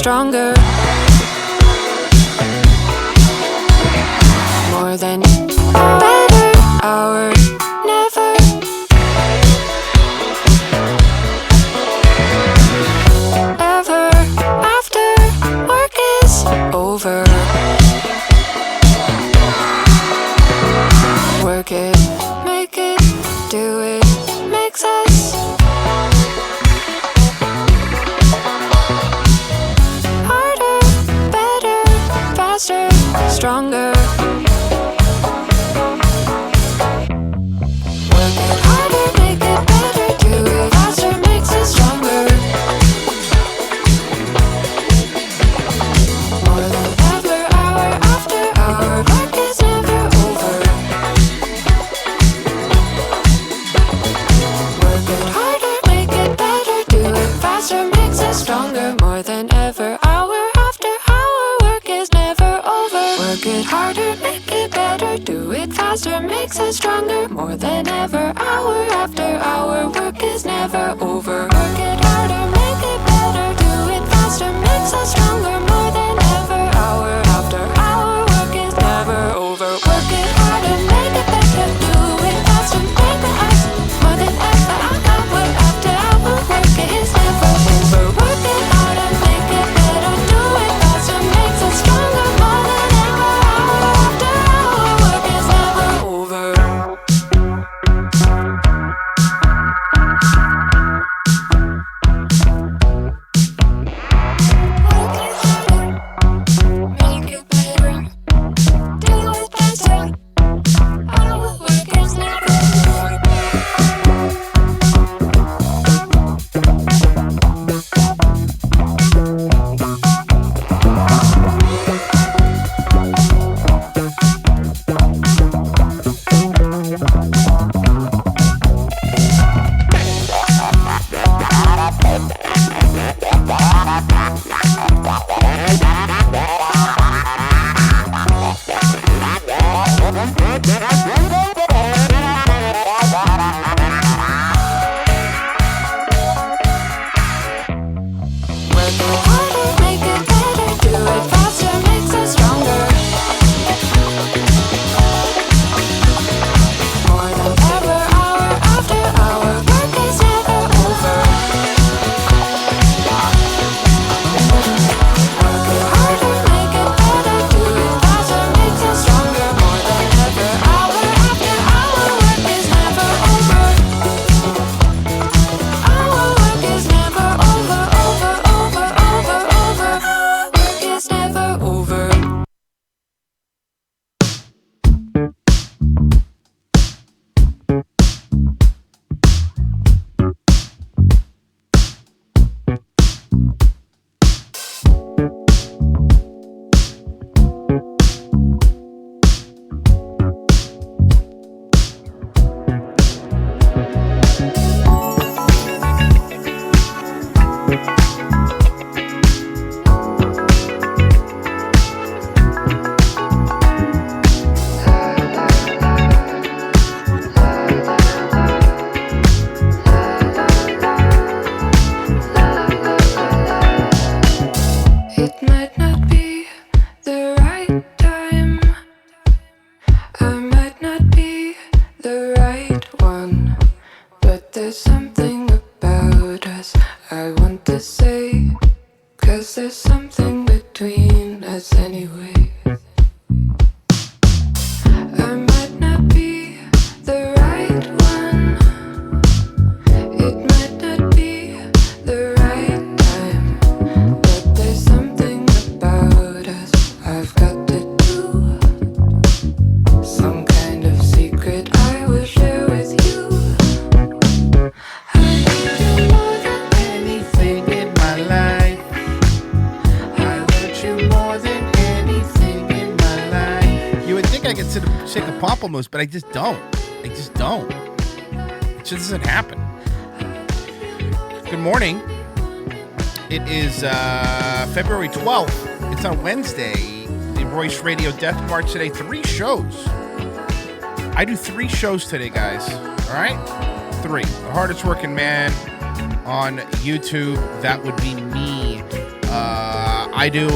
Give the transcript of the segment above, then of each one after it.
stronger. More than better hour, never. Ever after work is over. Work it, make it, do it, makes us harder, better, faster, stronger. Work it harder, make it better, do it faster, makes us stronger. More than ever, hour after hour, work is never over. Work it harder, make it better, do it faster, makes us stronger. More than ever, hour after hour, work is never over. Work it harder, make it better, do it faster, makes us stronger. More than ever, hour after hour, work is never over. Work it harder, make it better, do it faster, makes us stronger. More than ever, hour after hour, work is never over. Work it harder, make it better, do it faster, make us more than ever, hour after hour, work is never over. Work it harder, make it better, do it faster, makes us stronger. More than ever, hour after hour, work is never over. Make it better, do it faster, our work is never over. Work it harder, make it better, do it faster, makes us stronger. More than ever, hour after hour, work is never over. Work it harder, make it better, do it faster, makes us stronger. More than ever, hour after hour, work is never over. Our work is never over, over, over, over, over. Work is never over. It might not be the right time. I might not be the right one. But there's something about us I want to say. 'Cause there's something between us anyway. I might not be the right one. It might not be the right time. But there's something about us I've got to do. Some kind of secret I will share with you. I need you more than anything in my life. I want you more than anything in my life. You would think I could shake a pamplemousse, but I just don't. I just don't. It just doesn't happen. Good morning. It is February 12th. It's on Wednesday. The Royce Radio Death March today. 3 shows. I do 3 shows today, guys. All right? 3. The hardest working man on YouTube. That would be me. I do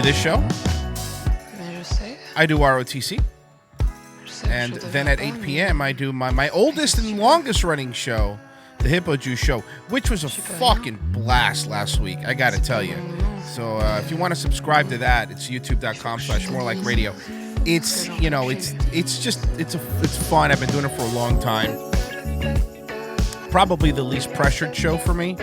this show. I do ROTC. And then at 8 p.m. I do my oldest and longest running show, the Hippo Juice Show, which was a fucking blast last week, I gotta tell you. So if you want to subscribe to that, it's youtube.com/morelikeradio. It's, you know, it's fun. I've been doing it for a long time. Probably the least pressured show for me.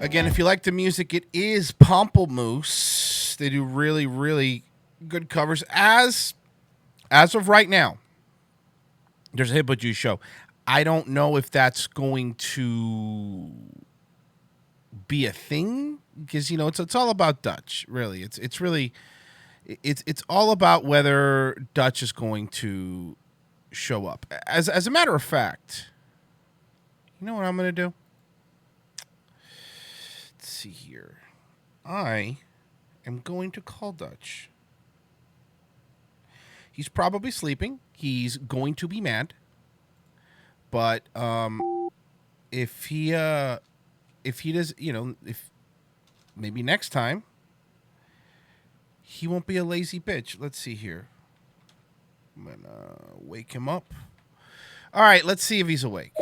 Again, if you like the music, it is Pomplamoose. They do really, really good covers. As of right now, there's a Hippo Juice Show. I don't know if that's going to be a thing because, you know, it's all about Dutch. Really, it's really all about whether Dutch is going to show up. As a matter of fact, you know what I'm going to do? Let's see here. I am going to call Dutch. He's probably sleeping. He's going to be mad. But if he does, you know, if maybe next time he won't be a lazy bitch. Let's see here. I'm gonna wake him up. All right, let's see if he's awake.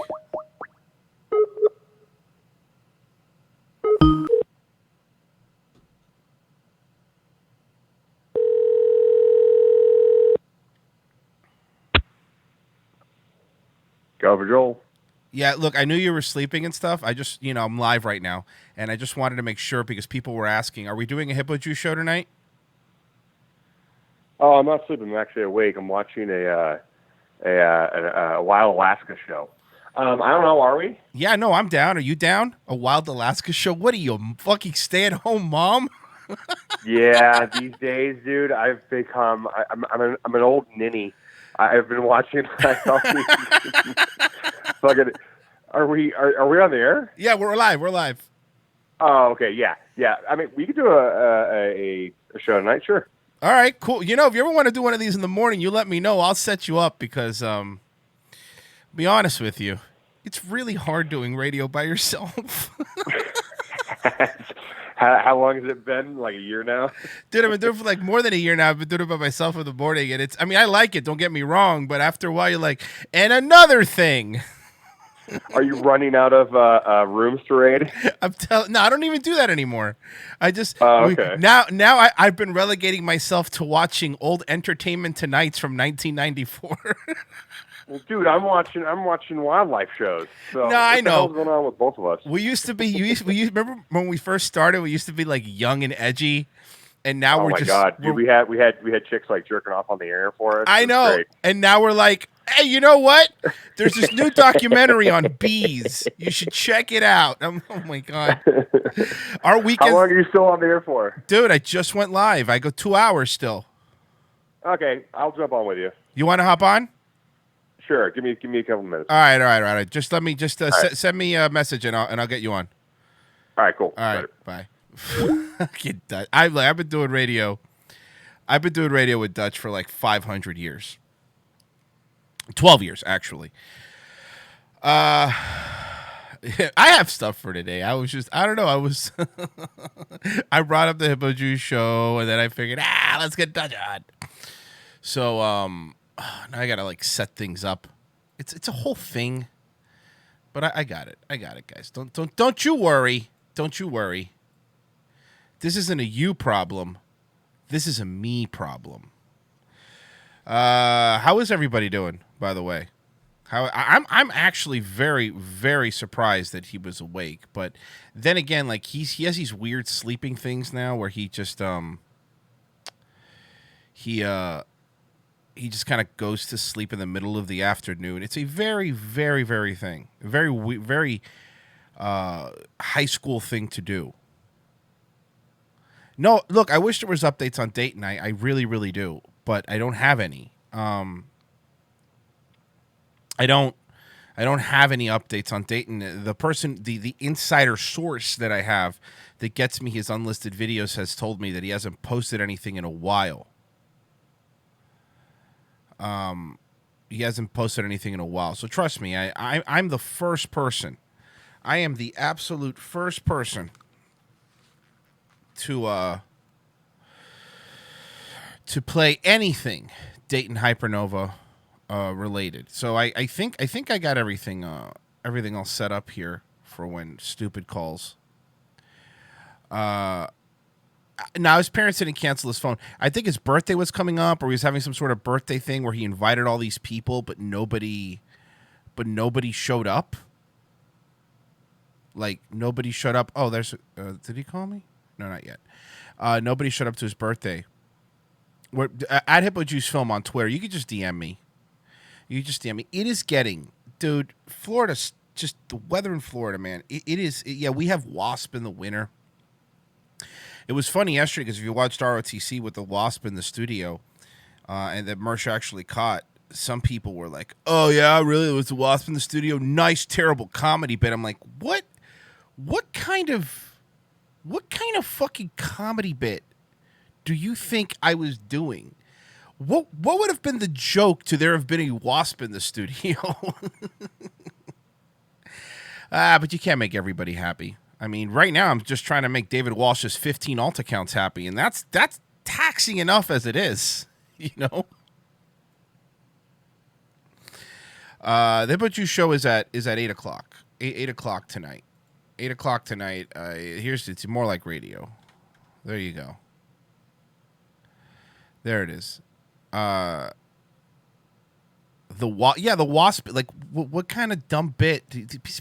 Go for Joel. Yeah, look, I knew you were sleeping and stuff. I just, you know, I'm live right now, and I just wanted to make sure because people were asking, are we doing a Hippo Juice show tonight? Oh, I'm not sleeping. I'm actually awake. I'm watching a Wild Alaska show. I don't know. Are we? Yeah, no, I'm down. Are you down? A Wild Alaska show? What are you, a fucking stay-at-home mom? Yeah, these days, dude, I've become. I'm an old ninny. I've been watching all these fucking. Are we on the air? Yeah, we're live. We're live. Oh, okay. Yeah. I mean, we could do a show tonight. Sure. All right, cool. You know, if you ever want to do one of these in the morning, you let me know. I'll set you up because, be honest with you, it's really hard doing radio by yourself. How long has it been? Like a year now? Dude, I've been doing it for like more than a year now. I've been doing it by myself in the morning, and it's, I mean, I like it, don't get me wrong, but after a while you're like, and another thing. Are you running out of rooms to raid? No, I don't even do that anymore. I just okay. Now I've been relegating myself to watching old Entertainment Tonights from 1994. Well, dude, I'm watching wildlife shows. So no, I know. What's going on with both of us? We used to be. Remember when we first started? We used to be like young and edgy, and now we're just. Oh my god, dude, we had chicks like jerking off on the air for us. I know, great. And now we're like, hey, you know what? There's this new documentary on bees. You should check it out. Oh my god. Our weekend. How long are you still on the air for? Dude, I just went live. I go 2 hours still. Okay, I'll jump on with you. You want to hop on? Sure. Give me a couple minutes. All right. Just let me send me a message and I'll get you on. All right, cool. All right, bye. I've been doing radio. I've been doing radio with Dutch for like 500 years. 12 years, actually. I have stuff for today. I don't know. I brought up the Hippo Juice show, and then I figured, let's get Dutch on. So, now I gotta like set things up. It's a whole thing, but I got it. I got it, guys. Don't you worry. Don't you worry. This isn't a you problem. This is a me problem. How is everybody doing, by the way? I'm actually very, very surprised that he was awake. But then again, like he has these weird sleeping things now where he just he just kind of goes to sleep in the middle of the afternoon. It's a very, very, very thing. Very high school thing to do. No, look, I wish there was updates on date night. I really, really do. But I don't have any. I don't have any updates on Dayton. The person, the insider source that I have that gets me his unlisted videos has told me that he hasn't posted anything in a while. He hasn't posted anything in a while. So trust me, I'm the first person. I am the absolute first person to play anything Dayton Hypernova related. So I think I got everything all set up here for when stupid calls. Now his parents didn't cancel his phone. I think his birthday was coming up, or he was having some sort of birthday thing where he invited all these people, but nobody showed up. Like nobody showed up. Oh, there's. Did he call me? No, not yet. Nobody showed up to his birthday. We're, at Hippo Juice Film on Twitter. You could just DM me. It is getting, dude. Florida's just the weather in Florida, man. It is. Yeah, we have wasp in the winter. It was funny yesterday because if you watched ROTC with the wasp in the studio, and that Mersh actually caught, some people were like, "Oh yeah, really? It was the wasp in the studio? Nice, terrible comedy bit." I'm like, what? What kind of fucking comedy bit do you think I was doing? What would have been the joke to there have been a wasp in the studio? But you can't make everybody happy. I mean, right now I'm just trying to make David Walsh's 15 alt accounts happy, and that's taxing enough as it is, you know. The Hippo Juice show is at 8:00. 8:00 tonight. 8:00 tonight. It's more like radio. There you go. There it is. The wasp. Like, what kind of dumb bit?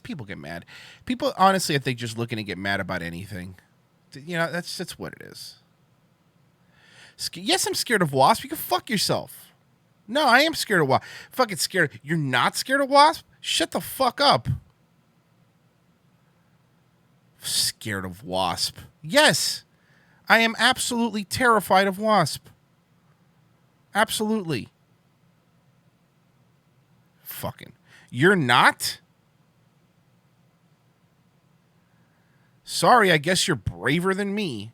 People get mad. People, honestly, I think just looking to get mad about anything. You know, that's what it is. Yes, I'm scared of wasp. You can fuck yourself. No, I am scared of wasp. Fucking scared. You're not scared of wasp? Shut the fuck up. Scared of wasp. Yes, I am absolutely terrified of wasp. Absolutely. Fucking. You're not? Sorry, I guess you're braver than me.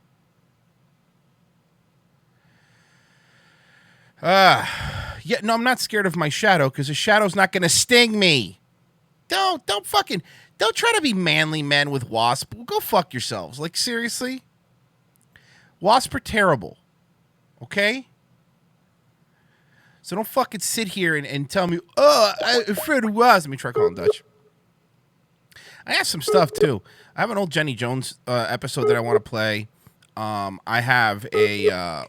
Yeah, no, I'm not scared of my shadow because the shadow's not going to sting me. Don't try to be manly men with wasp. Go fuck yourselves. Like, seriously? Wasp are terrible. Okay? So don't fucking sit here and tell me, oh, I'm afraid of wasp. Let me try calling Dutch. I have some stuff, too. I have an old Jenny Jones episode that I want to play. I have a...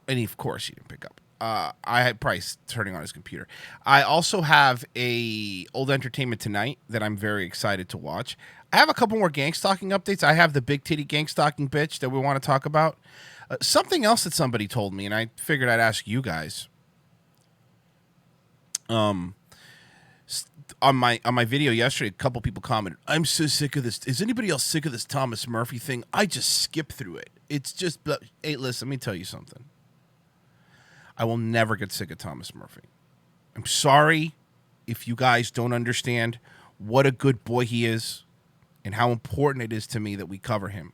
and of course he didn't pick up. I had Price turning on his computer. I also have a old Entertainment Tonight that I'm very excited to watch. I have a couple more gang stalking updates. I have the big titty gang stalking bitch that we want to talk about. Something else that somebody told me, and I figured I'd ask you guys. On my video yesterday, a couple people commented, "I'm so sick of this. Is anybody else sick of this Thomas Murphy thing? I just skip through it. It's just." Hey, listen, let me tell you something. I will never get sick of Thomas Murphy. I'm sorry if you guys don't understand what a good boy he is and how important it is to me that we cover him.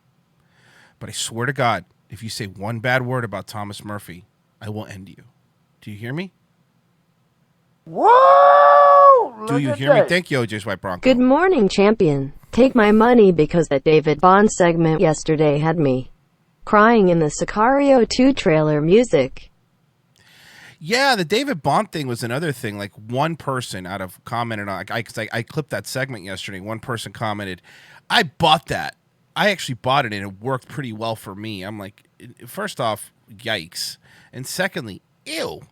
But I swear to God, if you say one bad word about Thomas Murphy, I will end you. Do you hear me? Whoa! Do you hear me? Thank you, OJ's White Bronco. Good morning, champion. Take my money because that David Bond segment yesterday had me crying in the Sicario 2 trailer music. Yeah, the David Bond thing was another thing. Like, one person out of commented on, I clipped that segment yesterday. One person commented, "I bought that. I actually bought it, and it worked pretty well for me." I'm like, first off, yikes, and secondly, ew.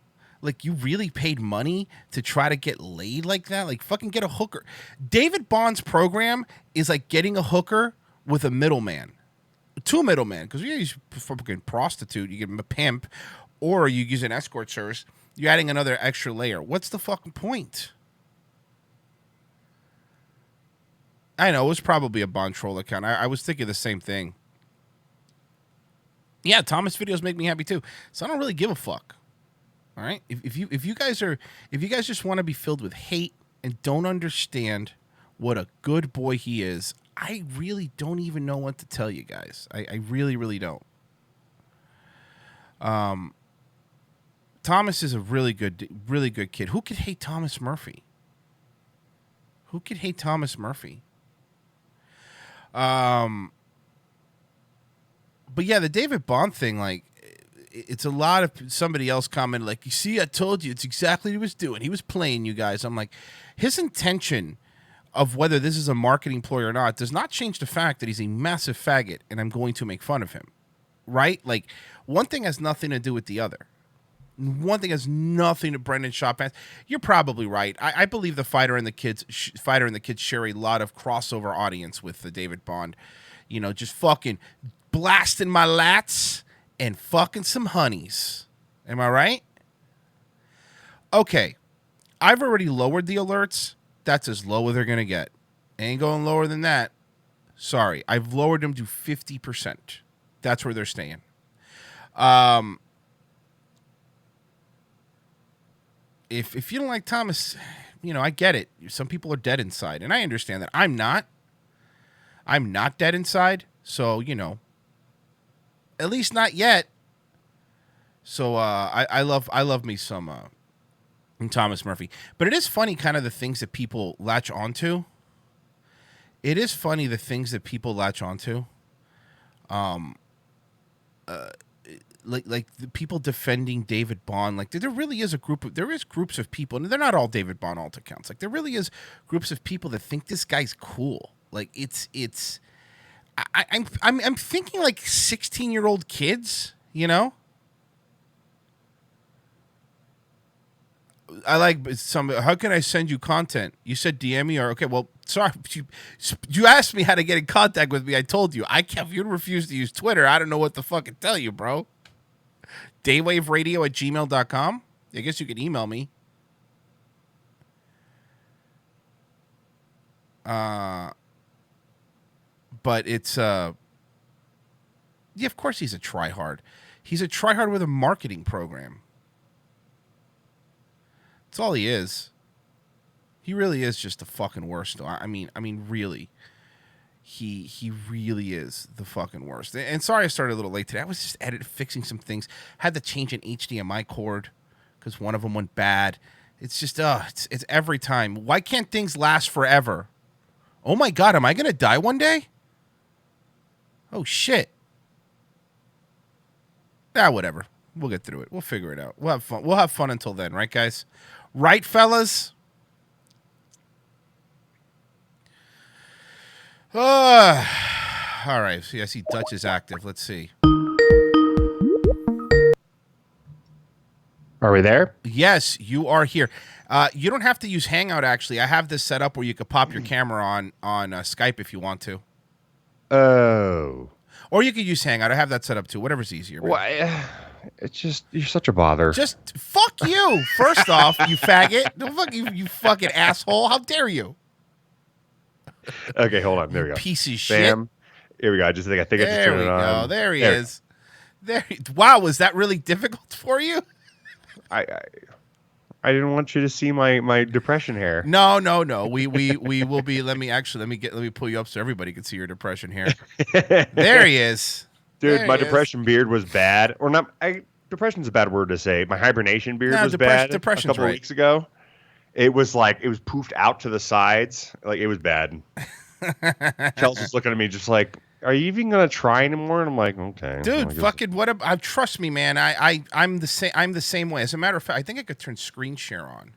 Like, you really paid money to try to get laid like that? Like, fucking get a hooker. David Bond's program is like getting a hooker with a middleman, two middlemen, because you use a fucking prostitute, you give him a pimp. Or you use an escort service, you're adding another extra layer. What's the fucking point? I know, it was probably a Bond troll account. I was thinking the same thing. Yeah, Thomas videos make me happy too. So I don't really give a fuck. All right? If you guys just want to be filled with hate and don't understand what a good boy he is, I really don't even know what to tell you guys. I really, really don't. Thomas is a really good kid. Who could hate Thomas Murphy? Who could hate Thomas Murphy? But yeah, the David Bond thing, like, it's a lot of somebody else commented, like, you see, I told you, it's exactly what he was doing. He was playing you guys. I'm like, his intention of whether this is a marketing ploy or not does not change the fact that he's a massive faggot and I'm going to make fun of him. Right? Like, one thing has nothing to do with the other. One thing has nothing to Brendan Shaw fans. You're probably right. I believe the fighter and the kids share a lot of crossover audience with the David Bond. You know, just fucking blasting my lats and fucking some honeys. Am I right? Okay. I've already lowered the alerts. That's as low as they're going to get. Ain't going lower than that. Sorry. I've lowered them to 50%. That's where they're staying. If you don't like Thomas, you know, I get it. Some people are dead inside, and I understand that. I'm not dead inside, so, you know, at least not yet. So I love me some Thomas Murphy. But it is funny kind of the things that people latch onto. It is funny the things that people latch onto. Like the people defending David Bond, like there really is groups of people, and they're not all David Bond alt accounts. Like there really is groups of people that think this guy's cool. Like I'm thinking like 16-year-old kids, you know. I like some. How can I send you content? You said DM me, or okay. Well, sorry, you asked me how to get in contact with me. I told you. If you refuse to use Twitter, I don't know what to fucking tell you, bro. daywaveradio@gmail.com. I guess you can email me. But it's yeah, of course he's a tryhard. He's a tryhard with a marketing program. That's all he is. He really is just the fucking worst. I mean, really. He really is the fucking worst. And sorry I started a little late today. I was just fixing some things. Had to change an HDMI cord because one of them went bad. It's just, it's every time. Why can't things last forever? Oh my God, am I going to die one day? Oh shit. Whatever. We'll get through it. We'll figure it out. We'll have fun. We'll have fun until then, right, guys? Right, fellas? All right. See, I see Dutch is active. Let's see. Are we there? Yes, you are here. You don't have to use Hangout, actually. I have this set up where you could pop your camera on Skype if you want to. Oh. Or you could use Hangout. I have that set up too. Whatever's easier. Why? It's just, you're such a bother. Just fuck you. First off, you faggot. Fuck you fucking asshole. How dare you? Okay, hold on. There we go. Piece of shit. Bam. Here we go. I think I just turned it on. There we go. There he is. There. Wow, was that really difficult for you? I didn't want you to see my depression hair. No. We will be. Let me pull you up so everybody can see your depression hair. There he is. Dude, there my depression beard was bad. Or not. Depression's a bad word to say. My hibernation beard was bad a couple weeks ago. It was poofed out to the sides. Like, it was bad. Chelsea's looking at me just like, are you even gonna try anymore? And I'm like, okay, dude, fucking what? Trust me, man. I'm the same. I'm the same way. As a matter of fact, I think I could turn screen share on.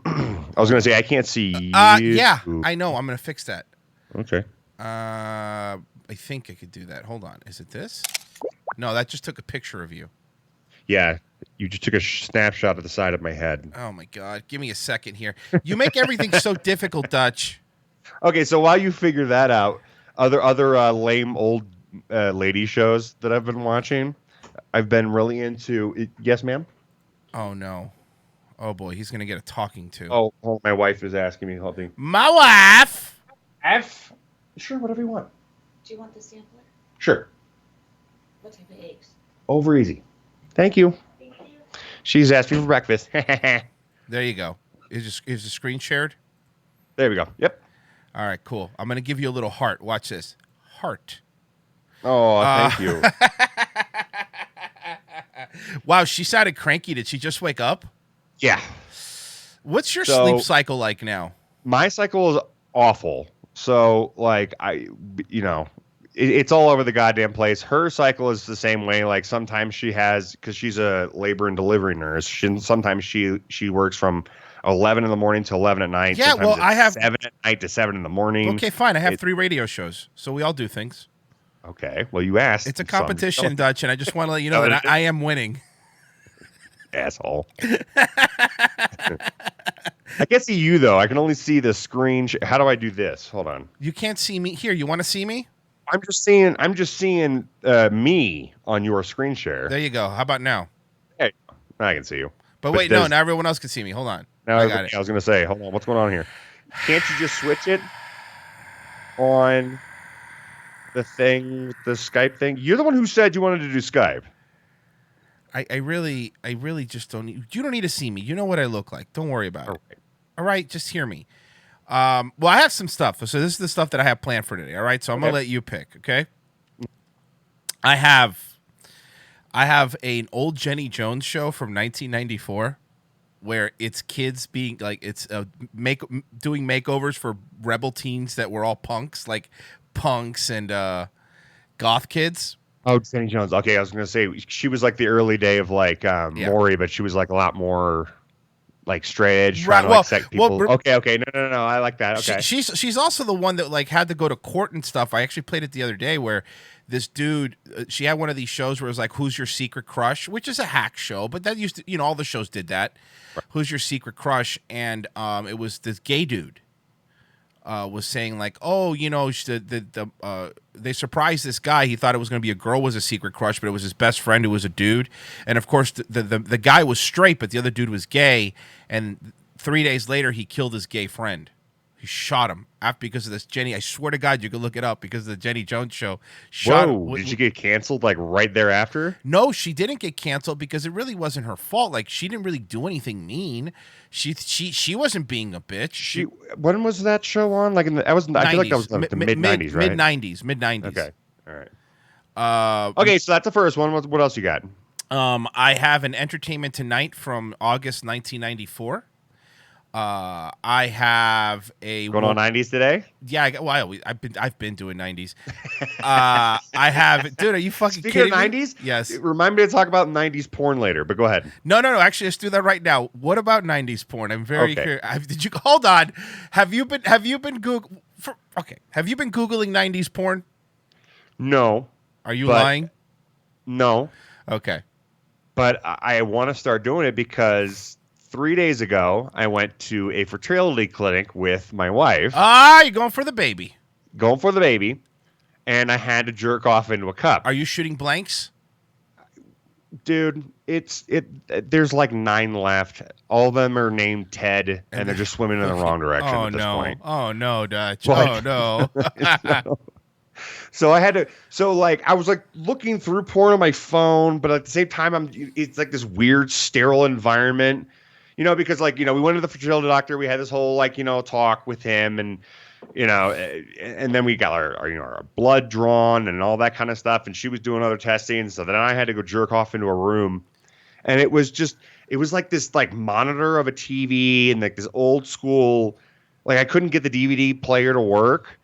I was gonna say I can't see you. Yeah, I know. I'm gonna fix that. Okay. I think I could do that. Hold on. Is it this? No, that just took a picture of you. Yeah, you just took a snapshot of the side of my head. Oh my God! Give me a second here. You make everything so difficult, Dutch. Okay, so while you figure that out, other lame old lady shows that I've been watching, I've been really into. Yes, ma'am. Oh no! Oh boy, he's gonna get a talking to. Oh, my wife is asking me something. My wife. Sure, whatever you want. Do you want the sampler? Sure. What type of eggs? Over easy. Thank you. Thank you. She's asked me for breakfast. There you go. Is the screen shared? There we go. Yep. All right, cool. I'm gonna give you a little heart. Watch this. Heart. Oh, thank you. Wow, she sounded cranky. Did she just wake up? Yeah. What's your sleep cycle like now? My cycle is awful. So like it's all over the goddamn place. Her cycle is the same way. Like sometimes she has, because she's a labor and delivery nurse. Sometimes she works from 11 in the morning to 11 at night. Yeah, sometimes well, I have 7 at night to 7 in the morning. Okay, fine. I have 3 radio shows, so we all do things. Okay, well, you asked. It's a competition, Dutch, and I just want to let you know that I am winning. Asshole. I can't see you though. I can only see the screen. How do I do this? Hold on. You can't see me. Here, you want to see me? I'm just seeing me on your screen share. There you go. How about now? Hey, I can see you. But wait, no, now everyone else can see me. Hold on. Now I got it. I was going to say, hold on. What's going on here? Can't you just switch it on the thing, the Skype thing? You're the one who said you wanted to do Skype. I really just don't need. You don't need to see me. You know what I look like. Don't worry about it. All right, just hear me. Well, I have some stuff. So this is the stuff that I have planned for today. All right, so I'm gonna let you pick. Okay. I have an old Jenny Jones show from 1994, where it's kids being like doing makeovers for rebel teens that were all punks, like punks and goth kids. Oh, Jenny Jones. Okay, I was gonna say she was like the early day of like Maury, but she was like a lot more like straight edge, trying to like set people. Okay. No. I like that. Okay. She's also the one that like had to go to court and stuff. I actually played it the other day where this dude, she had one of these shows where it was like, "Who's your secret crush?" which is a hack show, but that used to, all the shows did that. Right. Who's your secret crush? And it was this gay dude. Was saying like, oh, they surprised this guy. He thought it was going to be a girl was a secret crush, but it was his best friend who was a dude. And of course, the guy was straight, but the other dude was gay. And 3 days later, he killed his gay friend. He shot him because of this Jenny. I swear to God, you could look it up because of the Jenny Jones show. Did she get canceled like right thereafter? No, she didn't get canceled because it really wasn't her fault. Like she didn't really do anything mean. She wasn't being a bitch. When was that show on? Like I feel like that was like the mid 90s, right? Mid 90s. Okay, all right. Okay, so that's the first one. What else you got? I have an Entertainment Tonight from August 1994. I have a going on 90s today. Yeah, I've been doing 90s. I have, dude. Are you fucking Speaking kidding of me? 90s? Yes. Remind me to talk about 90s porn later, but go ahead. No. Actually, let's do that right now. What about 90s porn? I'm very curious. Did you hold on? Have you been Have you been googling 90s porn? No. Are you lying? No. Okay. But I want to start doing it because 3 days ago, I went to a fertility clinic with my wife. You're going for the baby. Going for the baby. And I had to jerk off into a cup. Are you shooting blanks? Dude, there's like 9 left. All of them are named Ted, and they're just swimming in the wrong direction at this point. Oh, no, Dutch. Like, oh, no. So I had to. So like I was like looking through porn on my phone, but at the same time, it's like this weird sterile environment, because like we went to the fertility doctor, we had this whole like talk with him, and and then we got our blood drawn and all that kind of stuff, and she was doing other testing, so then I had to go jerk off into a room, and it was like this like monitor of a TV and like this old school, like I couldn't get the DVD player to work.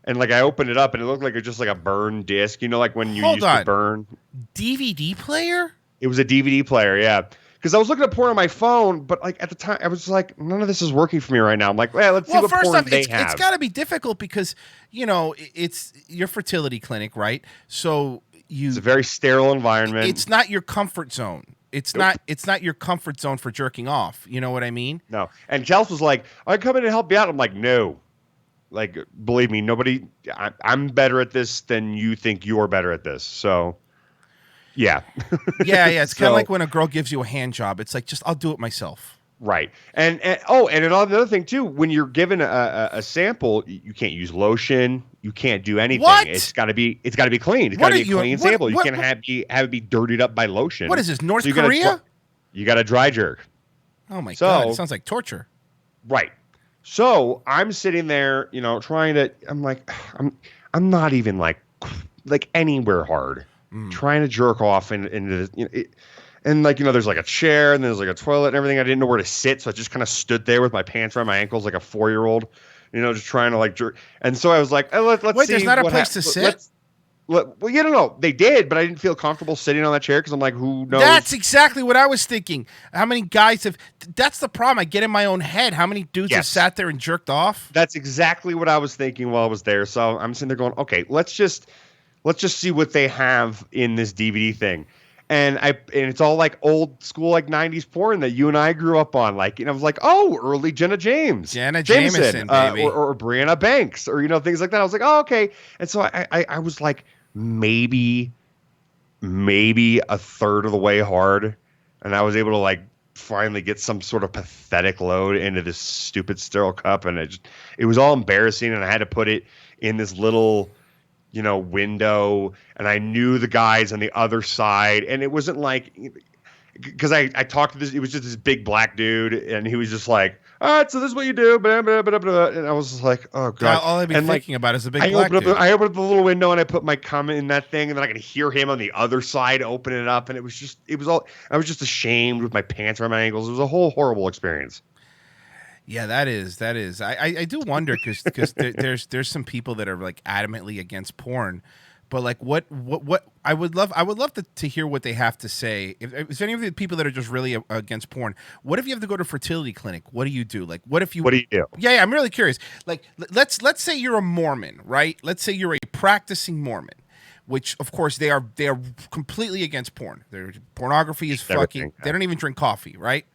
And like I opened it up and it looked like it was just like a burned disc, like when you used to burn. DVD player? It was a DVD player, yeah. Because I was looking at porn on my phone, but like at the time I was like, none of this is working for me right now. I'm like, well, let's see what porn they have. It's got to be difficult because it's your fertility clinic, right? So it's a very sterile environment. It's not your comfort zone. It's not your comfort zone for jerking off. You know what I mean? No. And Chelsea was like, I come in and help you out. I'm like, no. Like, believe me, I'm better at this than you think you're better at this. So, yeah. Yeah. It's kind of like when a girl gives you a hand job. It's like, I'll do it myself. Right. And another thing, too, when you're given a sample, you can't use lotion. You can't do anything. What? It's got to be clean. It's got to be a clean sample. You can't have it be dirtied up by lotion. What is this, North Korea? You got to dry jerk. Oh, my God. It sounds like torture. Right. So I'm sitting there, trying to. I'm like, I'm not even like anywhere hard, trying to jerk off into this, and like there's like a chair and there's like a toilet and everything. I didn't know where to sit, so I just kind of stood there with my pants around my ankles like a 4-year-old, just trying to like jerk. And so I was like, let's Wait, see. There's not a place to sit? Well, you don't know. They did, but I didn't feel comfortable sitting on that chair because I'm like, who knows? That's exactly what I was thinking. How many guys have? That's the problem. I get in my own head. How many dudes have sat there and jerked off? That's exactly what I was thinking while I was there. So I'm sitting there going, okay, let's just see what they have in this DVD thing. And it's all like old school, like 90s porn that you and I grew up on. Like, I was like, oh, early Jenna Jameson, baby. or Brianna Banks, or, things like that. I was like, oh, okay. And so I was like, maybe a third of the way hard. And I was able to like finally get some sort of pathetic load into this stupid sterile cup. And it was all embarrassing. And I had to put it in this little, window, and I knew the guys on the other side, and it wasn't like, because I talked to this, it was just this big black dude, and he was just like, all right, so this is what you do, blah, blah, blah, blah. And I was just like, oh god, all I've been thinking about is a big black dude. I opened up the little window and I put my comment in that thing, and then I could hear him on the other side open it up, and I was just ashamed with my pants around my ankles. It was a whole horrible experience. Yeah, that is. I do wonder because there's some people that are like adamantly against porn, but like what I would love to hear what they have to say. If any of the people that are just really against porn, what if you have to go to a fertility clinic? What do you do? Like, what do you do? Yeah, I'm really curious. Like, let's say you're a Mormon, right? Let's say you're a practicing Mormon, which of course they are completely against porn. Their pornography is fucking. They don't even drink coffee, right?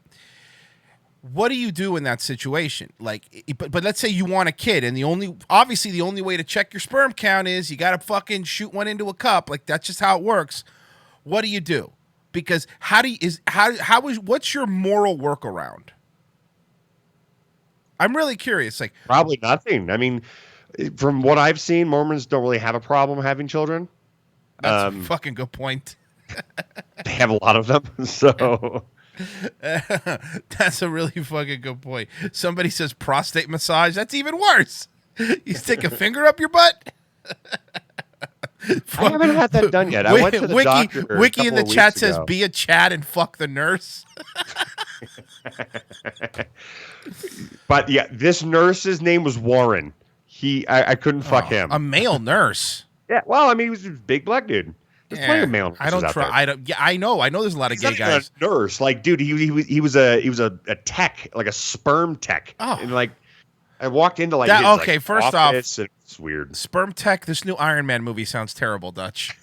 What do you do in that situation? Like, but let's say you want a kid, and the only way to check your sperm count is you got to fucking shoot one into a cup. Like, that's just how it works. What do you do? Because what's your moral workaround? I'm really curious. Like, probably nothing. I mean, from what I've seen, Mormons don't really have a problem having children. That's a fucking good point. They have a lot of them, so. That's a really fucking good point. Somebody says prostate massage. That's even worse. You stick a finger up your butt. I haven't had that done yet. I went to the doctor. Wiki in the chat says, "Be a Chad and fuck the nurse." But yeah, this nurse's name was Warren. I couldn't fuck him. A male nurse. Yeah. Well, I mean, he was a big black dude. There's plenty of male nurses I don't out try. there. I don't. Yeah, I know. There's a lot of gay guys. A nurse, like, dude, he was a tech, like a sperm tech. Oh, and like, I walked into like that, his, okay. Like, first off, it's weird. Sperm tech. This new Iron Man movie sounds terrible, Dutch.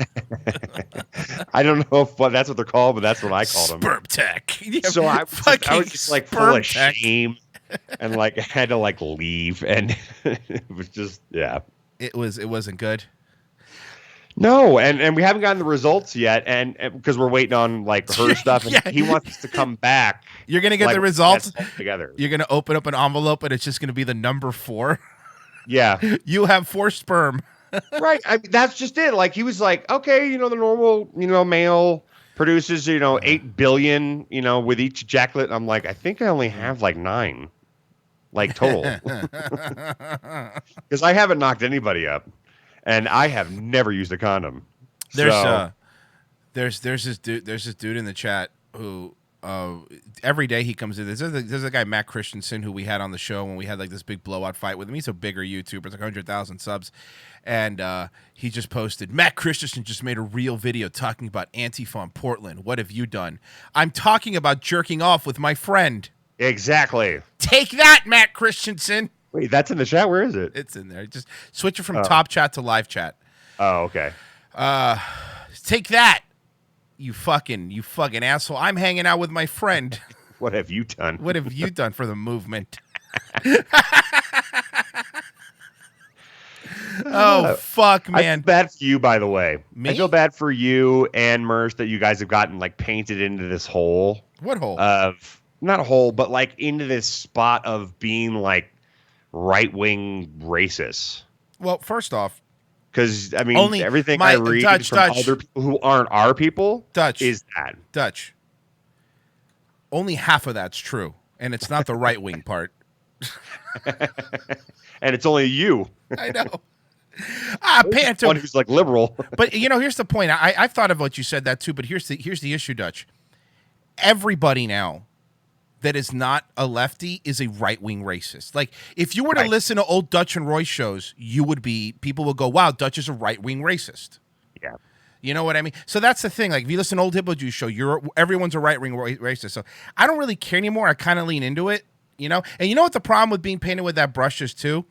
I don't know if that's what they're called, but that's what I called them. Sperm tech. Yeah, so I was just like full of shame, and like had to like leave, and it was just It wasn't good. No, and we haven't gotten the results yet, and because we're waiting on like her stuff, and he wants us to come back. You're gonna get the results together. You're gonna open up an envelope, and it's just gonna be the number 4. Yeah, you have 4 sperm. Right. I mean, that's just it. Like, he was like, okay, the normal, male produces, 8 billion, with each ejaculate. I'm like, I think I only have like 9, like total, because I haven't knocked anybody up. And I have never used a condom. There's this dude in the chat who every day he comes in. There's a guy, Matt Christensen, who we had on the show when we had like this big blowout fight with him. He's a bigger YouTuber. It's like 100,000 subs. And he just posted, Matt Christensen just made a real video talking about Antifa in Portland. What have you done? I'm talking about jerking off with my friend. Exactly. Take that, Matt Christensen. Wait, that's in the chat? Where is it? It's in there. Just switch it from top chat to live chat. Oh, okay. Take that, you fucking asshole. I'm hanging out with my friend. What have you done? What have you done for the movement? Oh, fuck, man. I feel bad for you, by the way. Me? I feel bad for you and Merce that you guys have gotten like painted into this hole. What hole? Not a hole, but like into this spot of being like right-wing racist. Well, first off, because I mean, everything I read from other people who aren't our people is that. Dutch. Only half of that's true, and it's not the right-wing part. And it's only you. I know. Panto. One who's like liberal. But here's the point. I've thought of what you said that too. But here's the issue, Dutch. Everybody now that is not a lefty is a right-wing racist. Like, if you were to listen to old Dutch and Roy shows, people will go, wow, Dutch is a right-wing racist. Yeah. You know what I mean? So that's the thing. Like, if you listen to old Hippo Juice show, everyone's a right-wing racist. So I don't really care anymore. I kind of lean into it, you know? And you know what the problem with being painted with that brush is, too?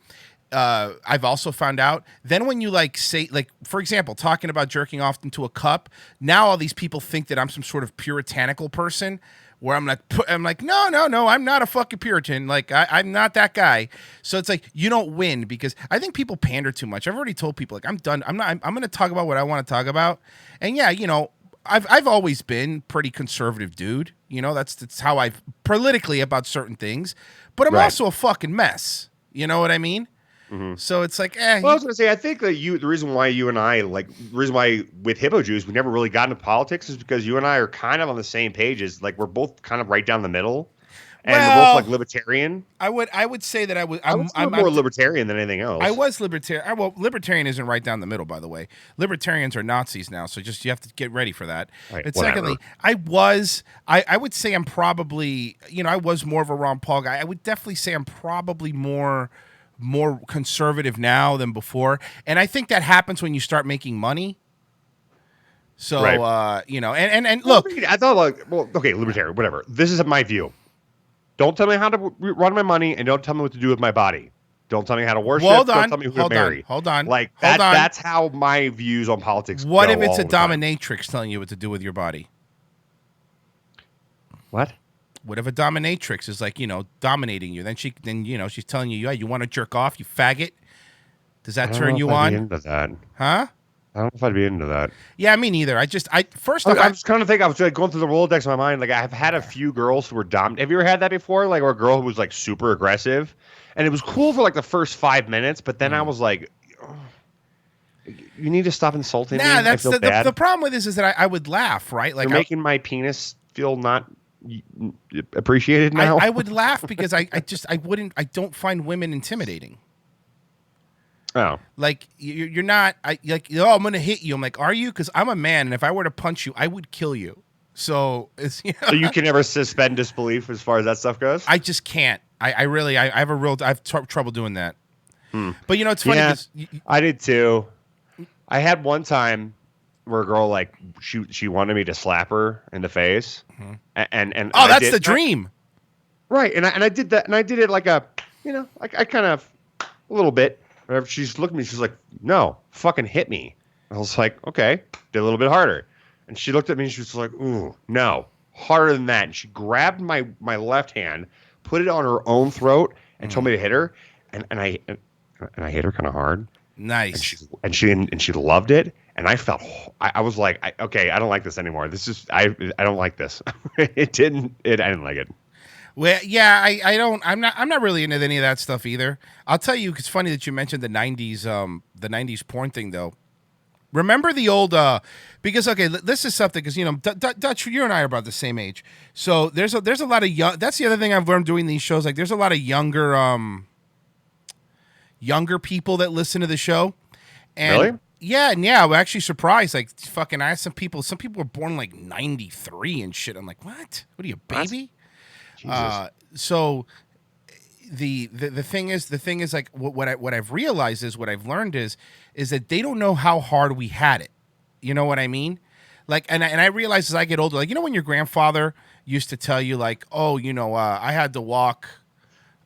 I've also found out, then when you like say, like, for example, talking about jerking off into a cup, now all these people think that I'm some sort of puritanical person where I'm like, no, I'm not a fucking Puritan. Like, I'm not that guy. So it's like, you don't win, because I think people pander too much. I've already told people, like, I'm done. I'm going to talk about what I want to talk about. And yeah, you know, I've always been pretty conservative dude. You know, that's how I've politically about certain things, but I'm also a fucking mess. You know what I mean? Mm-hmm. So it's like, Well, I was gonna say, I think that the reason why you and I, like, the reason why with Hippo Juice we never really got into politics is because you and I are kind of on the same pages. Like, we're both kind of right down the middle, and we're both like libertarian. I would say that I'm more libertarian than anything else. I was libertarian. Well, libertarian isn't right down the middle, by the way. Libertarians are Nazis now, so you have to get ready for that. Right, and secondly, I would say I'm probably, you know, I was more of a Ron Paul guy. I would definitely say I'm probably more conservative now than before, and I think that happens when you start making money. So you know, and look, I thought, like, well, okay, libertarian, whatever. This is my view. Don't tell me how to run my money, and don't tell me what to do with my body. Don't tell me how to worship. Don't tell me who to marry. Hold on. Like, that's how my views on politics. What if it's a dominatrix telling you what to do with your body? What? What if a dominatrix is, like, you know, dominating you? Then you know, she's telling you, yeah, you want to jerk off, you faggot. Does that turn you on? I'd be into that. Huh? I don't know if I'd be into that. Yeah, me neither. I was just kind of thinking, I was like going through the Rolodex in my mind. Like, I've had a few girls who were dominant. Have you ever had that before? Like, or a girl who was like super aggressive, and it was cool for like the first 5 minutes, but then I was like, oh, you need to stop insulting me. That's the problem with this is that I would laugh, right? Like, you're making my penis feel not appreciated now. I would laugh because I don't find women intimidating. Oh, like, you're not. I'm gonna hit you. I'm like, are you? Because I'm a man, and if I were to punch you, I would kill you. So it's, you know, so you can never suspend disbelief as far as that stuff goes. I just can't. I have trouble doing that. But you know, it's funny. Yeah, I did too. I had one time where a girl, like, she wanted me to slap her in the face, and that's the dream, right? And I did that, and I did it like a, you know, like I kind of a little bit. Whenever she's looked at me, she's like, "No, fucking hit me." I was like, "Okay," did a little bit harder, and she looked at me and she was like, "Ooh, no, harder than that." And she grabbed my left hand, put it on her own throat, and told me to hit her, and I hit her kind of hard. Nice. And she loved it. And I felt, I was like, okay, I don't like this anymore. This is, I don't like this. I didn't like it. Well, yeah, I don't, I'm not really into any of that stuff either. I'll tell you, it's funny that you mentioned the 90s porn thing though. Remember the old, because, okay, this is something, because, you know, Dutch, you and I are about the same age. So there's a lot of young, that's the other thing I've learned doing these shows. Like, there's a lot of younger people that listen to the show. And really? Yeah, I'm actually surprised. Like, fucking, I asked some people were born like 93 and shit. I'm like, what? What are you, baby? Jesus. So the thing is like what I've realized is, what I've learned is that they don't know how hard we had it. You know what I mean? Like, and I realize as I get older, like, you know, when your grandfather used to tell you, like, oh, you know, I had to walk,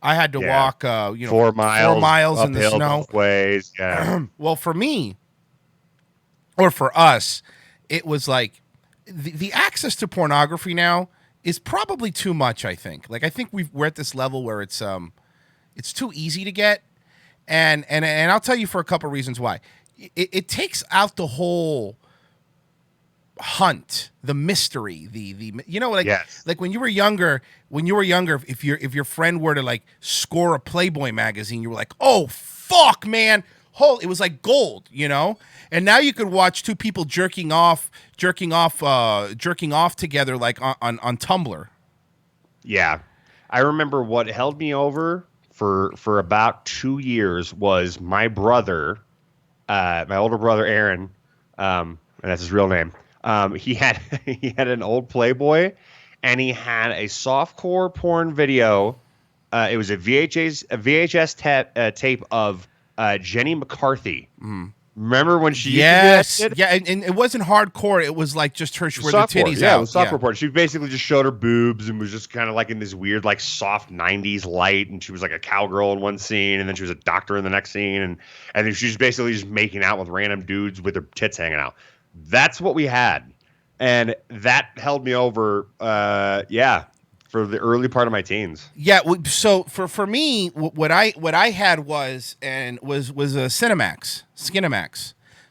you know, 4 miles in the snow. Ways. Yeah. Well, for me, or for us, it was like the access to pornography now is probably too much, I think. Like, I think we're at this level where it's too easy to get. And I'll tell you for a couple reasons why. It takes out the whole hunt, the mystery, the you know, like, yes. Like when you were younger, if your friend were to, like, score a Playboy magazine, you were like, oh fuck, man. It was like gold, you know? And now you could watch two people jerking off together, like on Tumblr. Yeah. I remember what held me over for about 2 years was my brother, my older brother Aaron, and that's his real name. He had an old Playboy, and he had a softcore porn video. It was a VHS tape of Jenny McCarthy. Remember when she used to do that shit? Yeah, and it wasn't hardcore. It was like just her where the titties out. It was softcore porn. She basically just showed her boobs and was just kind of like in this weird, like soft '90s light. And she was like a cowgirl in one scene, and then she was a doctor in the next scene, and then she was basically just making out with random dudes with their tits hanging out. That's what we had, and that held me over. For the early part of my teens. Yeah. So for me, what I had was a Skinemax.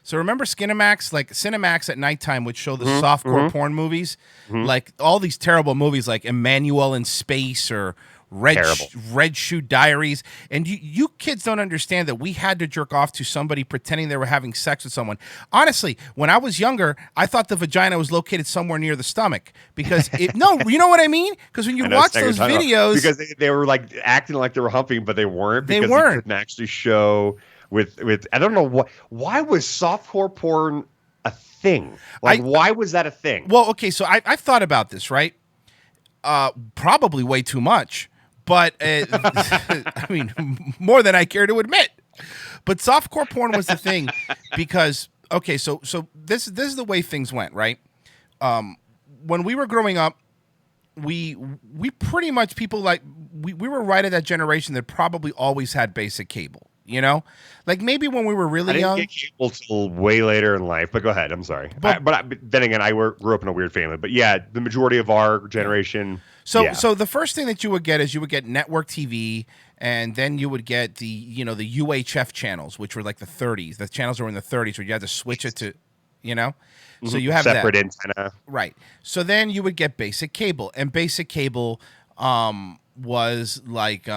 So remember Skinemax? Like Cinemax at nighttime would show the softcore porn movies, like all these terrible movies like Emmanuel in Space or Red Shoe Diaries. And you kids don't understand that we had to jerk off to somebody pretending they were having sex with someone. Honestly, when I was younger, I thought the vagina was located somewhere near the stomach because you know what I mean? Because when you watch those videos, because they were like acting like they were humping, but they weren't. They because weren't. They couldn't actually show with. I don't know why was softcore porn a thing? Like why was that a thing? Well, okay, so I've thought about this, right? Probably way too much. But I mean, more than I care to admit. But softcore porn was the thing because so this is the way things went, right? When we were growing up, we pretty much we were right at that generation that probably always had basic cable. You know, like maybe when we were really young. I didn't get cable till way later in life. But go ahead. I'm sorry. But then again, I grew up in a weird family. But yeah, the majority of our generation. So the first thing that you would get is you would get network TV, and then you would get the UHF channels, which were like the 30s. The channels were in the 30s where you had to switch it to, So you have separate that. antenna. Right. So then you would get basic cable, and basic cable was like the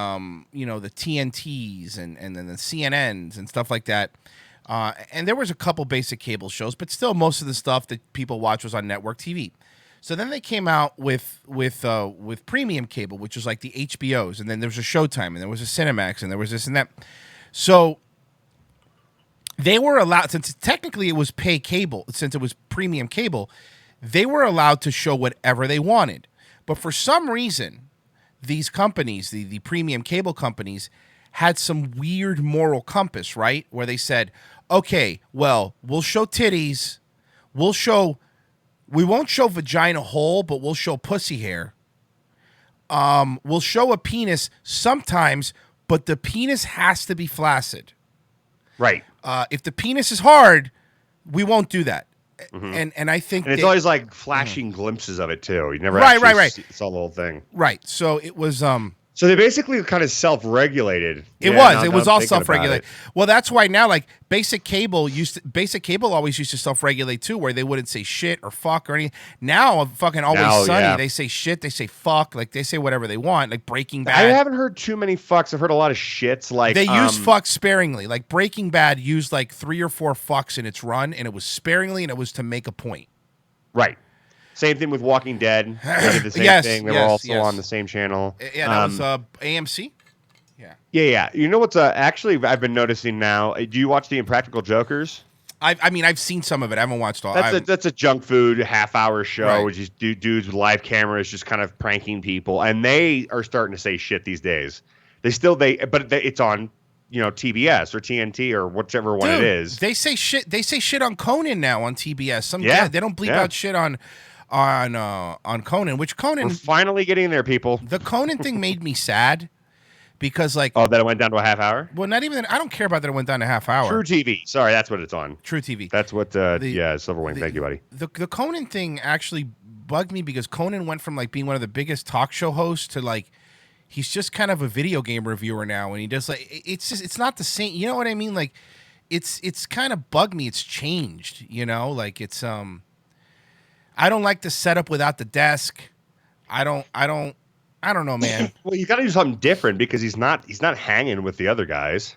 TNTs and then the CNNs and stuff like that. And there was a couple basic cable shows, but still most of the stuff that people watch was on network TV. So then they came out with premium cable, which was like the HBOs, and then there was a Showtime, and there was a Cinemax, and there was this and that. So they were allowed, since technically it was pay cable, since it was premium cable, they were allowed to show whatever they wanted. But for some reason, these companies, the premium cable companies, had some weird moral compass, right? Where they said, okay, well, we'll show titties, we won't show vagina hole, but we'll show pussy hair. We'll show a penis sometimes, but the penis has to be flaccid. Right. If the penis is hard, we won't do that. And I think it's always like flashing glimpses of it too. You never right. saw the whole thing. Right. So it was So they basically kind of self-regulated. It was all self-regulated. Well, that's why now, like basic cable always used to self-regulate too, where they wouldn't say shit or fuck or anything. Now, fucking Always Sunny, they say shit, they say fuck, like they say whatever they want. Like Breaking Bad. I haven't heard too many fucks. I've heard a lot of shits. Like they use fuck sparingly. Like Breaking Bad used like 3 or 4 fucks in its run, and it was sparingly, and it was to make a point. Right. Same thing with Walking Dead. They did the same thing. They were also on the same channel. Yeah, that was AMC. Yeah. You know what's actually I've been noticing now? Do you watch the Impractical Jokers? I've seen some of it. I haven't watched all. That's a junk food half-hour show, Right. which is dudes with live cameras just kind of pranking people, and they are starting to say shit these days. It's on TBS or TNT or whichever one it is. They say shit. They say shit on Conan now on TBS. They don't bleep out shit on Conan, which Conan. We're finally getting there, people. The Conan thing made me sad because, like, that it went down to a half hour. Well, not even. I don't care about that. It went down to a half hour. True TV. Sorry, that's what it's on. True TV. That's what. Silverwing. Thank you, buddy. The Conan thing actually bugged me because Conan went from like being one of the biggest talk show hosts to like he's just kind of a video game reviewer now, and he does like it's not the same. You know what I mean? Like it's kind of bugged me. It's changed. Like it's I don't like the setup without the desk. I don't know, man. Well, you got to do something different because he's not hanging with the other guys.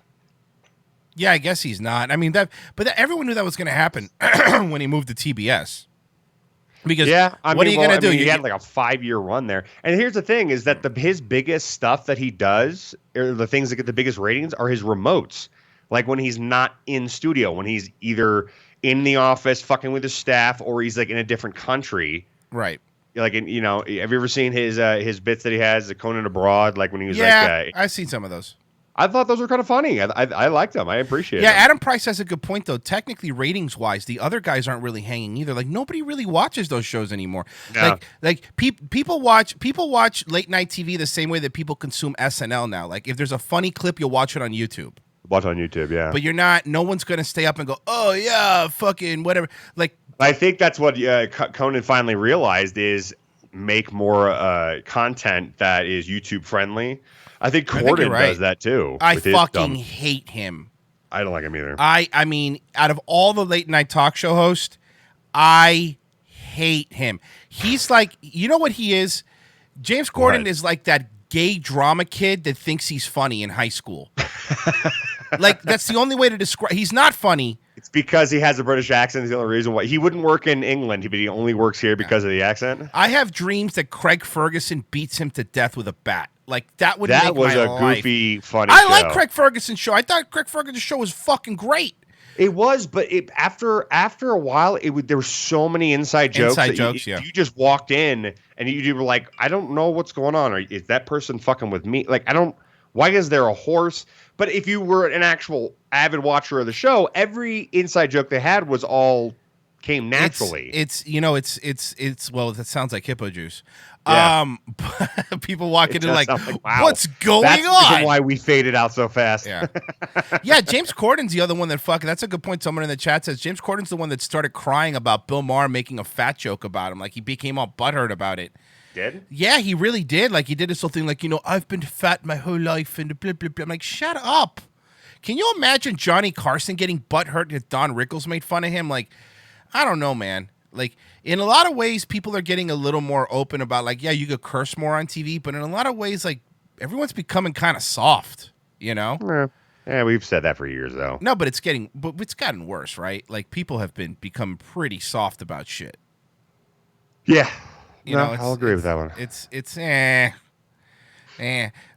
Yeah, I guess he's not. I mean everyone knew that was going to happen when he moved to TBS. Because what are you going to do? He had like a 5-year run there. And here's the thing is that his biggest stuff that he does, or the things that get the biggest ratings, are his remotes. Like when he's not in studio, when he's either in the office fucking with his staff or he's like in a different country. Right. Like, have you ever seen his bits that he has, the Conan Abroad, like when he was I've seen some of those. I thought those were kind of funny. I liked them. I appreciate them. Yeah, Adam Price has a good point, though. Technically, ratings-wise, the other guys aren't really hanging either. Like, nobody really watches those shows anymore. No. People watch late-night TV the same way that people consume SNL now. Like, if there's a funny clip, you'll watch it on YouTube. Watch on YouTube, yeah. But no one's going to stay up and go, oh, yeah, fucking whatever. Like, I think that's what Conan finally realized is make more content that is YouTube-friendly. I think Corden does that too. I fucking hate him. I don't like him either. I mean, out of all the late night talk show hosts, I hate him. He's like, you know what he is? James Corden is like that gay drama kid that thinks he's funny in high school. Like, that's the only way to describe. He's not funny. It's because he has a British accent. Is the only reason why he wouldn't work in England, but he only works here because of the accent. I have dreams that Craig Ferguson beats him to death with a bat. Like, that would make my life. That was a goofy, funny show. I like Craig Ferguson's show. I thought Craig Ferguson's show was fucking great. It was, but after a while, there were so many inside jokes. You just walked in and you were like, I don't know what's going on. Or is that person fucking with me? Like, why is there a horse? But if you were an actual avid watcher of the show, every inside joke they had was all came naturally. It's well, that sounds like hippo juice. Yeah. People walk in and like, wow, what's going that's on? Why we faded out so fast. Yeah. Yeah, James Corden's the other one that fucking, that's a good point. Someone in the chat says James Corden's the one that started crying about Bill Maher making a fat joke about him. Like, he became all butthurt about it. Did? Yeah, he really did. Like, he did this whole thing like, I've been fat my whole life and blah, blah, blah. I'm like, shut up. Can you imagine Johnny Carson getting butthurt if Don Rickles made fun of him? Like, I don't know, man. Like, in a lot of ways, people are getting a little more open about, like, yeah, you could curse more on TV, but in a lot of ways, like, everyone's becoming kind of soft, Yeah, we've said that for years, though. No, but it's gotten worse, right? Like, people have become pretty soft about shit. Yeah. I'll agree with that one. It's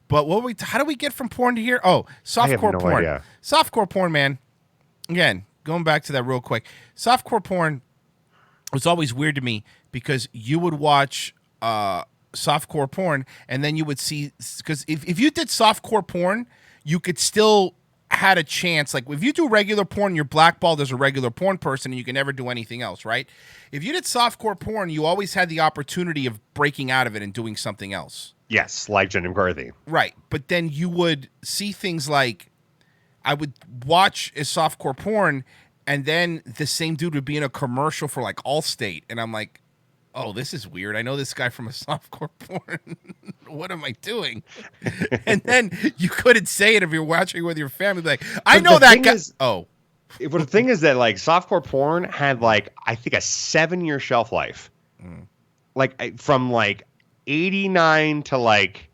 But how do we get from porn to here? Oh, softcore porn. Idea. Softcore porn, man. Again, going back to that real quick. Softcore porn was always weird to me because you would watch softcore porn and then you would see, because if you did softcore porn, you could still had a chance. Like, if you do regular porn, you're blackballed as a regular porn person and you can never do anything else, right? If you did softcore porn, you always had the opportunity of breaking out of it and doing something else. Yes, like Jenny McCarthy. Right. But then you would see things like, I would watch a softcore porn and then the same dude would be in a commercial for like Allstate. And I'm like, oh, this is weird. I know this guy from a softcore porn. What am I doing? And then you couldn't say it if you're watching with your family. Like, I know that guy. But the thing is that, like, softcore porn had, like, I think a 7-year shelf life. Like, from like 89 to like,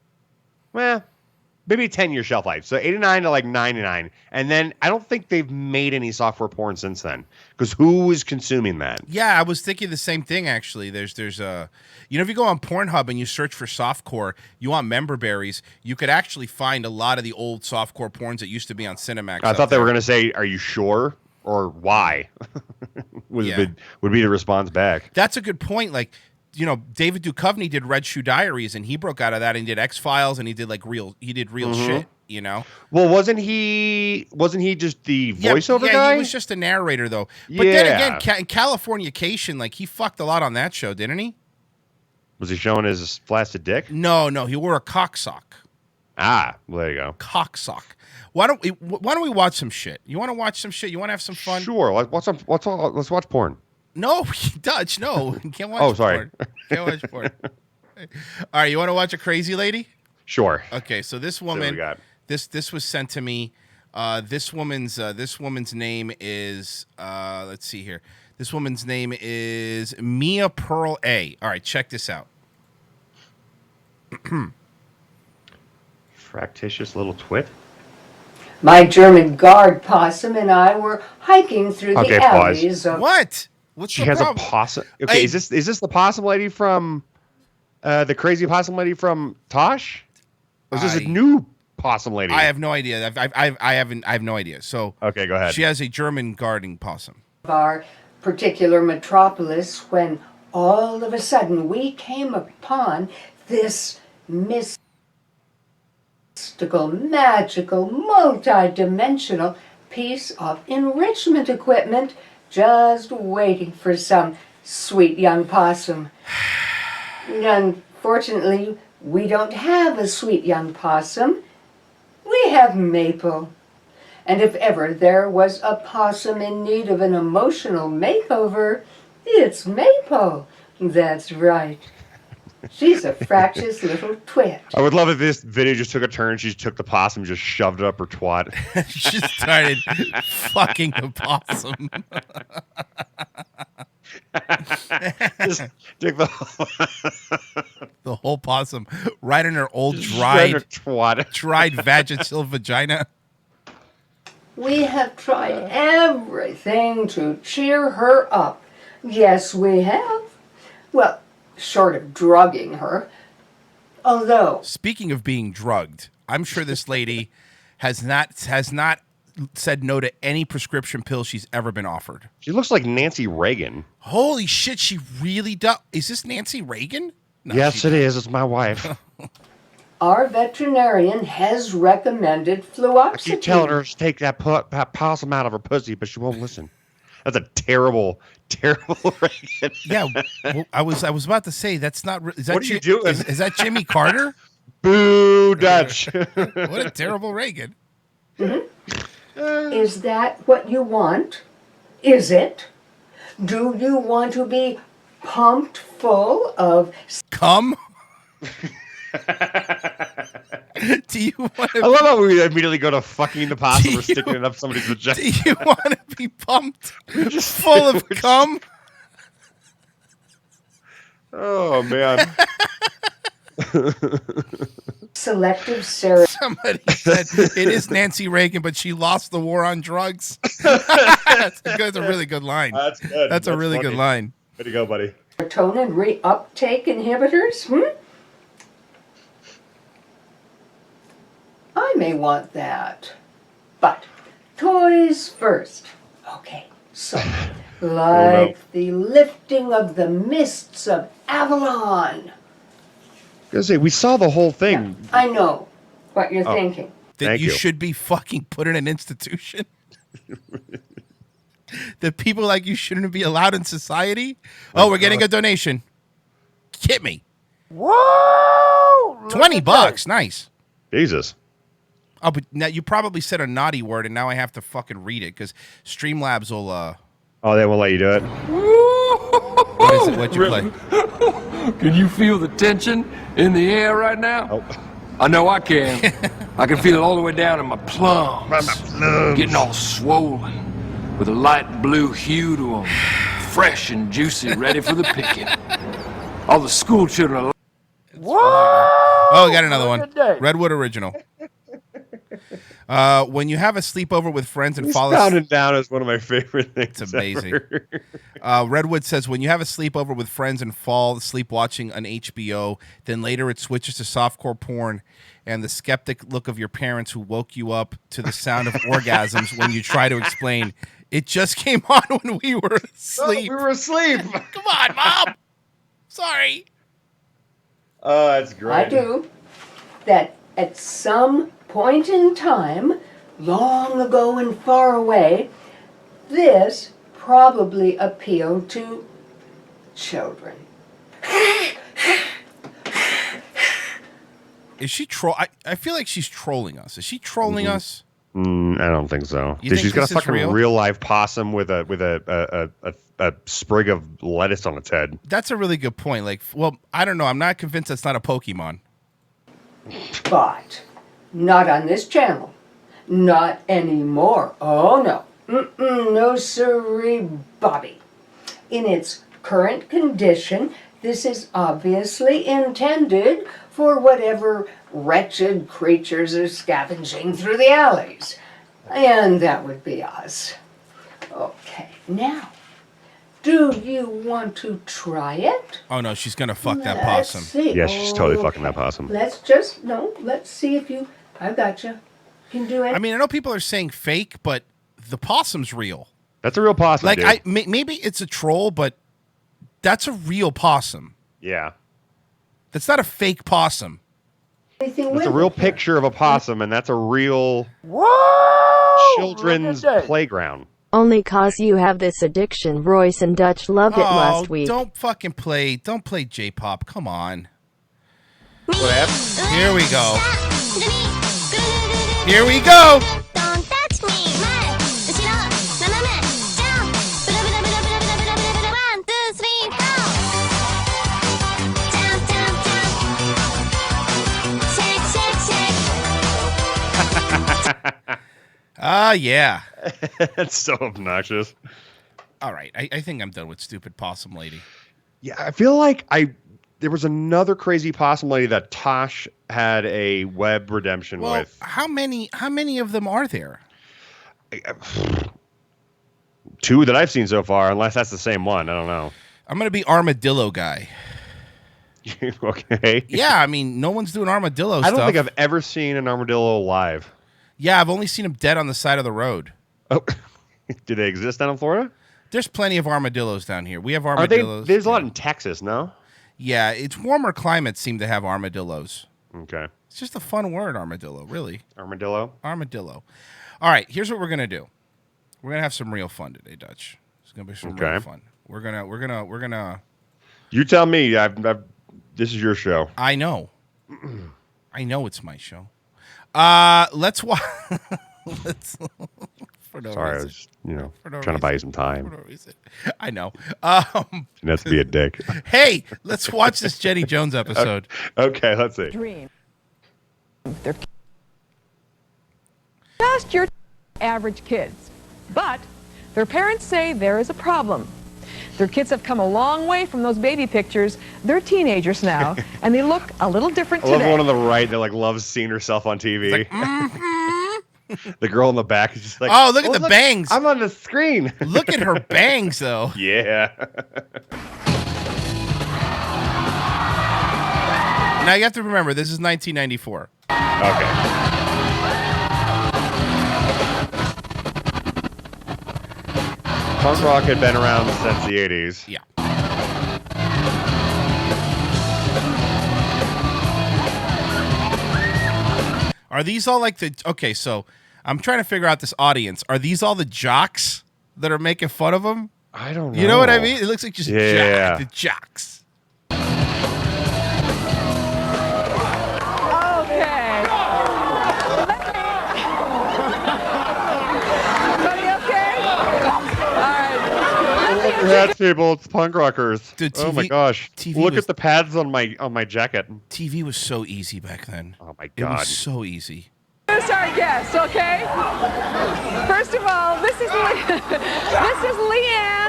maybe a 10-year shelf life. So 89 to like 99. And then I don't think they've made any softcore porn since then. Because who is consuming that? Yeah, I was thinking the same thing, actually. There's if you go on Pornhub and you search for softcore, you want member berries, you could actually find a lot of the old softcore porns that used to be on Cinemax. I thought they were going to say, are you sure? Or why? would be the response back. That's a good point. Like, David Duchovny did Red Shoe Diaries, and he broke out of that and did X-Files, and he did real shit, Well, wasn't he just the voiceover guy? Yeah, he was just a narrator, though. But then again, in Californication, like, he fucked a lot on that show, didn't he? Was he showing his flaccid dick? No, he wore a cocksock. Ah, well, there you go. Cocksock. Why don't we watch some shit? You want to watch some shit? You want to have some fun? Sure. Let's watch porn. No, Dutch, no. You can't watch porn. Sorry. Can't watch porn. All right, you want to watch a crazy lady? Sure. Okay, so this woman, this was sent to me. This woman's name is let's see here. This woman's name is Mia Pearl A. All right, check this out. Fractious little twit. My German guard possum and I were hiking through the alleys of... What? What's she the has problem? A possum. Okay, is this the possum lady from the crazy possum lady from Tosh? Or is this a new possum lady? I have no idea. I have no idea. So okay, go ahead. She has a German guarding possum. Our particular metropolis when all of a sudden we came upon this mystical, magical, multi-dimensional piece of enrichment equipment just waiting for some sweet young possum. Unfortunately, we don't have a sweet young possum. We have Maple. And if ever there was a possum in need of an emotional makeover, it's Maple. That's right. She's a fractious little twit. I would love if this video just took a turn. She took the possum, just shoved it up her twat. She started fucking the possum. Just take the whole possum right in her old dried vaginal vagina. We have tried everything to cheer her up. Yes, we have. Well, short of drugging her. Although, speaking of being drugged, I'm sure this lady has not said no to any prescription pill she's ever been offered. She looks like Nancy Reagan. Holy shit, she really does. Is this Nancy Reagan? No, yes, it is. It's my wife. Our veterinarian has recommended fluoxetine. I keep telling her to take that possum out of her pussy, but she won't listen. That's a terrible Reagan. Yeah, well, I was about to say that's not. Is that what are you doing? Is that Jimmy Carter? Boo, Dutch. What a terrible Reagan. Mm-hmm. Is that what you want? Is it? Do you want to be pumped full of cum? Do you want to? I love how we immediately go to fucking the possum or sticking it up somebody's vagina. Do you want to be pumped full of cum? Oh man. Selective serotonin. Somebody said it is Nancy Reagan, but she lost the war on drugs. That's a really good line. That's good. That's a really good line. Way to go, buddy. Serotonin reuptake inhibitors? I may want that. But toys first. Okay, so like the lifting of the mists of Avalon. I was gonna say, we saw the whole thing. Yeah, I know what you're thinking. That you should be fucking put in an institution. That people like you shouldn't be allowed in society. Oh, we're getting a donation. Hit me. Whoa! $20. Nice. Jesus. Oh, but now you probably said a naughty word, and now I have to fucking read it because Streamlabs will. Oh, they won't let you do it. What is it? What'd you play? Can you feel the tension in the air right now? Oh. I know I can. I can feel it all the way down in my plums. Getting all swollen with a light blue hue to them. Fresh and juicy, ready for the picking. All the school children are. Whoa! Oh, we got another one. Redwood Original. When you have a sleepover with friends and fall asleep. Down is one of my favorite things. It's amazing. Redwood says, when you have a sleepover with friends and fall asleep watching an HBO, then later it switches to softcore porn, and the skeptic look of your parents who woke you up to the sound of orgasms when you try to explain, it just came on when we were asleep. Oh, we were asleep. Come on, Mom. Sorry. Oh, that's great. I do. That at some point in time, long ago and far away, this probably appealed to children. Is she I feel like she's trolling us. Is she trolling us? I don't think so. You think She's got a this is fucking real life possum with a sprig of lettuce on its head. That's a really good point. Like, well, I don't know. I'm not convinced that's not a Pokemon. But not on this channel. Not anymore. Oh, no. No sirree, Bobby. In its current condition, this is obviously intended for whatever wretched creatures are scavenging through the alleys. And that would be us. Okay, now, do you want to try it? Oh, no, she's going to fuck that Let's possum. see. Yeah, she's totally fucking that possum. Let's see if you, I gotcha, can do it. I mean, I know people are saying fake, but the possum's real. That's a real possum, Like, dude. maybe it's a troll, but That's a real possum. Yeah. That's not a fake possum. It's a real picture of a possum, and that's a real children's playground. Only cause you have this addiction. Royce and Dutch loved it last week. Don't play J-pop. Come on. What happened? Here we go. Here we go. Don't touch me. 1, 2, 3, go. Jump, jump, jump. Shake, shake, shake. Yeah. That's so obnoxious. All right. I think I'm done with stupid possum lady. Yeah, I feel like there was another crazy possum lady that Tosh had a web redemption with. How many of them are there? 2 that I've seen so far, unless that's the same one. I don't know. I'm going to be armadillo guy. Okay. Yeah, I mean, no one's doing armadillo stuff. I don't think I've ever seen an armadillo live. Yeah, I've only seen them dead on the side of the road. Oh, do they exist down in Florida? There's plenty of armadillos down here. We have armadillos. There's a lot in Texas, no? Yeah, it's warmer climates seem to have armadillos. Okay. It's just a fun word, armadillo, really. Armadillo? Armadillo. All right, here's what we're going to do. We're going to have some real fun today, Dutch. It's going to be some real fun. We're going to You tell me. This is your show. I know. I know it's my show. Let's watch. Sorry, I was, trying to buy you some time. For no reason. I know. That's be a dick. Hey, let's watch this Jenny Jones episode. Okay, let's see. Dream. They're just your average kids, but their parents say there is a problem. Their kids have come a long way from those baby pictures. They're teenagers now, and they look a little different today. I love one on the right that loves seeing herself on TV. Like, The girl in the back is just like, oh, look at the bangs. I'm on the screen. Look at her bangs, though. Yeah. Now you have to remember, this is 1994. Okay. Punk rock had been around since the 80s. Yeah. Are these all like the... Okay, so I'm trying to figure out this audience. Are these all the jocks that are making fun of them? I don't know. You know what I mean? It looks like just the jocks. That's people. It's punk rockers. Dude, oh my gosh! Look at the pads on my jacket. TV was so easy back then. Oh my god! It was so easy. Here's our guest, okay? First of all, this is Leanne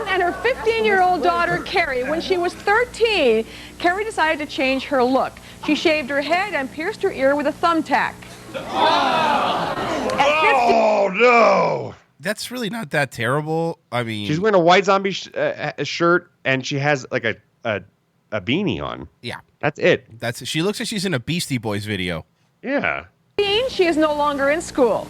and her 15-year-old daughter Carrie. When she was 13, Carrie decided to change her look. She shaved her head and pierced her ear with a thumbtack. Oh no! That's really not that terrible. I mean, she's wearing a white zombie shirt, and she has like a beanie on. Yeah, that's it. She looks like she's in a Beastie Boys video. Yeah. She is no longer in school.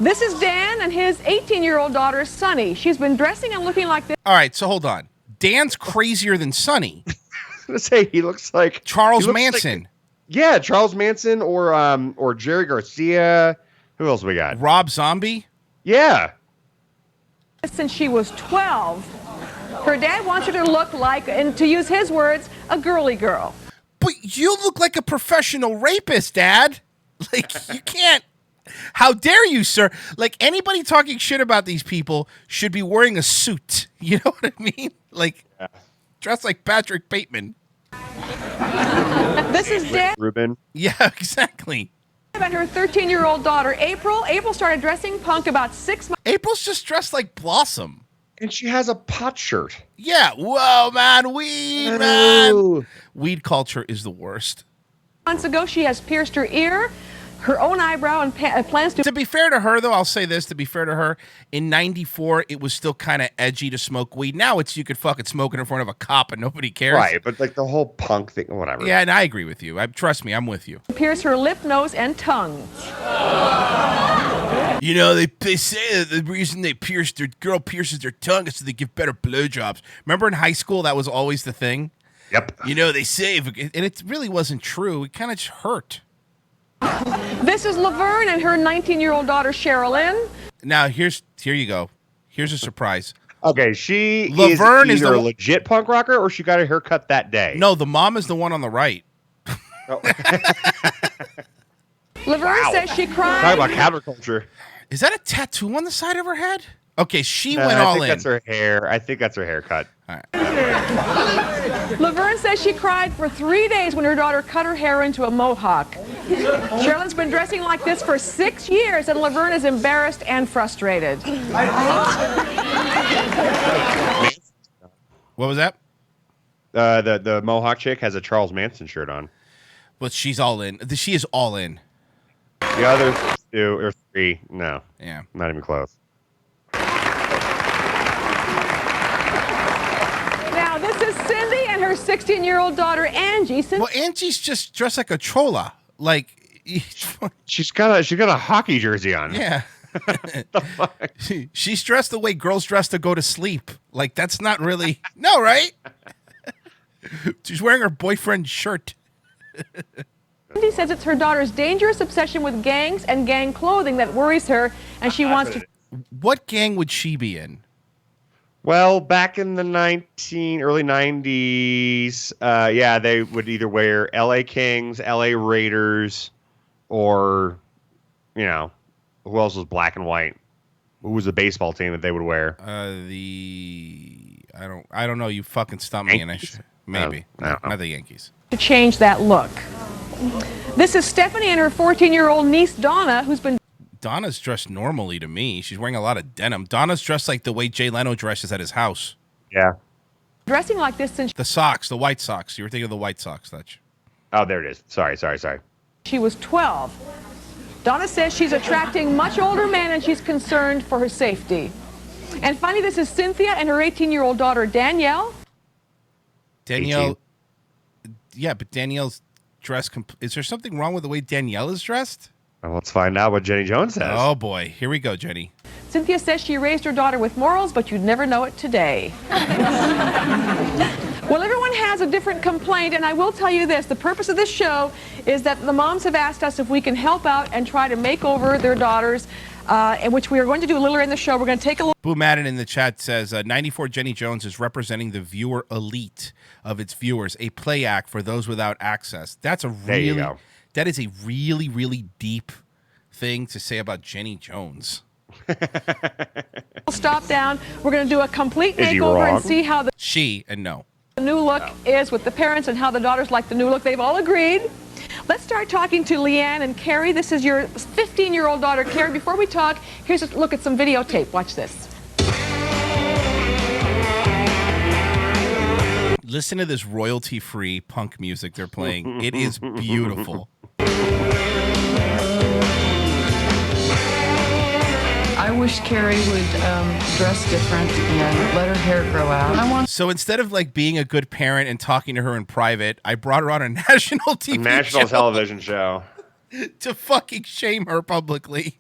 This is Dan and his 18-year-old daughter Sunny. She's been dressing and looking like this. All right, so hold on. Dan's crazier than Sunny. I was gonna say he looks like Charles Manson. Yeah, Charles Manson or Jerry Garcia. Who else we got? Rob Zombie. Yeah. Since she was 12, her dad wants her to look like, and to use his words, a girly girl. But you look like a professional rapist, Dad. Like, you can't. How dare you, sir? Like, anybody talking shit about these people should be wearing a suit. You know what I mean? Like, dressed like Patrick Bateman. This is Dan. Ruben. Yeah, exactly. And her 13-year-old daughter, April. April started dressing punk about 6 months. April's just dressed like Blossom. And she has a pot shirt. Yeah. Whoa, man. Weed, man. Weed culture is the worst. Months ago, she has pierced her ear, her own eyebrow, and plans to... To be fair to her, though, I'll say this. To be fair to her, in 94, it was still kind of edgy to smoke weed. Now it's you could fucking smoke it in front of a cop and nobody cares. Right, but like the whole punk thing, whatever. Yeah, and I agree with you. Trust me, I'm with you. Pierce her lip, nose, and tongue. You know, they say that the reason their girl pierces their tongue is so they give better blowjobs. Remember in high school, that was always the thing? Yep. You know, they say, and it really wasn't true. It kind of just hurt. This is Laverne and her 19-year-old daughter, Sherilyn. Now, here you go. Here's a surprise. Okay, she Laverne is either a legit punk rocker or she got her haircut that day. No, the mom is the one on the right. Oh. Laverne says she cried. Talk about counterculture. Is that a tattoo on the side of her head? Okay, she went all in. I think that's her hair. I think that's her haircut. All right. Laverne says she cried for 3 days when her daughter cut her hair into a mohawk. Sherilyn's been dressing like this for 6 years, and Laverne is embarrassed and frustrated. What was that? The mohawk chick has a Charles Manson shirt on. But she's all in. She is all in. The other 2 or 3, no. Yeah. Not even close. Now, this is Cindy and her 16-year-old daughter, Angie. Well, Angie's just dressed like a chola. Like, she's got a hockey jersey on. Yeah. The fuck? She's dressed the way girls dress to go to sleep. Like, that's not really... No, right? She's wearing her boyfriend's shirt. Cindy says it's her daughter's dangerous obsession with gangs and gang clothing that worries her, and she wants to... What gang would she be in? Well, back in the early 90s, yeah, they would either wear LA Kings, LA Raiders, or, you know, who else was black and white? Who was the baseball team that they would wear? I don't know. You fucking stumped me. Maybe. No, not the Yankees. To change that look. This is Stephanie and her 14-year-old niece, Donna, who's been... Donna's dressed normally to me. She's wearing a lot of denim. Donna's dressed like the way Jay Leno dresses at his house. Yeah. Dressing like this since... The socks, the white socks. You were thinking of the white socks, Dutch. Oh, there it is. Sorry. She was 12. Donna says she's attracting much older men and she's concerned for her safety. And finally, this is Cynthia and her 18-year-old daughter, Danielle. Danielle... 18. Yeah, but Danielle's dress... Is there something wrong with the way Danielle is dressed? Well, let's find out what Jenny Jones says. Oh, boy. Here we go, Jenny. Cynthia says she raised her daughter with morals, but you'd never know it today. Well, everyone has a different complaint, and I will tell you this. The purpose of this show is that the moms have asked us if we can help out and try to make over their daughters, and which we are going to do a little later in the show. We're going to take a look. Boo Madden in the chat says, 94 Jenny Jones is representing the viewer elite of its viewers, a play act for those without access. That's a really... There you go. That is a really, really deep thing to say about Jenny Jones. We'll stop down. We're going to do a complete makeover and see how the new look is with the parents and how the daughters like the new look. They've all agreed. Let's start talking to Leanne and Carrie. This is your 15-year-old daughter, Carrie. Before we talk, here's a look at some videotape. Watch this. Listen to this royalty-free punk music they're playing. It is beautiful. I wish Carrie would dress different and let her hair grow out. So instead of like being a good parent and talking to her in private, I brought her on a national TV national television show to fucking shame her publicly.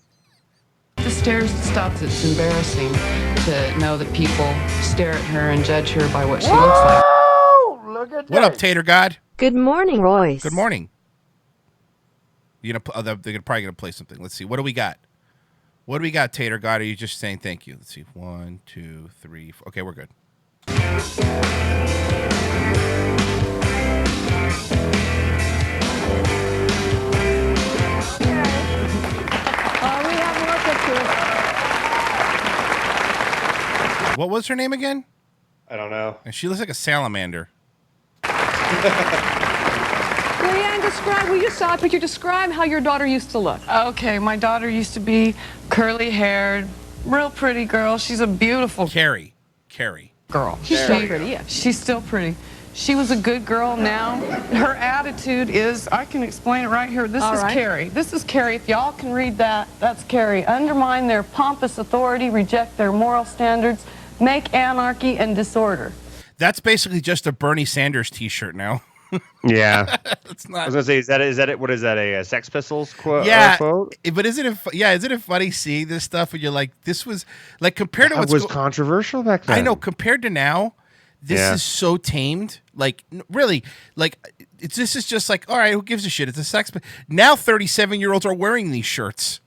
The stares and stops. It's embarrassing to know that people stare at her and judge her by what she looks like. Look at what up, Tater God? Good morning, Royce. Good morning. They're probably gonna play something. Let's see. What do we got? What do we got, Tater God? Are you just saying thank you? Let's see. 1, 2, 3, 4. Okay, we're good. We have more pictures. What was her name again? I don't know. And she looks like a salamander. Leanne, describe, we just saw a picture. Describe how your daughter used to look. Okay, my daughter used to be curly-haired, real pretty girl. She's a beautiful Carrie girl. She's still pretty, yeah. She's still pretty. She was a good girl now. Her attitude is, I can explain it right here. This is Carrie. This is Carrie. If y'all can read that, that's Carrie. Undermine their pompous authority, reject their moral standards, make anarchy and disorder. That's basically just a Bernie Sanders t-shirt now. Yeah, It's not. I was gonna say, is that it? What is that? A Sex Pistols quote? Yeah, quote? but isn't it? Yeah, isn't it funny seeing this stuff and you're like, this was like compared to That what's was controversial back then. I know compared to now, this is so tamed. Like really, like this is just like, all right, who gives a shit? It's a sex. Now 37-year-olds are wearing these shirts.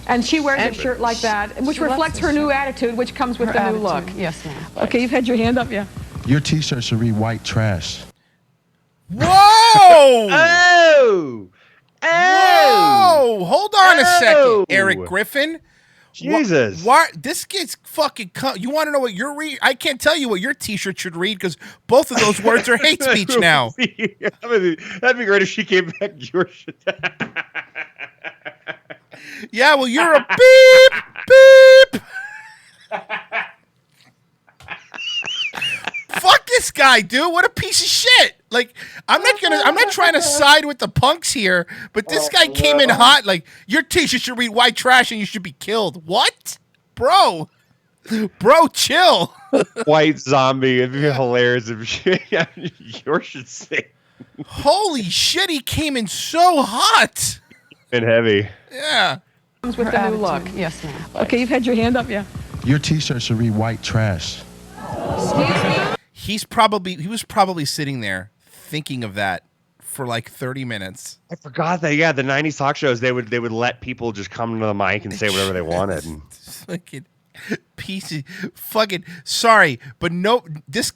And she wears a shirt like that, which reflects her new attitude, which comes with the new look. Yes, ma'am. Okay, you've had your hand up, yeah. Your T-shirt should read white trash. Whoa! Oh! Whoa! Hold on a second, Eric Griffin. Jesus. Why this kid's fucking you want to know what your I can't tell you what your T-shirt should read because both of those words are hate speech now. That'd be great if she came back. Yours. Yeah, well, you're a beep beep. Fuck this guy, dude. What a piece of shit. Like, I'm not trying to side with the punks here, but this guy came in hot. Like, your T-shirt should read white trash and you should be killed. What? Bro, chill. White zombie. It'd be hilarious if yours should say. Holy shit, he came in so hot. And heavy. Yeah. Comes with the new look. Yes, ma'am. Okay, you've had your hand up, yeah. Your T-shirt should read white trash. He was probably sitting there thinking of that for like 30 minutes. I forgot that. Yeah, the 90s talk shows, they would let people just come to the mic and say whatever they wanted. Fucking piece of fucking sorry, but no, this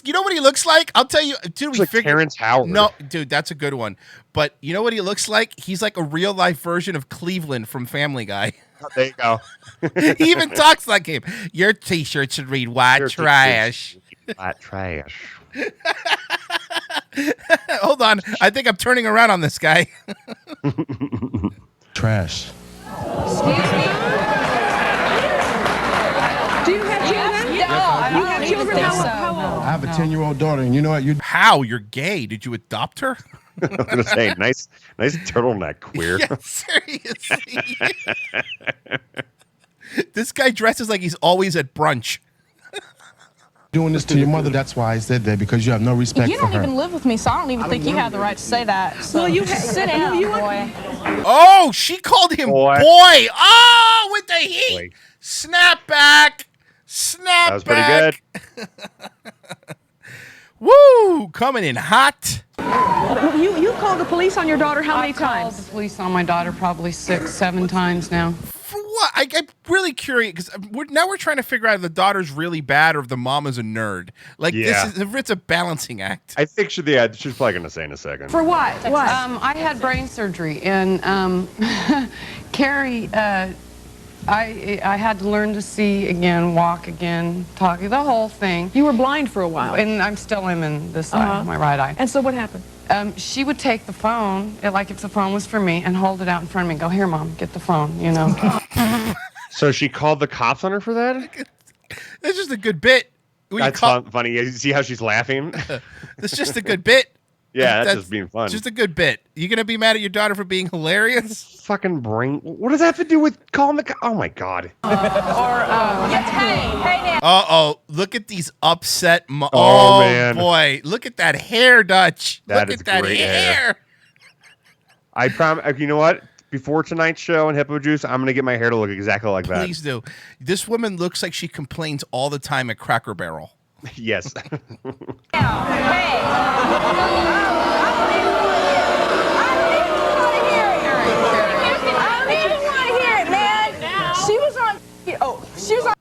you know what he looks like? I'll tell you, dude. We like figured Terrence Howard. No, dude, that's a good one. But you know what he looks like? He's like a real life version of Cleveland from Family Guy. There you go. He even talks like him. Your T-shirt should read white trash. White trash. Hold on, I think I'm turning around on this guy. Trash. Do you have children? No, I You have children? I have a 10-year-old daughter, and you know what? How? You're gay? Did you adopt her? I was gonna say, nice turtleneck, queer. Yeah, seriously. This guy dresses like he's always at brunch. Doing this to your mother, that's why I said that, because you have no respect You for don't her. even live with me, so I don't even think you have the right to say that. So Well, you sit down, boy. Oh, she called him boy. Oh, with the heat. Boy. Snap back. Snap That was back. pretty good. Woo! Coming in hot. You called the police on your daughter how many I've called times? the police on my daughter probably 6, 7 times now. For what? I'm really curious because now we're trying to figure out if the daughter's really bad or if the mom is a nerd. Like it's a balancing act. I think she's probably gonna say in a second. For what? What? I had brain surgery, and Carrie, I had to learn to see again, walk again, talk, the whole thing. You were blind for a while. And I'm still in this eye, my right eye. And so what happened? She would take the phone, like if the phone was for me, and hold it out in front of me and go, here, Mom, get the phone, you know. So she called the cops on her for that? That's just a good bit. That's funny. You see how she's laughing? That's just a good bit. Yeah, that's just being fun. Just a good bit. You gonna be mad at your daughter for being hilarious? Fucking brain. What does that have to do with calling the? Oh my god. Hey, Uh-oh, look at these upset Oh, man. Boy, look at that hair, Dutch. That look is at that great hair. hair. I promise. You know what? Before tonight's show and Hippo Juice, I'm gonna get my hair to look exactly like that. Please do. This woman looks like she complains all the time at Cracker Barrel. Yes. I don't even want to hear it, man. She was on. She was on.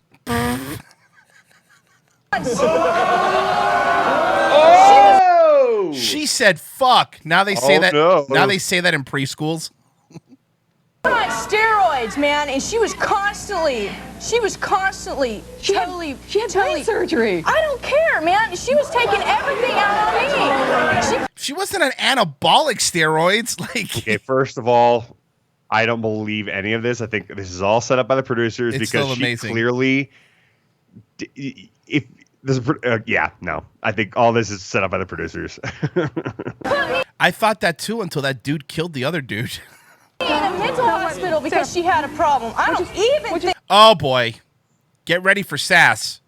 Oh! She said "fuck." Now they say that. No. Now they say that in preschools. On steroids, man, and she was constantly She had brain surgery. I don't care, man. She was taking everything out on me. She wasn't on anabolic steroids. Like, Okay, first of all, I don't believe any of this. I think this is all set up by the producers It's because still she amazing. clearly. If this is, no, I think all this is set up by the producers. I thought that too until that dude killed the other dude. In a mental hospital because she had a problem. I don't even think Oh boy, get ready for sass.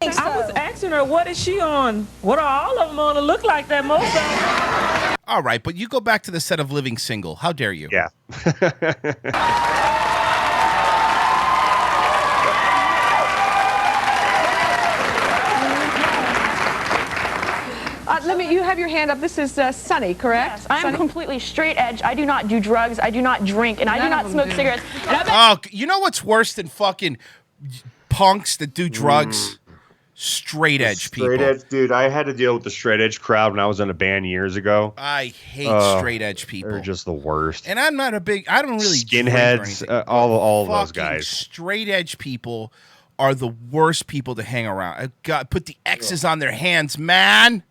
so. I was Jackson or what is she on? What are all of them on to look like that most of them? All right, but you go back to the set of Living Single. How dare you? Yeah. You have your hand up. This is Sunny, correct? Yes, I'm completely straight edge. I do not do drugs. I do not drink, and I do not smoke cigarettes. Oh, you know what's worse than fucking punks that do drugs? Straight edge people. Straight edge, dude. I had to deal with the straight edge crowd when I was in a band years ago. I hate straight edge people. They're just the worst. And I'm not a big. I don't really skinheads. All of those guys. Straight edge people are the worst people to hang around. God, put the X's on their hands, man.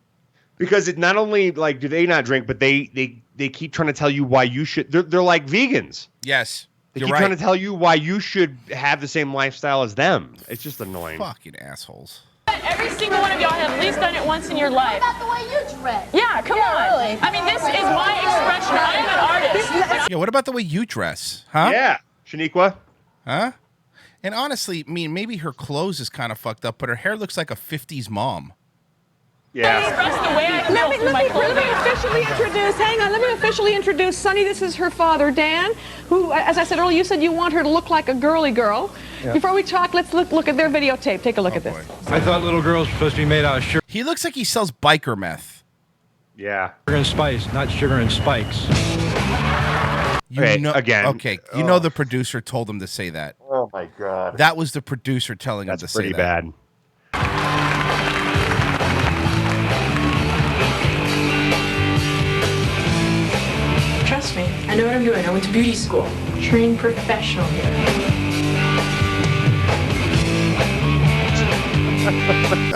Because it not only like do they not drink, but they keep trying to tell you why you should. They're like vegans. Yes, they keep trying to tell you why you should have the same lifestyle as them. It's just annoying. Fucking assholes. Every single one of y'all have at least done it once in your life. What about the way you dress? Yeah, come on. Really. I mean, this is my expression. I am an artist. Yeah, what about the way you dress? Huh? Yeah, Shaniqua. Huh? And honestly, I mean, maybe her clothes is kind of fucked up, but her hair looks like a 50s mom. Yeah. Let me officially introduce. Hang on. Let me officially introduce Sunny. This is her father, Dan, who, as I said earlier, you said you want her to look like a girly girl. Yeah. Before we talk, let's look at their videotape. Take a look at this. I thought little girls were supposed to be made out of sugar. He looks like he sells biker meth. Yeah. Sugar and spice, not sugar and spikes. You know, again. Okay, you know the producer told him to say that. Oh my god. That was the producer telling him to say that. That's pretty bad. Trust me, I know what I'm doing. I went to beauty school. Trained professional here.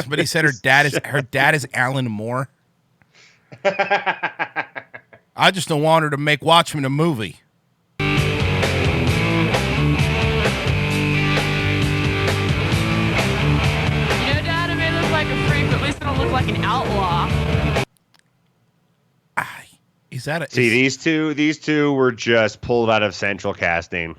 Somebody said her dad is Alan Moore. I just don't want her to make Watchmen a movie. You know, Dad, I may look like a freak, but at least I don't look like an outlaw. Is that See, these two were just pulled out of central casting.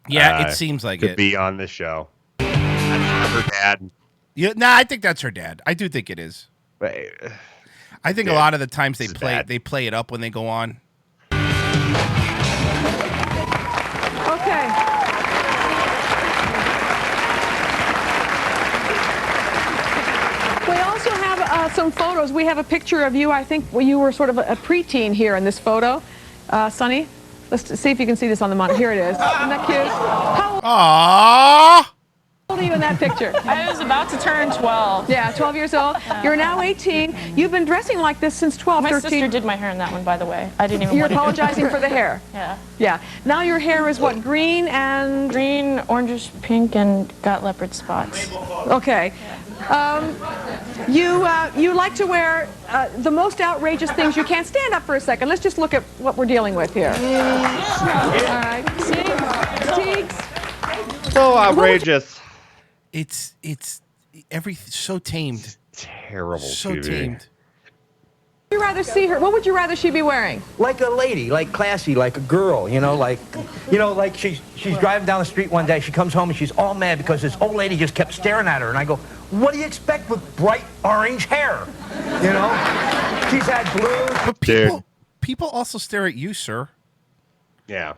Yeah, it seems like to be on this show. That's her dad. Yeah, I think that's her dad. I do think it is. But, I think a lot of the times they play it up when they go on. Okay. We also have some photos. We have a picture of you. I think you were sort of a preteen here in this photo. Sunny, let's see if you can see this on the monitor. Here it is. Isn't that cute? Aww. How old are you in that picture? I was about to turn 12. Yeah, 12 years old. Yeah. You're now 18. You've been dressing like this since 12, My 13. sister did my hair in that one, by the way. I didn't even You're want to apologizing for the hair? Yeah. Yeah. Now your hair is what, green and... Green, orangish, pink, and got leopard spots. Okay. You like to wear the most outrageous things you can. Stand up for a second. Let's just look at what we're dealing with here. All right. Teagues. So outrageous. It's so tamed. Terrible. So TV. tamed. Would you rather see her? What would you rather she be wearing? Like a lady, like classy, like a girl, like she's driving down the street one day, she comes home and she's all mad because this old lady just kept staring at her, and I go, what do you expect with bright orange hair? She's had blue. But people also stare at you, sir. Yeah.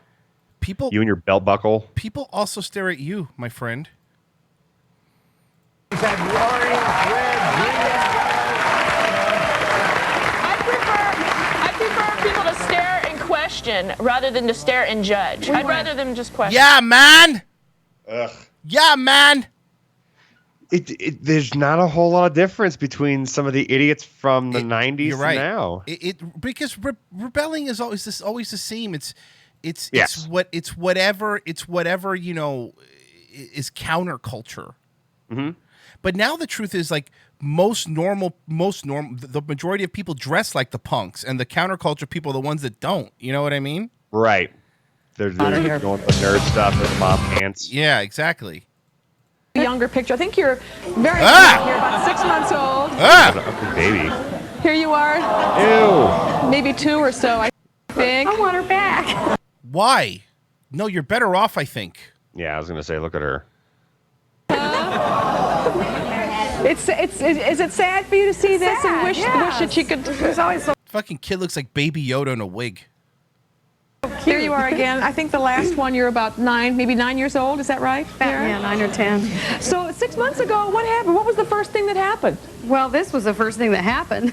You and your belt buckle. People also stare at you, my friend. She's had orange, red, green. I prefer people to stare and question rather than to stare and judge. I'd rather them just question. Yeah, man. Ugh. Yeah, man. There's not a whole lot of difference between some of the idiots from the 90s You're right. now. Because rebelling is always the same. It's whatever is counterculture. Mm-hmm. But now the truth is, like, the majority of people dress like the punks, and the counterculture people are the ones that don't. You know what I mean? Right. They're going with the nerd stuff with mom pants. Yeah, exactly. Younger picture. I think you're very young. You're about 6 months old. Baby. Here you are. Ew. Maybe 2 or so, I think. I want her back. Why? No, you're better off, I think. Yeah, I was going to say, look at her. Is it sad for you to see this and wish that she could? There's always so. Fucking kid looks like Baby Yoda in a wig. Here you are again. I think the last one you're about 9, maybe 9 years old. Is that right? Yeah, 9 or 10. So 6 months ago, what happened? What was the first thing that happened? Well, this was the first thing that happened.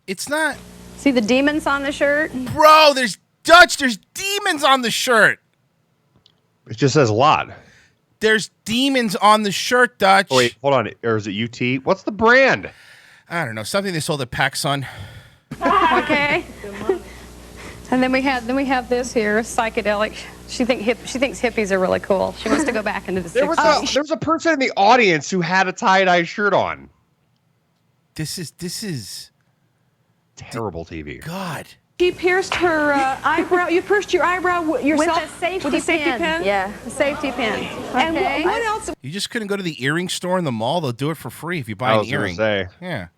It's not. See the demons on the shirt? Bro, there's demons on the shirt. It just says lot. There's demons on the shirt, Dutch. Oh, wait, hold on. Or is it UT? What's the brand? I don't know. Something they sold at PacSun. Okay. And then we have this here, psychedelic. She thinks hippies are really cool. She wants to go back into the 60s. There was a person in the audience who had a tie-dye shirt on. This is terrible TV. God. She pierced her eyebrow. You pierced your eyebrow yourself with a safety pin. Yeah, a safety pin. And Okay. what else? You just couldn't go to the earring store in the mall. They'll do it for free if you buy an earring. Yeah.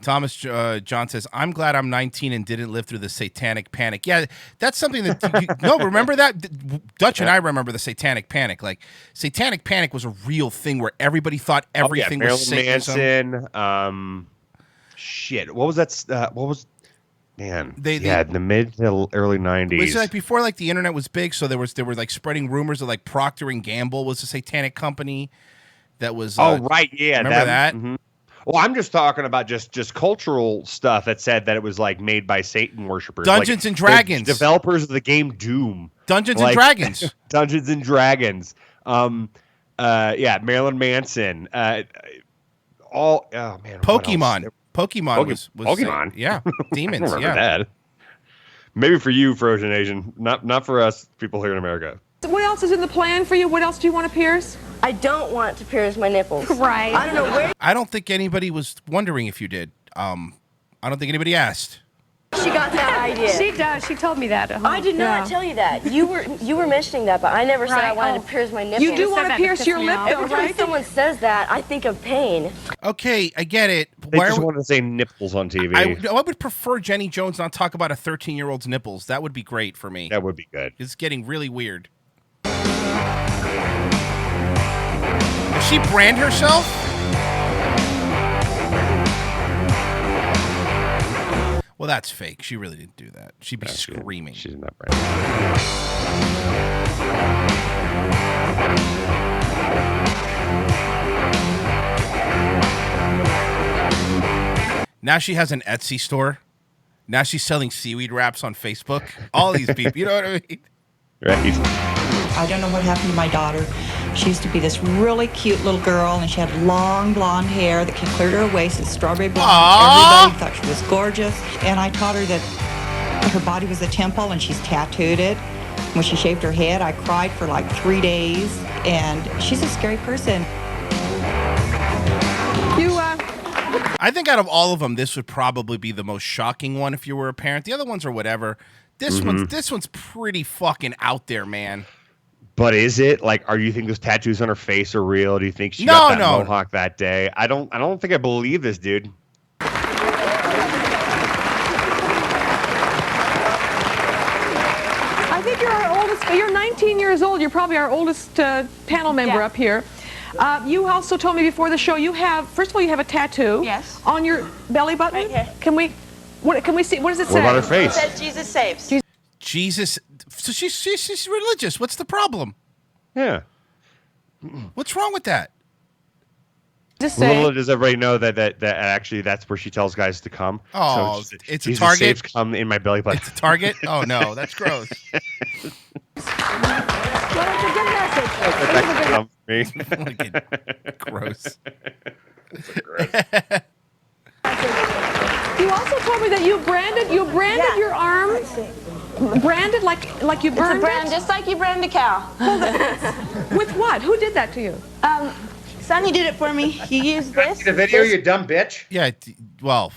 Thomas John says, I'm glad I'm 19 and didn't live through the satanic panic. Yeah, that's something that... no, remember that? Dutch and I remember the satanic panic. Like, satanic panic was a real thing where everybody thought everything was Satanism. Manson. Shit. What was that? What was... Man. They in the mid to early 90s. It was like before like the internet was big, so they were like spreading rumors of like Procter & Gamble was a satanic company that was... right, yeah. Remember that? Mm-hmm. Well, I'm just talking about just cultural stuff that said that it was like made by Satan worshipers. Dungeons and Dragons. The developers of the game Doom. Dungeons and Dragons. Dungeons and Dragons. Marilyn Manson. Oh man. Pokemon. Pokemon was Pokemon. Yeah. Demons. I remember that. Maybe for you, Frozen Asian. Not for us people here in America. What else is in the plan for you? What else do you want to pierce? I don't want to pierce my nipples. Right. I don't know where. I don't think anybody was wondering if you did. I don't think anybody asked. She got that idea. She does. She told me that at home. I did not tell you that. You were mentioning that, but I never said I wanted to pierce my nipples. You do want to pierce your lip, though, Every time someone says that, I think of pain. Okay, I get it. They just wanted to say nipples on TV. I would prefer Jenny Jones not talk about a 13-year-old's nipples. That would be great for me. That would be good. It's getting really weird. Does she brand herself? Well, that's fake. She really didn't do that. She'd be screaming. She's not brand. Now she has an Etsy store. Now she's selling seaweed wraps on Facebook. All these people, you know what I mean? Right. I don't know what happened to my daughter. She used to be this really cute little girl, and she had long blonde hair that came clear to her waist. It's strawberry blonde. Aww. Everybody thought she was gorgeous, and I taught her that her body was a temple, and she's tattooed it. When she shaved her head, I cried for like 3 days, and she's a scary person. I think out of all of them, this would probably be the most shocking one if you were a parent. The other ones are whatever. This one's pretty fucking out there, man. But is it like? Are you think those tattoos on her face are real? Do you think she got that mohawk that day? I don't think I believe this, dude. I think you're our oldest. You're 19 years old. You're probably our oldest panel member up here. You also told me before the show you have. First of all, you have a tattoo. Yes. On your belly button. Right here. Can we see? What does it say? What about her face? It says Jesus saves. Jesus. So she's religious. What's the problem? Yeah. What's wrong with that? Just little does everybody know that actually that's where she tells guys to come. Oh, so it's a Jesus target. Saves come in my belly button. It's a target. Oh no, that's gross. Well, it's a good message. Gross. You also told me that you branded your arm. Branded like you burned It's a brand, just like you brand a cow. With what? Who did that to you? Sonny did it for me. He used this. See the video, you dumb bitch. Yeah. Well,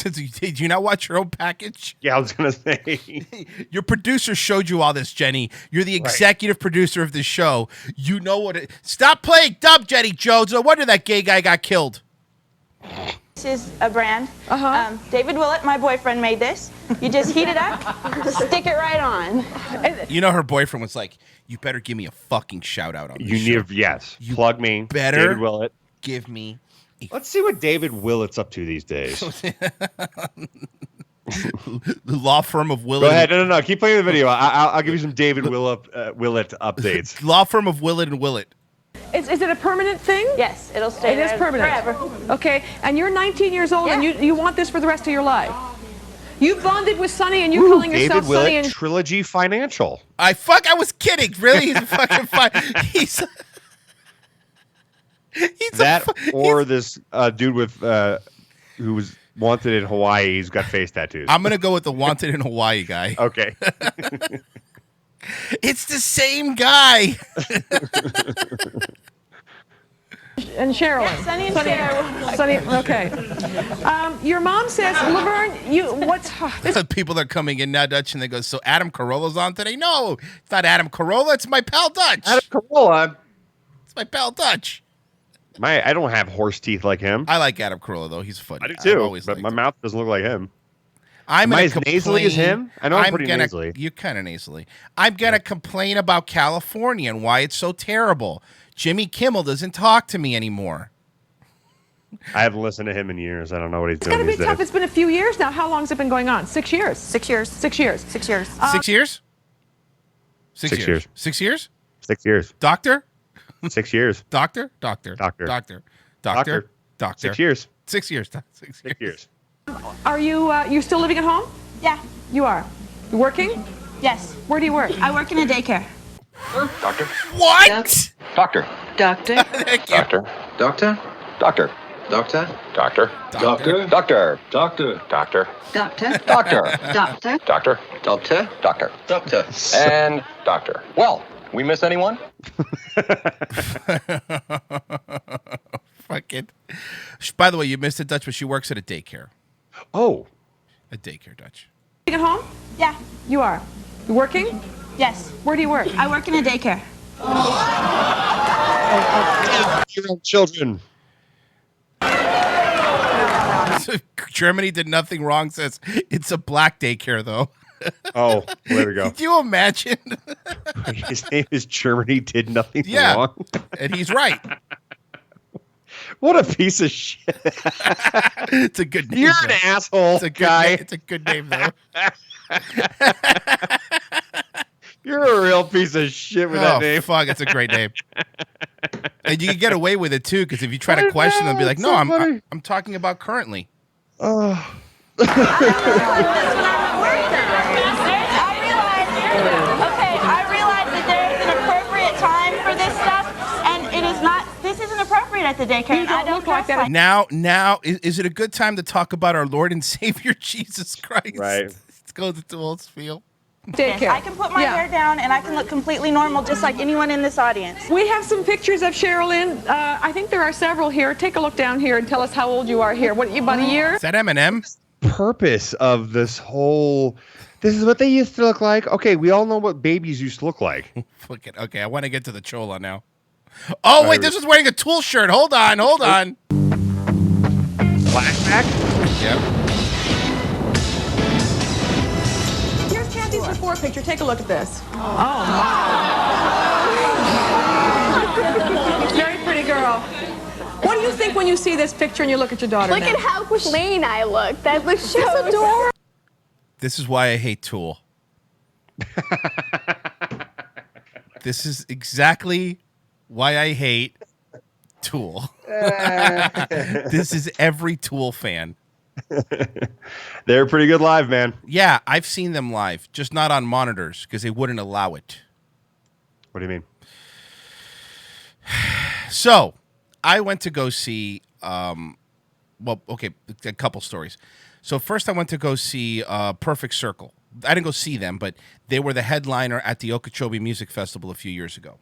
did you not watch your own package? Yeah, I was gonna say. Your producer showed you all this, Jenny. You're the executive producer of this show. You know what? Stop playing dumb, Jenny Jones. No wonder that gay guy got killed. This is a brand. David Willett, my boyfriend, made this. You just heat it up, stick it right on. You know, her boyfriend was like, "You better give me a fucking shout out on this show. You plug me. Better David Willett. Give me. Let's see what David Willett's up to these days. The law firm of Willett. Go ahead. No. Keep playing the video. I'll give you some David Willett updates. Law firm of Willett and Willett. Is it a permanent thing? Yes, it'll stay. It is permanent. Forever. Okay, and you're 19 years old, and you want this for the rest of your life. You bonded with Sonny, and you're calling yourself David Willett Sonny. And Trilogy Financial. I was kidding. Really, he's fucking fine. He's this dude with who was wanted in Hawaii. He's got face tattoos. I'm gonna go with the wanted in Hawaii guy. Okay. It's the same guy. And Sherilyn. Yeah, Sonny and Cheryl. Sonny, okay. Your mom says, Laverne, People are coming in now, Dutch, and they go, "So Adam Carolla's on today?" No, it's not Adam Carolla. It's my pal Dutch. Adam Carolla. It's my pal Dutch. I don't have horse teeth like him. I like Adam Carolla though. He's funny. I do too. But my mouth doesn't look like him. Am I as nasally as him? I know I'm pretty nasally. You're kind of nasally. I'm going to complain about California and why it's so terrible. Jimmy Kimmel doesn't talk to me anymore. I haven't listened to him in years. I don't know what he's it's doing. It's got to be tough. It's been a few years now. How long has it been going on? 6 years? 6 years. 6 years. 6 years. 6 years? 6 years. 6 years? 6 years. Doctor? 6 years. Doctor? 6 years. 6 years. 6 years. Are you still living at home? Yeah. You are. You working? Yes. Where do you work? I work in a daycare. Doctor? What? Doctor. Doctor. Doctor. Doctor. Doctor. Doctor. Doctor. Doctor. Doctor. Doctor. Doctor. Doctor. Doctor. Doctor. Doctor. Doctor. Doctor. Doctor. And doctor. Well, we miss anyone? Fucking. By the way, you missed it, Dutch, but she works at a daycare. Oh. A daycare, Dutch. At home? Yeah. You are. You working? Yes. Where do you work? I work in a daycare. Children. Germany did nothing wrong, says it's a black daycare, though. Oh, there we go. Can you imagine? His name is Germany did nothing wrong. And he's right. What a piece of shit. It's a good name. You're an asshole, it's a good guy. It's a good name, though. You're a real piece of shit with that name. Fuck, it's a great name. And you can get away with it, too, because if you try to question them, be like, no, I'm talking about currently. Oh. I realize that there is an appropriate time for this stuff, and it is not. This isn't appropriate at the daycare. You don't look like that. Now, is it a good time to talk about our Lord and Savior Jesus Christ? Right. Let's go to Tool's Field. Daycare. I can put my hair down and I can look completely normal, just like anyone in this audience. We have some pictures of Sherilyn. I think there are several here. Take a look down here and tell us how old you are here. What, about a year? Is that Eminem? Purpose of this whole... This is what they used to look like. Okay, we all know what babies used to look like. Fuck it. Okay, I want to get to the Chola now. Oh, wait, this was wearing a Tool shirt. Hold on. Flashback? Yep. Here's Kathy's before picture. Take a look at this. Oh, very pretty girl. What do you think when you see this picture and you look at your daughter Look now? at how plain I look. That looks so adorable. This is why I hate Tool. This is exactly why I hate Tool. This is every Tool fan. They're pretty good live, man. Yeah, I've seen them live, just not on monitors because they wouldn't allow it. What do you mean? So, I went to go see, a couple stories. So first I went to go see Perfect Circle. I didn't go see them, but they were the headliner at the Okeechobee Music Festival a few years ago.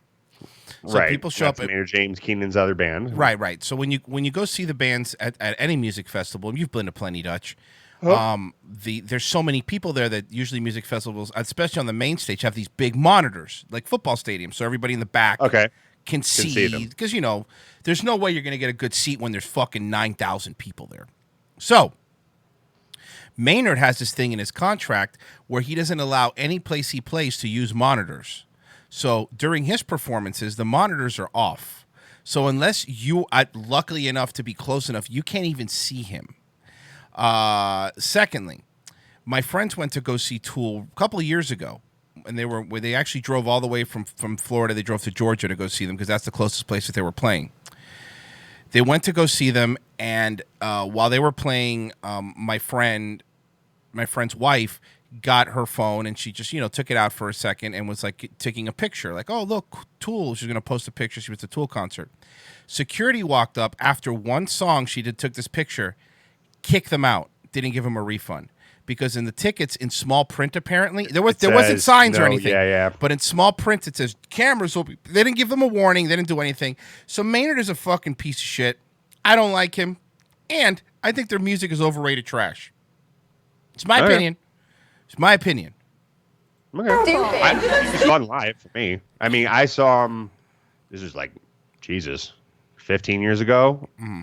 So right. people show That's up. Maynard James Keenan's other band. Right. So when you go see the bands at any music festival, and you've been to plenty, Dutch. There's so many people there that usually music festivals, especially on the main stage, have these big monitors like football stadiums, so everybody in the back can see them. Because there's no way you're going to get a good seat when there's fucking 9,000 people there. So Maynard has this thing in his contract where he doesn't allow any place he plays to use monitors. So during his performances, the monitors are off. So unless you are luckily enough to be close enough, you can't even see him. Secondly, my friends went to go see Tool a couple of years ago, and they actually drove all the way from Florida. They drove to Georgia to go see them because that's the closest place that they were playing. They went to go see them, and while they were playing, my friend's wife got her phone, and she just, took it out for a second and was like taking a picture, like, oh, look, Tool. She's going to post a picture. She was at a Tool concert. Security walked up after one song. She took this picture, kicked them out, didn't give them a refund. Because in the tickets, in small print, apparently, there wasn't signs or anything. Yeah. But in small print, it says cameras will be. They didn't give them a warning. They didn't do anything. So Maynard is a fucking piece of shit. I don't like him, and I think their music is overrated trash. It's my opinion. It's my opinion. Okay. It's fun live for me. I mean, I saw him. This is like, Jesus, 15 years ago. Mm-hmm.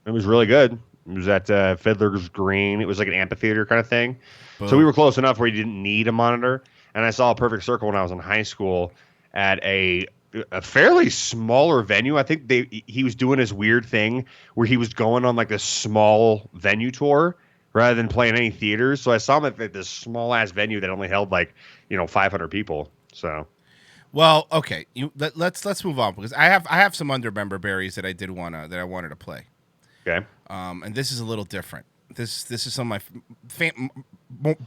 It was really good. It was at Fiddler's Green. It was like an amphitheater kind of thing. Boom. So we were close enough where you didn't need a monitor. And I saw a Perfect Circle when I was in high school at a fairly smaller venue. I think he was doing his weird thing where he was going on like this small venue tour rather than playing any theaters. So I saw him at this small ass venue that only held like 500 people. So. Well, okay. Let's move on because I have some undermember berries that I wanted to play. Okay. And this is a little different. This is some of my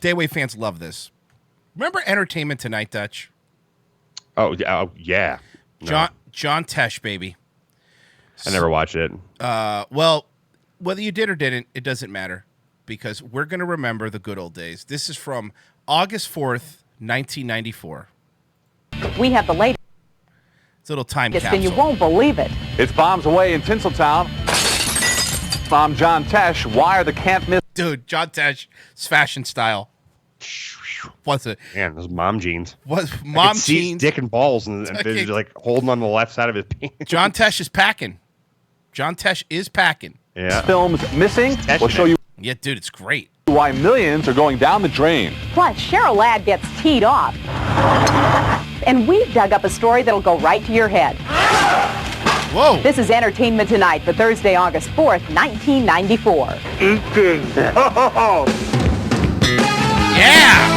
Daywave fans love this. Remember Entertainment Tonight, Dutch? Oh yeah. No. John Tesh, baby. I never watched it. Well, whether you did or didn't, it doesn't matter because we're going to remember the good old days. This is from August 4th, 1994. We have the latest. It's a little time capsule. And you won't believe it. It's bombs away in Tinseltown. I'm John Tesh. Why are the can't miss? Dude, John Tesh's fashion style. What's it? Man, those mom jeans. What mom jeans? See his dick and balls, and they're like holding on the left side of his pants. John Tesh is packing. John Tesh is packing. Yeah. Films missing. We'll show you. Yeah, dude, it's great. Why millions are going down the drain. Plus, Cheryl Ladd gets teed off. And we've dug up a story that'll go right to your head. Whoa. This is Entertainment Tonight for Thursday, August 4th, 1994. Yeah!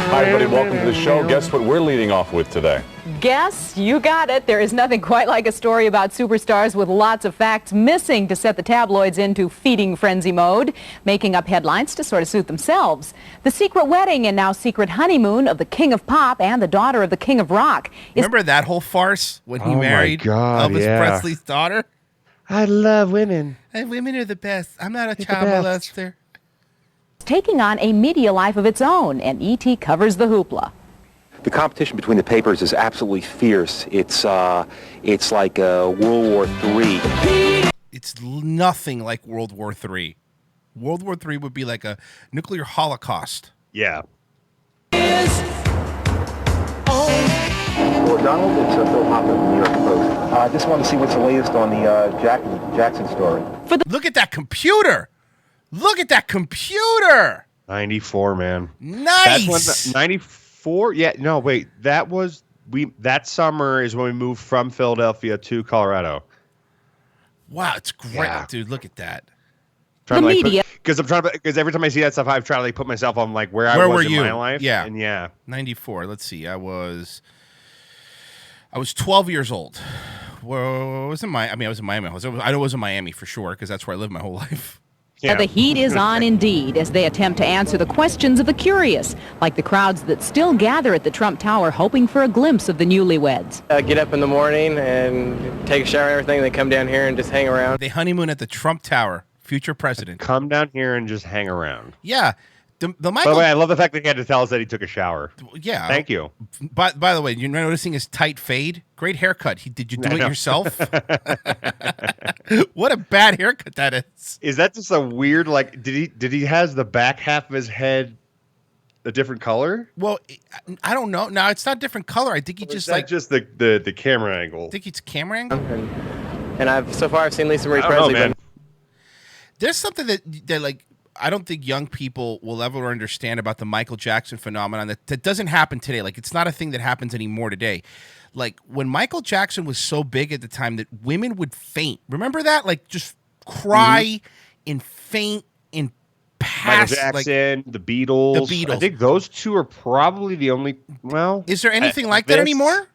Hi, everybody. Welcome to the show. Guess what we're leading off with today? Guess you got it. There is nothing quite like a story about superstars with lots of facts missing to set the tabloids into feeding frenzy mode, making up headlines to sort of suit themselves. The secret wedding and now secret honeymoon of the King of Pop and the daughter of the King of Rock. Remember that whole farce when he married Elvis Presley's daughter? I love women. Women are the best. I'm not a child molester. Taking on a media life of its own, and E.T. covers the hoopla. The competition between the papers is absolutely fierce. It's like World War III. It's nothing like World War III. World War III would be like a nuclear holocaust. Yeah. Well, Donald, it's Phil Hoffman from the New York Post. I just want to see what's the latest on the Jackson story. Look at that computer! Look at that computer! 94, man. Nice! That's when 94? Yeah, no, wait. That summer is when we moved from Philadelphia to Colorado. Wow, it's great, dude. Look at that. The media. Because every time I see that stuff, I've tried to put myself on like where I was in my life. Yeah. And yeah. 94. Let's see. I was 12 years old. Well, I was in Miami. I was in Miami for sure because that's where I lived my whole life. Yeah. The heat is on indeed as they attempt to answer the questions of the curious, like the crowds that still gather at the Trump Tower hoping for a glimpse of the newlyweds. Get up in the morning and take a shower and everything, they come down here and just hang around. They honeymoon at the Trump Tower, future president. Come down here and just hang around. Yeah. By the way, I love the fact that he had to tell us that he took a shower. Yeah. Thank you. By the way, you're noticing his tight fade? Great haircut. Did you do it yourself? What a bad haircut that is. Is that just a weird, like, did he has the back half of his head a different color? Well, I don't know. No, it's not different color. I think he just like just the camera angle. I think it's camera angle. And so far I've seen Lisa Marie Presley. Man. There's something that like I don't think young people will ever understand about the Michael Jackson phenomenon that doesn't happen today. Like, it's not a thing that happens anymore today. Like, when Michael Jackson was so big at the time that women would faint. Remember that? Like, just cry and faint and pass. Michael Jackson, the Beatles. The Beatles. I think those two are probably the only, well. Is there anything like that anymore?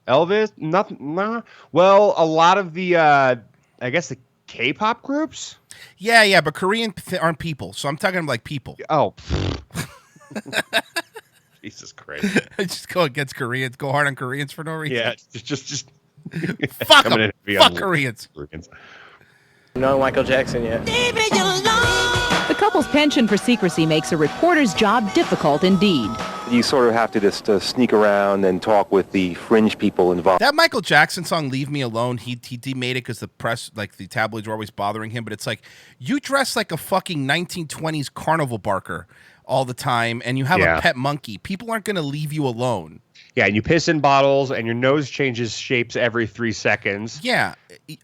Elvis? Nothing. Nah. Well, a lot of the, I guess the K-pop groups? Yeah, but Korean aren't people, so I'm talking like people. Oh. Jesus Christ. Just go against Koreans. Go hard on Koreans for no reason. Yeah, just fuck them. Fuck Koreans. No Michael Jackson yet. The couple's penchant for secrecy makes a reporter's job difficult indeed. You sort of have to just sneak around and talk with the fringe people involved. That Michael Jackson song, Leave Me Alone, he made it because the press, like the tabloids were always bothering him, but it's like, you dress like a fucking 1920s carnival barker all the time, and you have a pet monkey. People aren't going to leave you alone. Yeah, and you piss in bottles, and your nose changes shapes every 3 seconds. Yeah,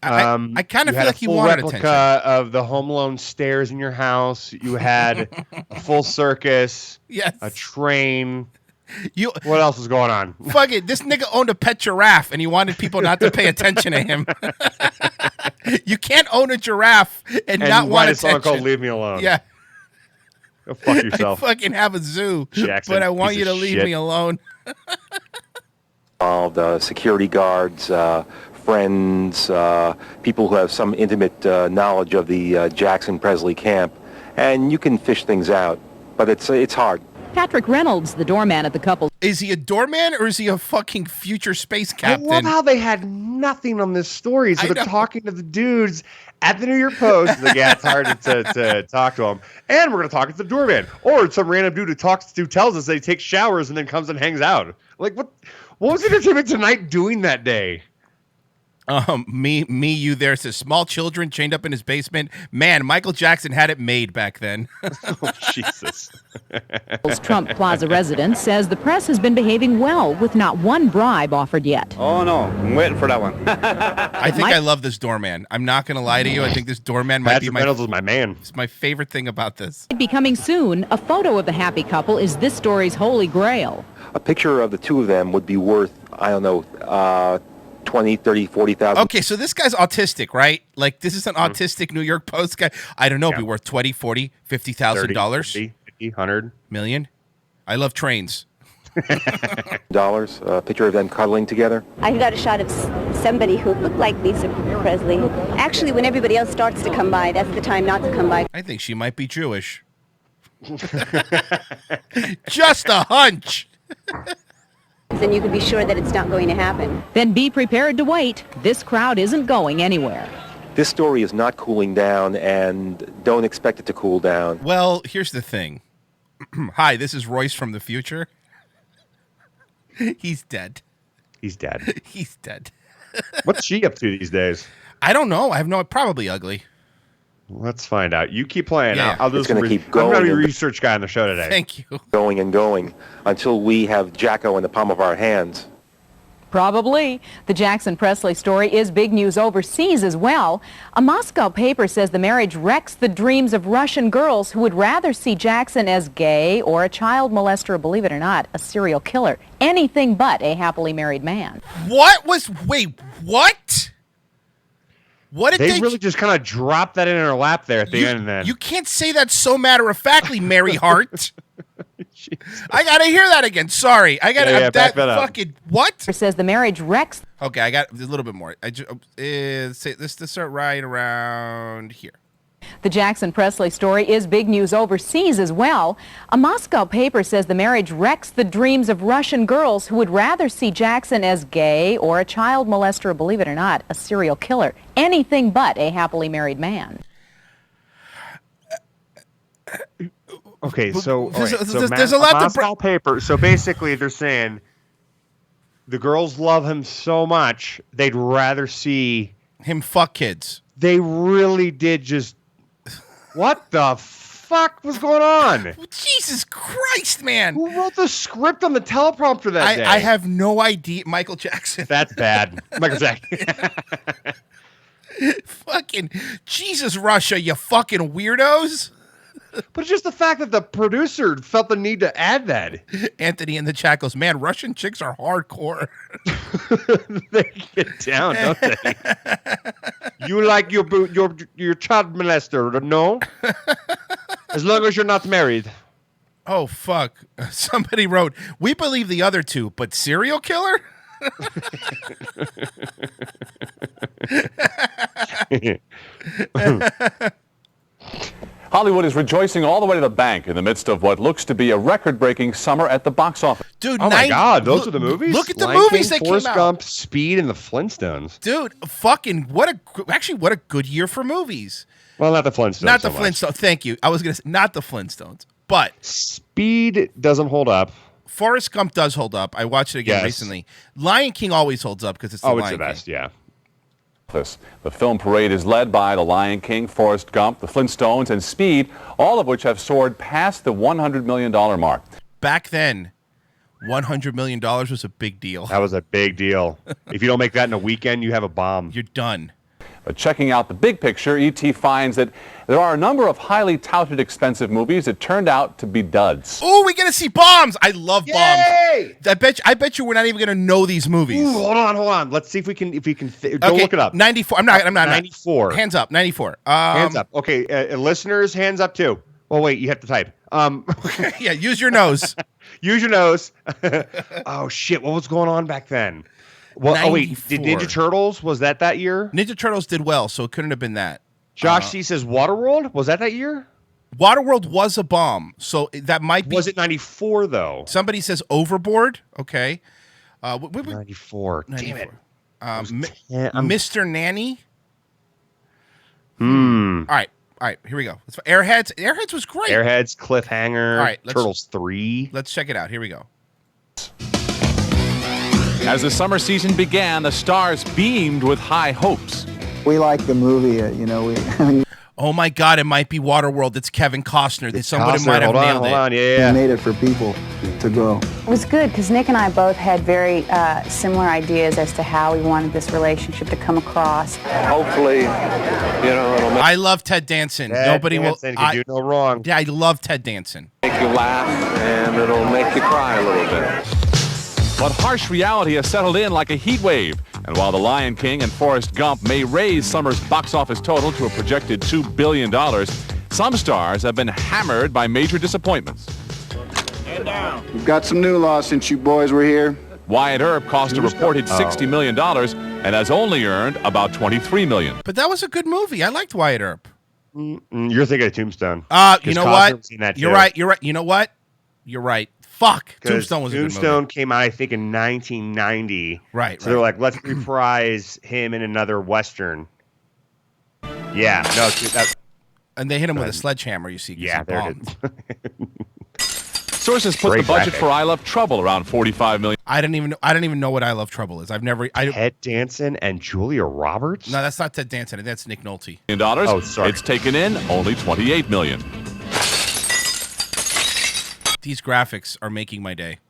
I kind of feel like you wanted attention. Replica of the Home Alone stairs in your house. You had a full circus. Yes. A train. What else was going on? Fuck it, this nigga owned a pet giraffe, and he wanted people not to pay attention to him. You can't own a giraffe and not want attention. And a song called Leave Me Alone. Yeah. Go fuck yourself. I fucking have a zoo, Jackson, but I want you to leave me alone. Security guards, friends, people who have some intimate knowledge of the Jackson Presley camp, and you can fish things out, but it's hard. Patrick Reynolds, the doorman at the couple. Is he a doorman or is he a fucking future space captain? I love how they had nothing on this story, so they're talking to the dudes at the New York Post. Like, yeah, it's hard to talk to them. And we're going to talk to the doorman. Or some random dude who tells us that he takes showers and then comes and hangs out. Like, what was Entertainment Tonight doing that day? You there says small children chained up in his basement. Man, Michael Jackson had it made back then. Oh, Jesus. Trump Plaza resident says the press has been behaving well with not one bribe offered yet. Oh, no. I'm waiting for that one. I think I love this doorman. I'm not going to lie to you. I think this doorman might be my man. It's my favorite thing about this. Becoming soon, a photo of the happy couple is this story's holy grail. A picture of the two of them would be worth, I don't know, 20, 30, 40,000. Okay, so this guy's autistic, right? Like, this is an autistic New York Post guy. I don't know, it'd be worth 20, 40, $50,000. 50, 100 million. I love trains. Dollars, a picture of them cuddling together. I got a shot of somebody who looked like Lisa Presley. Actually, when everybody else starts to come by, that's the time not to come by. I think she might be Jewish. Just a hunch. Then you can be sure that it's not going to happen. Then be prepared to wait. This crowd isn't going anywhere. This story is not cooling down, and don't expect it to cool down. Well, here's the thing. Hi, this is Royce from the future. He's dead. He's dead. He's dead. What's she up to these days? I don't know. I have no. Probably ugly. Let's find out. You keep playing. Yeah. I'll do It's gonna keep going. I'm going to be research guy on the show today. Thank you. Going and going until we have Jacko in the palm of our hands. Probably. The Jackson Presley story is big news overseas as well. A Moscow paper says the marriage wrecks the dreams of Russian girls who would rather see Jackson as gay or a child molester, or believe it or not, a serial killer. Anything but a happily married man. Wait, what? What did they really just kind of drop that in her lap there at the end? Then you can't say that so matter-of-factly, Mary Hart. I gotta hear that again. Sorry, I gotta back that fucking what? It says the marriage wrecks. Okay, I got a little bit more. I just say this to start right around here. The Jackson Presley story is big news overseas as well. A Moscow paper says the marriage wrecks the dreams of Russian girls who would rather see Jackson as gay or a child molester, or believe it or not, a serial killer. Anything but a happily married man. Okay, so there's a lot Moscow paper. So basically, they're saying the girls love him so much they'd rather see him fuck kids. They really did just. What the fuck was going on? Jesus Christ, man! Who wrote the script on the teleprompter that day? I have no idea. Michael Jackson. That's bad. Michael Jackson. Fucking Jesus, Russia, you fucking weirdos. But it's just the fact that the producer felt the need to add that. Anthony in the chat goes, man, Russian chicks are hardcore. They get down, don't they? You like your child molester, no? As long as you're not married. Oh, fuck. Somebody wrote, we believe the other two, but serial killer? Hollywood is rejoicing all the way to the bank in the midst of what looks to be a record-breaking summer at the box office. Dude, oh my God, those are the movies? Look at the Lion movies King, that Forrest came out. Gump, Speed, and the Flintstones. Dude, fucking, what a good year for movies. Well, not the Flintstones. Not the Flintstones. Thank you. I was going to say, not the Flintstones, but. Speed doesn't hold up. Forrest Gump does hold up. I watched it again recently. Lion King always holds up because it's the Lion King. It's the best, yeah. The film parade is led by The Lion King, Forrest Gump, The Flintstones, and Speed, all of which have soared past the $100 million mark. Back then, $100 million was a big deal. That was a big deal. If you don't make that in a weekend, you have a bomb. You're done. But checking out the big picture, E.T. finds that there are a number of highly touted expensive movies that turned out to be duds. Oh, we get to see bombs. I love bombs. I bet you we're not even going to know these movies. Ooh, hold on. Let's see if we can go look it up. 94. I'm not. 94. Hands up. 94. Hands up. Okay, listeners, hands up too. Well, wait, you have to type. Yeah, use your nose. Use your nose. Oh shit, what was going on back then? Well, 94. Wait, did Ninja Turtles, was that year? Ninja Turtles did well, so it couldn't have been that. Josh C says Waterworld, was that year? Waterworld was a bomb, so that might be. Was it 94 though? Somebody says Overboard. Okay. 94. Damn it. Mr. Nanny. All right, here we go. Airheads. Airheads was great. Airheads, Cliffhanger, all right, Turtles 3. Let's check it out. Here we go. As the summer season began, the stars beamed with high hopes. We like the movie, Oh my God! It might be Waterworld. It's Kevin Costner. Somebody might have nailed it. Hold on, yeah. We made it for people to go. It was good because Nick and I both had very similar ideas as to how we wanted this relationship to come across. Hopefully, it'll make I love Ted Danson. Nobody Danson can do no wrong. Yeah, I love Ted Danson. you laugh and it'll make you cry a little bit. But harsh reality has settled in like a heat wave. And while The Lion King and Forrest Gump may raise summer's box office total to a projected $2 billion, some stars have been hammered by major disappointments. We've got some new laws since you boys were here. Wyatt Earp cost a reported $60 million and has only earned about $23 million. But that was a good movie. I liked Wyatt Earp. You're thinking of Tombstone. You know what? You're right. You know what? You're right. Fuck. Tombstone was a good movie. Tombstone came out, I think, in 1990. Right. So they're like, let's reprise him in another Western. Yeah. No. And they hit him with a sledgehammer, you see. Yeah, there it is. Sources put the budget for I Love Trouble around $45 million. I don't even know what I Love Trouble is. Ted Danson and Julia Roberts? No, that's not Ted Danson. That's Nick Nolte. Oh, sorry. It's taken in only $28 million. These graphics are making my day.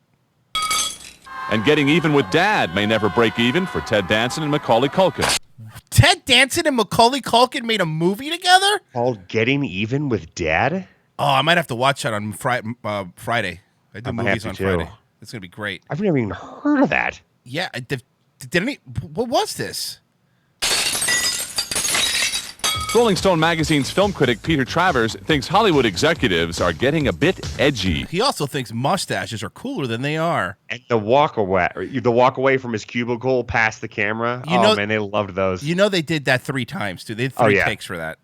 And getting even with Dad may never break even for Ted Danson and Macaulay Culkin. Ted Danson and Macaulay Culkin made a movie together? Called Getting Even with Dad? Oh, I might have to watch that on Friday. I do movies on Friday. It's going to be great. I've never even heard of that. Yeah. What was this? Rolling Stone magazine's film critic Peter Travers thinks Hollywood executives are getting a bit edgy. He also thinks mustaches are cooler than they are. And the walk away from his cubicle past the camera. Man, they loved those. You know they did that 3 times too. They had 3 takes for that.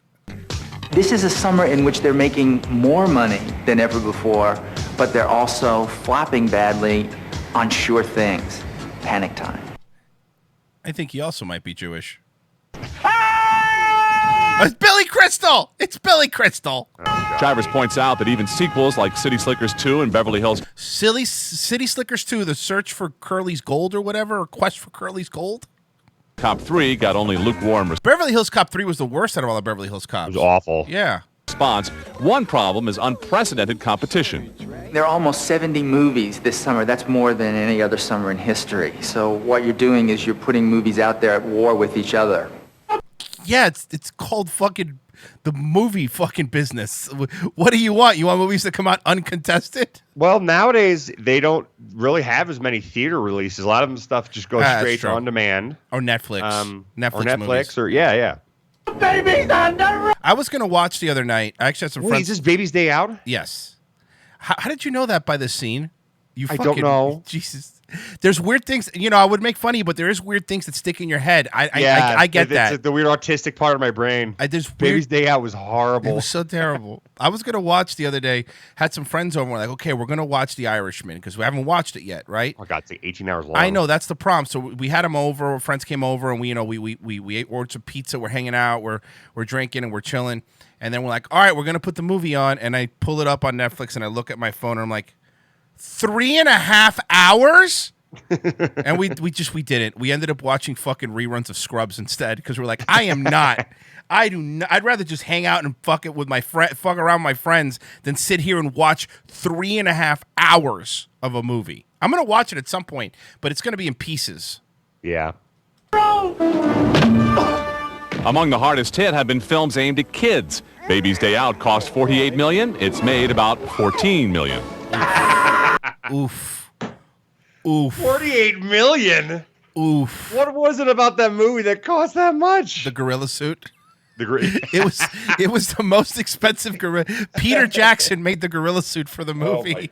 This is a summer in which they're making more money than ever before, but they're also flopping badly on sure things. Panic time. I think he also might be Jewish. It's Billy Crystal! It's Billy Crystal! Travers points out that even sequels like City Slickers 2 and Beverly Hills... City Slickers 2, The Search for Curly's Gold or whatever, or Quest for Curly's Gold? Cop 3 got only lukewarm... Beverly Hills Cop 3 was the worst out of all the Beverly Hills Cops. It was awful. Yeah. Response. One problem is unprecedented competition. There are almost 70 movies this summer. That's more than any other summer in history. So what you're doing is you're putting movies out there at war with each other. Yeah, it's called fucking the movie fucking business. What do you want? You want movies that come out uncontested? Well, nowadays they don't really have as many theater releases. A lot of them stuff just goes straight on demand or Netflix, Netflix, or yeah. Babies on the I was gonna watch the other night. I actually had some friends. Is this Baby's Day Out? Yes. How did you know that by the scene? I don't know. Jesus. There's weird things, I would make fun of you, but there is weird things that stick in your head. I get that. It's the weird autistic part of my brain. Baby's Day Out was horrible. It was so terrible. I was going to watch the other day, had some friends over, we're like, okay, we're going to watch The Irishman because we haven't watched it yet, right? Oh, God, it's like 18 hours long. I know, that's the problem. So we had them over, friends came over, and we ate, ordered some pizza, we're hanging out, we're drinking, and we're chilling. And then we're like, all right, we're going to put the movie on, and I pull it up on Netflix, and I look at my phone, and I'm like, 3.5 hours? And we didn't. We ended up watching fucking reruns of Scrubs instead because we're like, I'd rather just hang out and fuck around with my friends than sit here and watch 3.5 hours of a movie. I'm gonna watch it at some point, but it's gonna be in pieces. Yeah. Among the hardest hit have been films aimed at kids. Baby's Day Out cost $48 million. It's made about $14 million. Oof. 48 million. Oof. What was it about that movie that cost that much? The gorilla suit. It was the most expensive gorilla. Peter Jackson made the gorilla suit for the movie. Oh my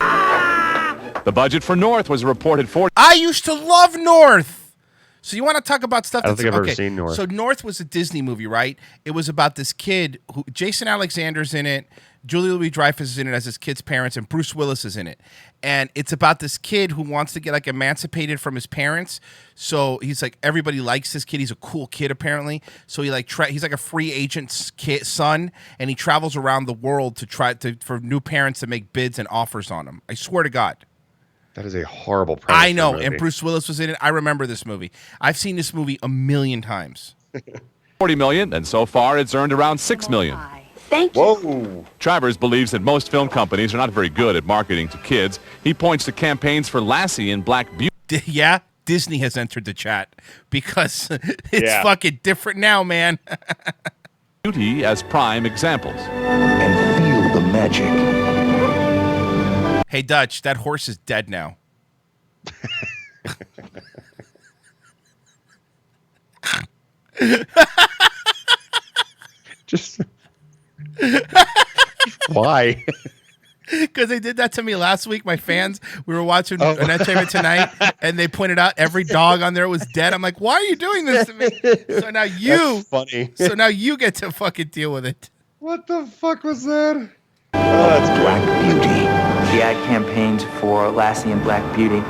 God. The budget for North was reported for. I used to love North. So you want to talk about stuff? I don't think I've ever seen North. So North was a Disney movie, right? It was about this kid who Jason Alexander's in it. Julia Louis-Dreyfus is in it as his kid's parents, and Bruce Willis is in it. And it's about this kid who wants to get like emancipated from his parents. So he's like, everybody likes this kid. He's a cool kid apparently. So he's like a free agent's son, and he travels around the world to for new parents to make bids and offers on him. I swear to God. That is a horrible premise. I know, and Bruce Willis was in it. I remember this movie. I've seen this movie a million times. $40 million, and so far it's earned around $6 million. Thank you. Whoa. Travers believes that most film companies are not very good at marketing to kids. He points to campaigns for Lassie and Black Beauty. Yeah, Disney has entered the chat because it's fucking different now, man. Beauty as prime examples. And feel the magic. Hey, Dutch, that horse is dead now. Just... Why? Because they did that to me last week. My fans, we were watching an Entertainment Tonight, and they pointed out every dog on there was dead. I'm like, why are you doing this to me? So now That's funny. So now you get to fucking deal with it. What the fuck was that? Oh, that's Black Beauty. The ad campaigns for Lassie and Black Beauty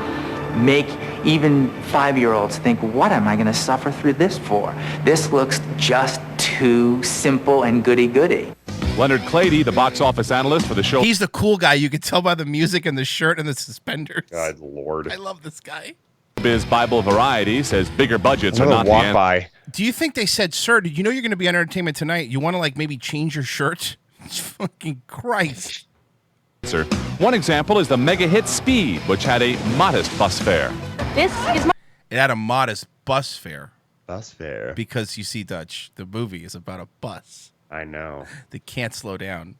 make even 5-year-olds think, what am I going to suffer through this for? This looks just too simple and goody-goody. Leonard Clady, the box office analyst for the show. He's the cool guy. You can tell by the music and the shirt and the suspenders. God, Lord. I love this guy. Biz Bible Variety says bigger budgets are not the answer. Do you think they said, sir, did you know you're going to be on Entertainment Tonight? You want to like maybe change your shirt? Fucking Christ. One example is the mega hit Speed, which had a modest bus fare. This is my... It had a modest bus fare. Bus fare. Because you see, Dutch, the movie is about a bus. I know. They can't slow down.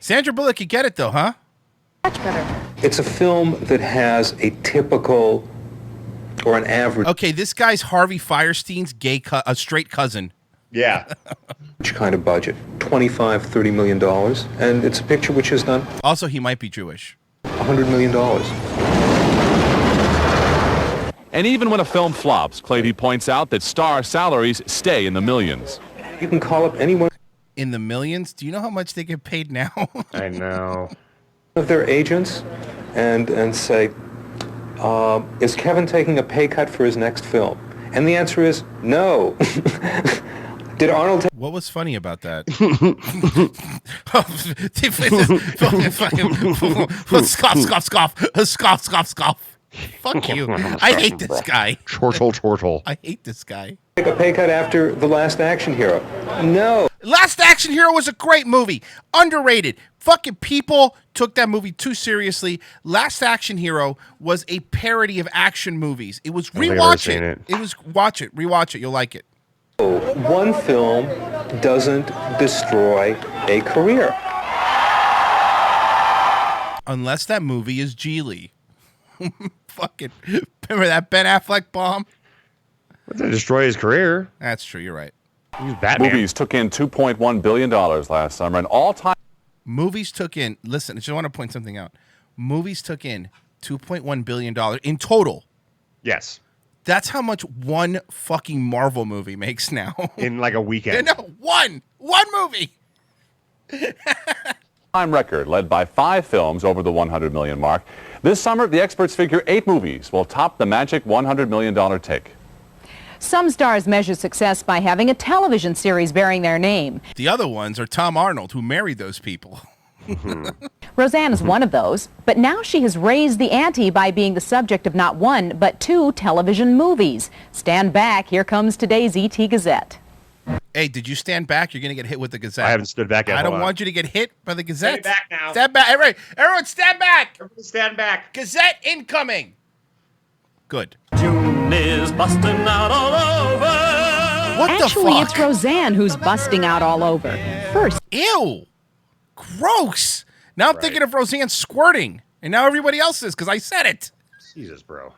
Sandra Bullock, you get it though, huh? Much better. It's a film that has a typical or an average. Okay, this guy's Harvey Firestein's a straight cousin. Yeah. Kind of budget, $25-30 million, and it's a picture which has done. Also, he might be Jewish. $100 million. And even when a film flops, Clady points out that star salaries stay in the millions. You can call up anyone. In the millions? Do you know how much they get paid now? I know. Of their agents, and say, is Kevin taking a pay cut for his next film? And the answer is no. Did Arnold? What was funny about that? Scoff. Fuck you. I hate this guy. Chortle. I hate this guy. Take a pay cut after The Last Action Hero? No. Last Action Hero was a great movie. Underrated. Fucking people took that movie too seriously. Last Action Hero was a parody of action movies. It was rewatch it. It was rewatch it. You'll like it. One film doesn't destroy a career. Unless that movie is Geely. Fucking remember that Ben Affleck bomb? That didn't destroy his career. That's true. You're right. He's Batman. Movies took in $2.1 billion last summer, an all-time. Movies took in. Listen, I just want to point something out. Movies took in $2.1 billion in total. Yes. That's how much one fucking Marvel movie makes now. In like a weekend. No, one movie. Time record led by 5 films over the 100 million mark. This summer, the experts figure 8 movies will top the magic $100 million tick. Some stars measure success by having a television series bearing their name. The other ones are Tom Arnold, who married those people. Roseanne is one of those, but now she has raised the ante by being the subject of not 1, but 2 television movies. Stand back, here comes today's ET Gazette. Hey, did you stand back? You're going to get hit with the Gazette. I haven't stood back yet. I don't want you to get hit by the Gazette. Stand back now. Stand back. Everyone stand back. Everyone stand back. Gazette incoming. Good. June is busting out all over. What the Actually, fuck? it's Roseanne who's busting out all over. First. Ew. Gross. Now I'm thinking of Roseanne squirting. And now everybody else is because I said it. Jesus, bro.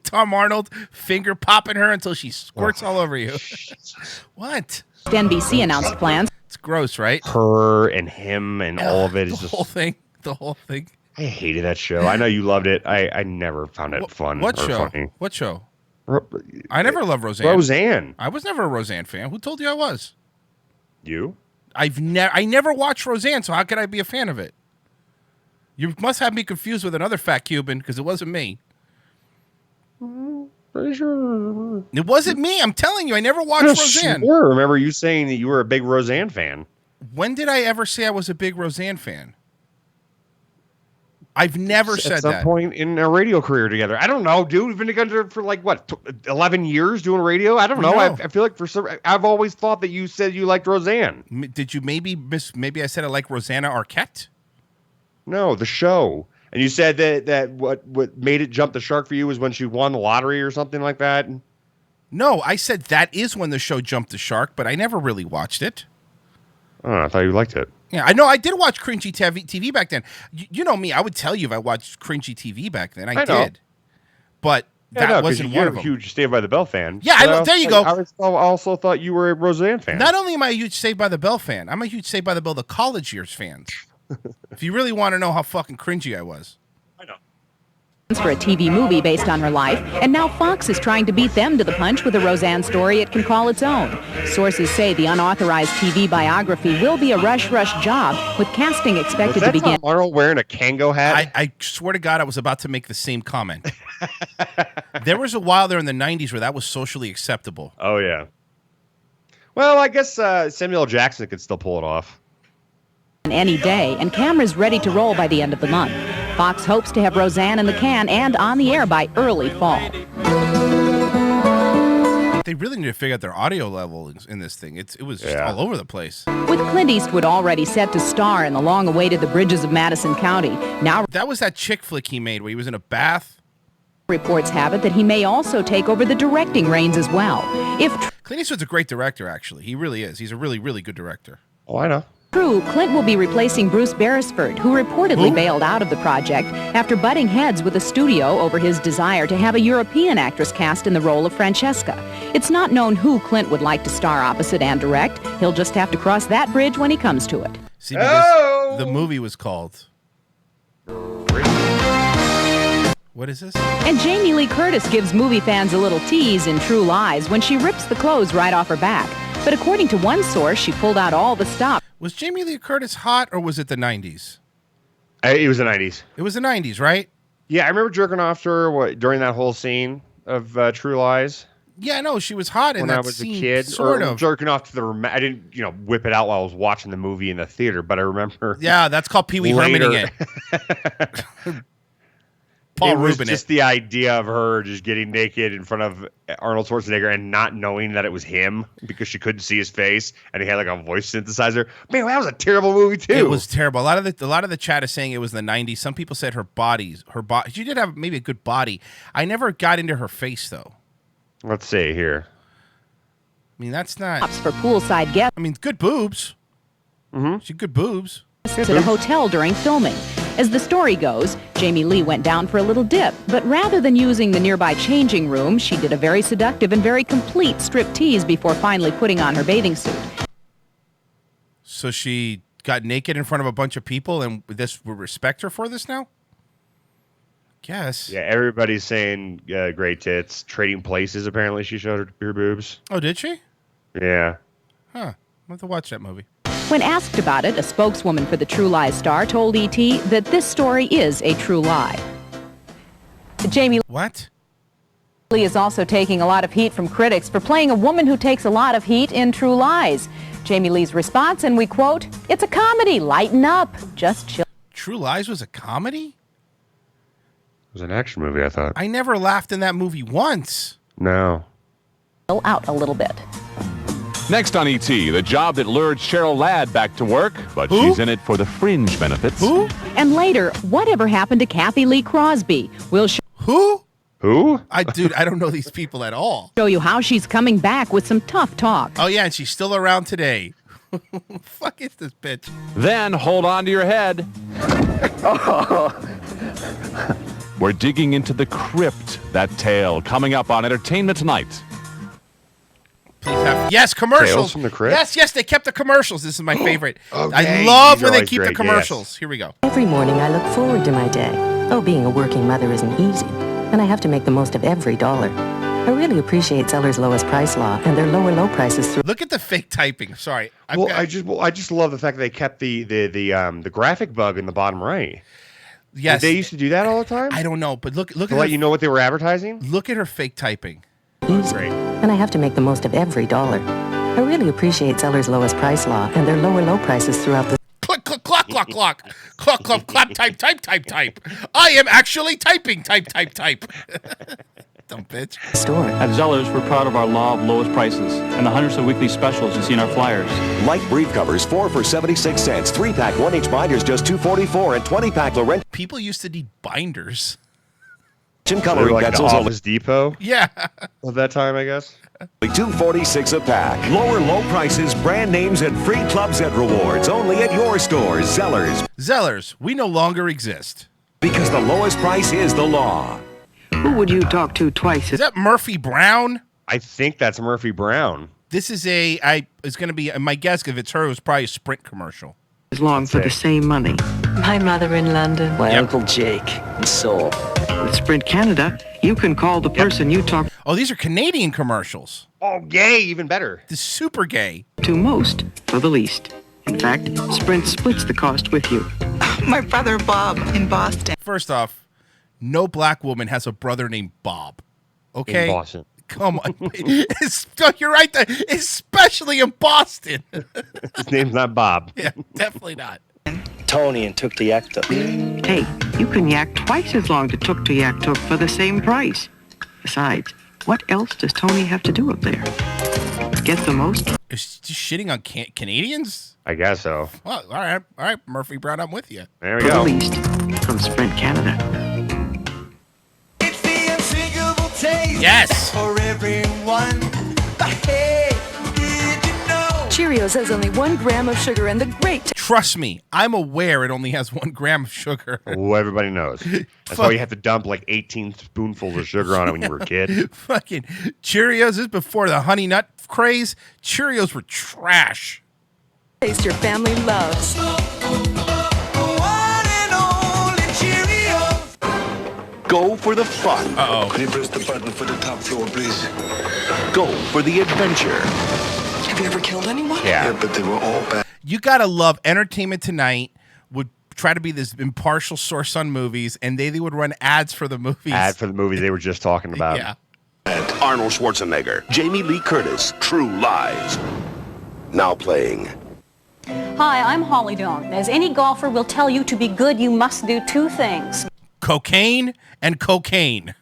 Tom Arnold finger popping her until she squirts all over you. What? NBC announced plans. It's gross, right? Her and him and all of it is the just... whole thing. The whole thing. I hated that show. I know you loved it. I never found it fun What or show? funny. What show? I never loved Roseanne. Roseanne. I was never a Roseanne fan. Who told you I was? You? I never watched Roseanne, so how could I be a fan of it? You must have me confused with another fat Cuban because it wasn't me. Pretty sure. It wasn't me. I'm telling you, I never watched Roseanne. Sure. Remember you saying that you were a big Roseanne fan. When did I ever say I was a big Roseanne fan? I've never said that. At some point in a radio career together. I don't know, dude. We've been together for like, what, 11 years doing radio? I don't know. I feel like I've always thought that you said you liked Roseanne. Did you maybe I said I like Rosanna Arquette? No, the show. And you said that what made it jump the shark for you was when she won the lottery or something like that? No, I said that is when the show jumped the shark, but I never really watched it. Oh, I thought you liked it. Yeah, I know. I did watch cringy TV back then. You know me. I would tell you if I watched cringy TV back then. I did. But that wasn't one of them. You're a huge Saved by the Bell fan. Yeah, there you go. I also thought you were a Roseanne fan. Not only am I a huge Saved by the Bell fan, I'm a huge Saved by the Bell the college years fans. If you really want to know how fucking cringy I was. I know. For a TV movie based on her life, and now Fox is trying to beat them to the punch with a Roseanne story it can call its own. Sources say the unauthorized TV biography will be a rush job, with casting expected to begin. Tom Arnold wearing a Kango hat? I swear to God, I was about to make the same comment. There was a while there in the 90s where that was socially acceptable. Oh, yeah. Well, I guess Samuel L. Jackson could still pull it off. Any day, and cameras ready to roll by the end of the month. Fox hopes to have Roseanne in the can and on the air by early fall. They really need to figure out their audio level in this thing. It was just all over the place. With Clint Eastwood already set to star in the long-awaited The Bridges of Madison County, now that was that chick flick he made where he was in a bath. Reports have it that he may also take over the directing reins as well. If Clint Eastwood's a great director, actually. He really is. He's a really, really good director. Oh, I know. True, Clint will be replacing Bruce Beresford, who reportedly bailed out of the project after butting heads with the studio over his desire to have a European actress cast in the role of Francesca. It's not known who Clint would like to star opposite and direct. He'll just have to cross that bridge when he comes to it. See, because the movie was called... What is this? And Jamie Lee Curtis gives movie fans a little tease in True Lies when she rips the clothes right off her back. But according to one source, she pulled out all the stops. Was Jamie Lee Curtis hot, or was it the 90s? It was the 90s. It was the 90s, right? Yeah, I remember jerking off to her during that whole scene of True Lies. Yeah, no, she was hot in that scene. When I was a kid, sort of. Jerking off to the... I didn't, whip it out while I was watching the movie in the theater, but I remember... Yeah, that's called Pee Wee Hermaning it. Paul Rubin. It was just the idea of her just getting naked in front of Arnold Schwarzenegger and not knowing that it was him because she couldn't see his face and he had like a voice synthesizer. Man, that was a terrible movie too. It was terrible. A lot of the chat is saying it was the 90s. Some people said her body. She did have maybe a good body. I never got into her face though. Let's see here. I mean, that's not... For poolside guests. I mean, good boobs. Mm-hmm. She good boobs. At a hotel during filming. As the story goes, Jamie Lee went down for a little dip, but rather than using the nearby changing room, she did a very seductive and very complete striptease before finally putting on her bathing suit. So she got naked in front of a bunch of people, and this would respect her for this now? Guess. Yeah, everybody's saying great tits. Trading Places, apparently she showed her boobs. Oh, did she? Yeah. Huh. I'll have to watch that movie. When asked about it, a spokeswoman for the True Lies star told E.T. that this story is a true lie. Jamie Lee is also taking a lot of heat from critics for playing a woman who takes a lot of heat in True Lies. Jamie Lee's response, and we quote, "It's a comedy. Lighten up. Just chill." True Lies was a comedy? It was an action movie, I thought. I never laughed in that movie once. No. Chill out a little bit. Next on E.T., the job that lured Cheryl Ladd back to work, but she's in it for the fringe benefits. Who? And later, whatever happened to Kathy Lee Crosby? We'll Who? Who? I don't know these people at all. Show you how she's coming back with some tough talk. Oh, yeah, and she's still around today. Fuck is this bitch? Then hold on to your head. We're digging into the crypt, that tale, coming up on Entertainment Tonight. Please have, yes, commercials. Tales from the Crypt? Yes, they kept the commercials. This is my favorite. Okay. I love These when are they always keep the great, commercials. yes. Here we go. Every morning I look forward to my day. Oh, being a working mother isn't easy, and I have to make the most of every dollar. I really appreciate Zeller's lowest price law and their low prices through. Look at the fake typing. Sorry. I just love the fact that they kept the graphic bug in the bottom right. Yes. Did they used to do that all the time? I don't know, but look to at let you know what they were advertising? Look at her fake typing. Easy, and I have to make the most of every dollar. I really appreciate Zeller's lowest price law and their low prices throughout the... Click, click, clock, clock, clock. Clock, clock, clap, type. I am actually typing, type. Dumb bitch. Store. At Zeller's, we're proud of our law of lowest prices and the hundreds of weekly specials you see in our flyers. Light brief covers, 4 for 76 cents. 3-pack 1-inch binders, just $2.44, and 20-pack Laurent. People used to need binders. Coloring like pencils. the Office Depot. Yeah. Of that time, I guess. $2.46 a pack. Lower low prices, brand names, and free clubs and rewards. Only at your stores. Zellers, we no longer exist. Because the lowest price is the law. Who would you talk to twice? Is that Murphy Brown? I think that's Murphy Brown. This is it's going to be, my guess, if it's her, it was probably a Sprint commercial. As long for the same money. My mother in London. My Uncle Jake in Seoul. With Sprint Canada, you can call the person you talk Oh, these are Canadian commercials. Oh, gay, even better. This is super gay. to most for the least. In fact, Sprint splits the cost with you. My brother Bob in Boston. First off, no black woman has a brother named Bob. Okay? In Boston. Come on. You're right there. Especially in Boston. His name's not Bob. Yeah, definitely not. Tony and Tuk to Yak Tuk. Hey, you can yak twice as long to Tuk for the same price. Besides, what else does Tony have to do up there? Get the most? Is she just shitting on Canadians? I guess so. Well, all right, Murphy Brown, I'm with you. There we For go. the least, from Sprint Canada. Yes. For everyone. Hey, did you know? Cheerios has only 1 gram of sugar and the great... Trust me, I'm aware it only has 1 gram of sugar. Oh, everybody knows. That's why you have to dump like 18 spoonfuls of sugar on it when you were a kid. Fucking Cheerios, this is before the Honey Nut craze. Cheerios were trash. Taste your family loves. Go for the fun. Uh-oh. Could you press the button for the top floor, please? Go for the adventure. Have you ever killed anyone? Yeah. But they were all bad. You gotta love Entertainment Tonight would try to be this impartial source on movies, and they would run ads for the movies. Ad for the movie they were just talking about. Yeah. Arnold Schwarzenegger, Jamie Lee Curtis, True Lies. Now playing. Hi, I'm Holly Dawn. As any golfer will tell you, to be good, you must do 2 things. Cocaine and cocaine.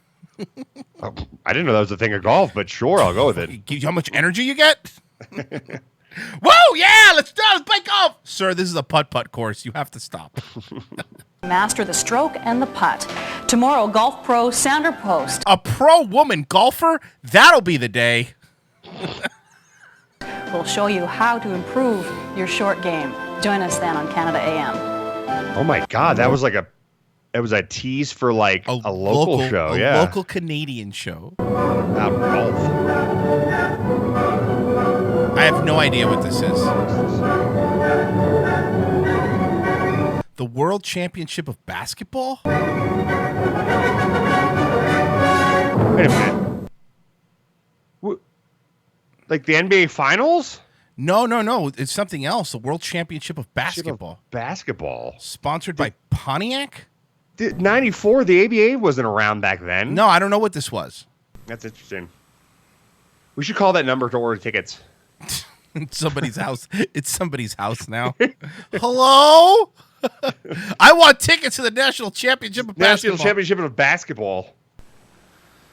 Oh, I didn't know that was a thing of golf, but sure, I'll go with it. Give you how much energy you get? Whoa, yeah, let's play golf. Sir, this is a putt-putt course. You have to stop. Master the stroke and the putt. Tomorrow, Golf Pro Sounder Post. A pro woman golfer? That'll be the day. We'll show you how to improve your short game. Join us then on Canada AM. Oh my God, that was like a tease for like a local show, a local Canadian show. Golf. I have no idea what this is. The World Championship of Basketball? Wait a minute. Like the NBA Finals? No. It's something else. The World Championship of Basketball. Basketball. Sponsored by Pontiac? 94, the ABA wasn't around back then. No, I don't know what this was. That's interesting. We should call that number to order tickets. It's somebody's house. It's somebody's house now. Hello? I want tickets to the National Championship of Basketball. National Championship of Basketball.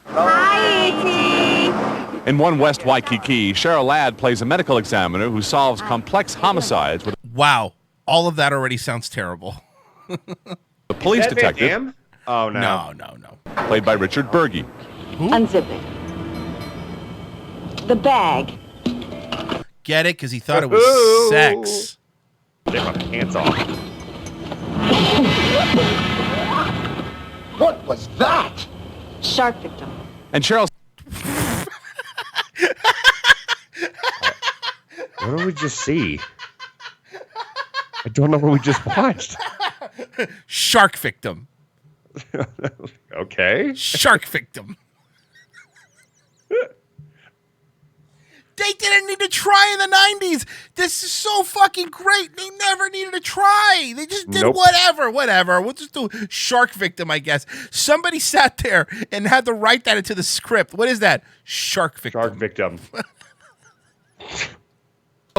Hi, E.T. In One West Waikiki, Cheryl Ladd plays a medical examiner who solves complex homicides with Wow. All of that already sounds terrible. a police Is that Van detective. Damme? Oh, no. No. Played by Richard Burgi. Unzip it. The bag. Get it? Because he thought it was sex. Take my pants off. What was that? Shark victim. And Cheryl. What did we just see? I don't know what we just watched. Shark victim. Okay. Shark victim. They didn't need to try in the 90s. This is so fucking great. They never needed to try. They just did whatever. We'll just do shark victim, I guess. Somebody sat there and had to write that into the script. What is that? Shark victim. Shark victim.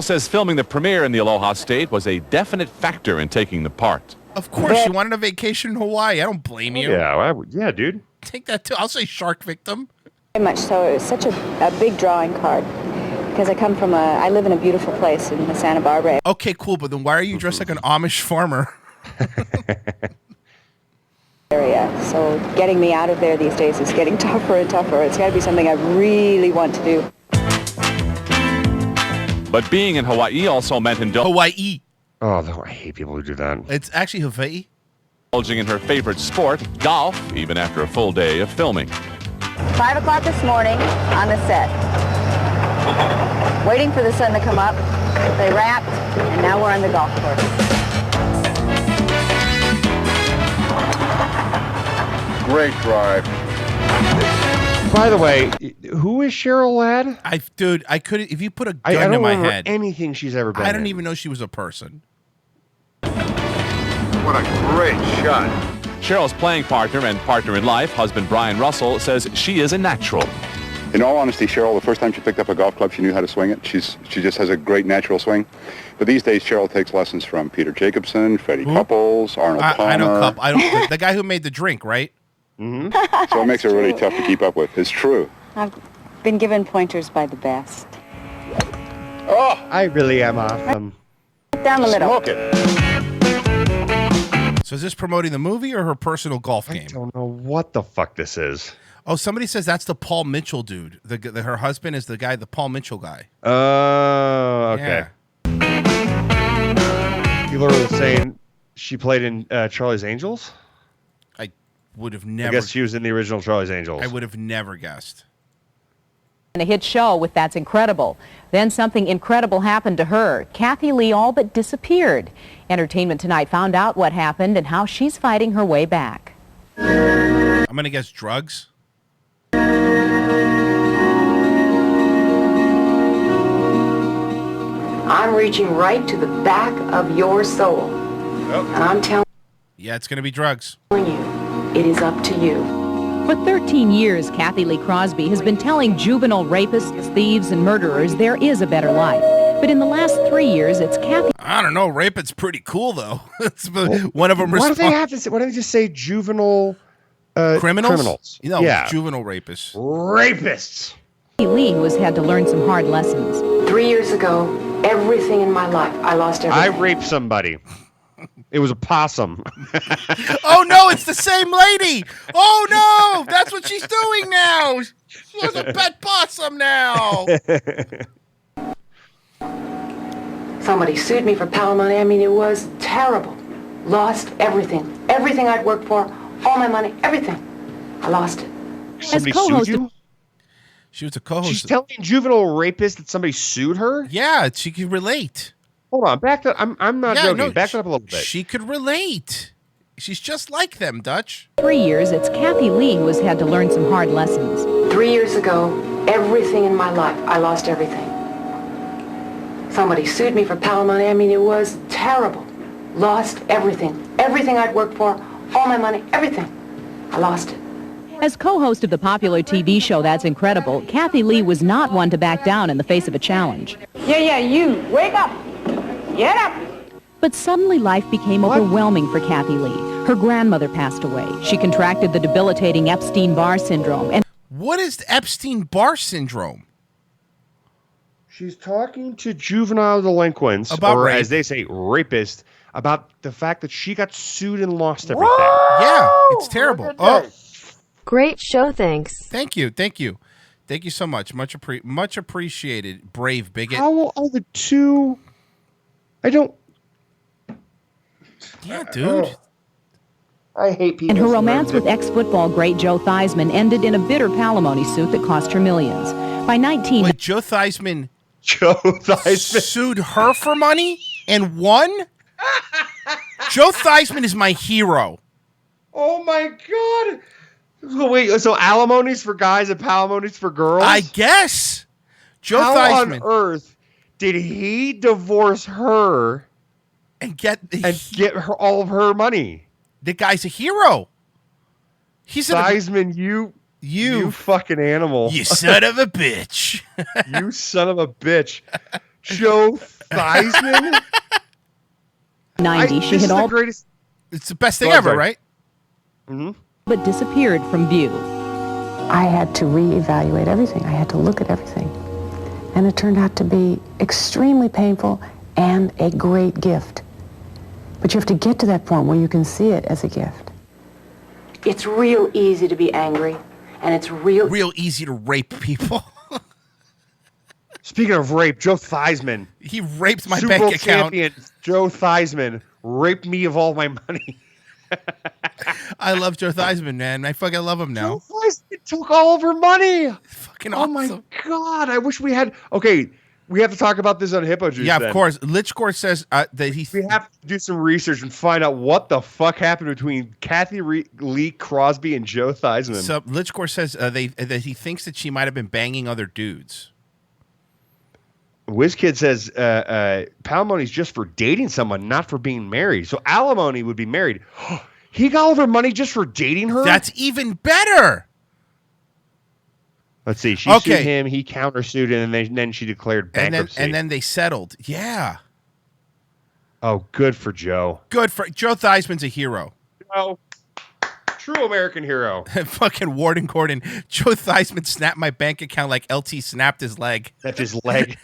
Says filming the premiere in the Aloha State was a definite factor in taking the part. Of course, you wanted a vacation in Hawaii. I don't blame you. Yeah, dude. Take that too. I'll say shark victim. Very much so. It was such a big drawing card because I live in a beautiful place in the Santa Barbara. Okay, cool. But then why are you dressed like an Amish farmer? Area. So getting me out of there these days is getting tougher and tougher. It's got to be something I really want to do. But being in Hawaii also meant Hawaii. Oh, I hate people who do that. It's actually Hawaii. Indulging in her favorite sport, golf, even after a full day of filming. 5 o'clock this morning on the set. Waiting for the sun to come up. They wrapped, and now we're on the golf course. Great drive. By the way, who is Cheryl Ladd? I couldn't. If you put a gun to my head, anything she's ever been. I don't even know she was a person. What a great shot. Cheryl's playing partner and partner in life, husband Brian Russell, says she is a natural. In all honesty, Cheryl, the first time she picked up a golf club, she knew how to swing it. She just has a great natural swing. But these days, Cheryl takes lessons from Peter Jacobson, Freddie Couples, Arnold Palmer. I know the guy who made the drink, right? Mm-hmm. So it makes it really tough to keep up with. It's true. I've been given pointers by the best. Oh, I really am awesome. Down the middle. Smoke it. So is this promoting the movie or her personal golf game? I don't know what the fuck this is. Oh, somebody says that's the Paul Mitchell dude. Her husband is the Paul Mitchell guy. Oh, okay. Yeah. People are saying she played in Charlie's Angels? I would have never. I guess she was in the original Charlie's Angels. I would have never guessed. And a hit show with That's Incredible. Then something incredible happened to her. Kathy Lee all but disappeared. Entertainment Tonight found out what happened and how she's fighting her way back. I'm going to guess drugs. I'm reaching right to the back of your soul. And I'm telling Yeah, it's going to be drugs. you, it is up to you. For 13 years, Kathy Lee Crosby has been telling juvenile rapists, thieves, and murderers there is a better life. But in the last 3 years, it's Kathy. I don't know. Raping's pretty cool, though. One of them. Why do they have to say? Why don't they just say juvenile criminals? You know, yeah, juvenile rapists. Rapists. Kathy Lee, who has had to learn some hard lessons. 3 years ago, everything in my life, I lost everything. I raped somebody. It was a possum. Oh no, it's the same lady. Oh no, that's what she's doing now. She has a pet possum now. Somebody sued me for palimony. I mean, it was terrible. Lost everything. Everything I'd worked for, all my money, everything. I lost it. Somebody sued you? She was a co-host. She's telling juvenile rapist that somebody sued her? Yeah, she could relate. Hold on, back that. I'm not joking. No, back that up a little bit. She could relate. She's just like them, Dutch. 3 years, it's Kathy Lee who has had to learn some hard lessons. 3 years ago, everything in my life, I lost everything. Somebody sued me for palimony. I mean, it was terrible. Lost everything. Everything I'd worked for, all my money, everything. I lost it. As co-host of the popular TV show That's Incredible, Kathy Lee was not one to back down in the face of a challenge. Yeah, you. Wake up. Get up. But suddenly life became overwhelming for Kathy Lee. Her grandmother passed away. She contracted the debilitating Epstein-Barr syndrome. And what is the Epstein-Barr syndrome? She's talking to juvenile delinquents, about or rape. as they say, rapists, about the fact that she got sued and lost everything. Yeah, it's terrible. Oh, great show, thanks. Thank you so much. Much appreciated. Brave bigot. How are the two? I don't. Yeah, dude. I hate people. And her romance with ex-football great Joe Theismann ended in a bitter palimony suit that cost her millions. By 19... Wait, Joe Theismann sued her for money and won? Joe Theismann is my hero. Oh my god! Wait, so alimonies for guys and palimonies for girls? I guess. Joe How Theismann. on earth did he divorce her and get her all of her money? The guy's a hero. He's Theismann, you fucking animal. You son of a bitch. You son of a bitch. Joe Theismann? 90, she had all... greatest... It's the best thing ever, right? Mm-hmm. But disappeared from view. I had to reevaluate everything. I had to look at everything. And it turned out to be extremely painful and a great gift. But you have to get to that point where you can see it as a gift. It's real easy to be angry, and it's real easy to rape people. Speaking of rape, Joe Theismann. He raped my Super bank Bowl account. Champion Joe Theismann raped me of all my money. I love Joe Theismann, man. I fucking love him now. Joe Theismann took all of her money. Fucking awesome. Oh my god! I wish we had. Okay, we have to talk about this on Hippo Juice. Yeah, then. of course. Lichcore says that we have to do some research and find out what the fuck happened between Kathy Lee Crosby and Joe Theismann. So Lichcore says that he thinks that she might have been banging other dudes. WizKid says palimony's just for dating someone, not for being married. So alimony would be married. He got all of her money just for dating her? That's even better. Let's see. She sued him. He countersued, and then she declared bankruptcy. And then they settled. Yeah. Oh, good for Joe. Good for Joe Theismann's a hero. Oh, true American hero. Fucking Warden Gordon. Joe Theismann snapped my bank account like LT snapped his leg. That's his leg.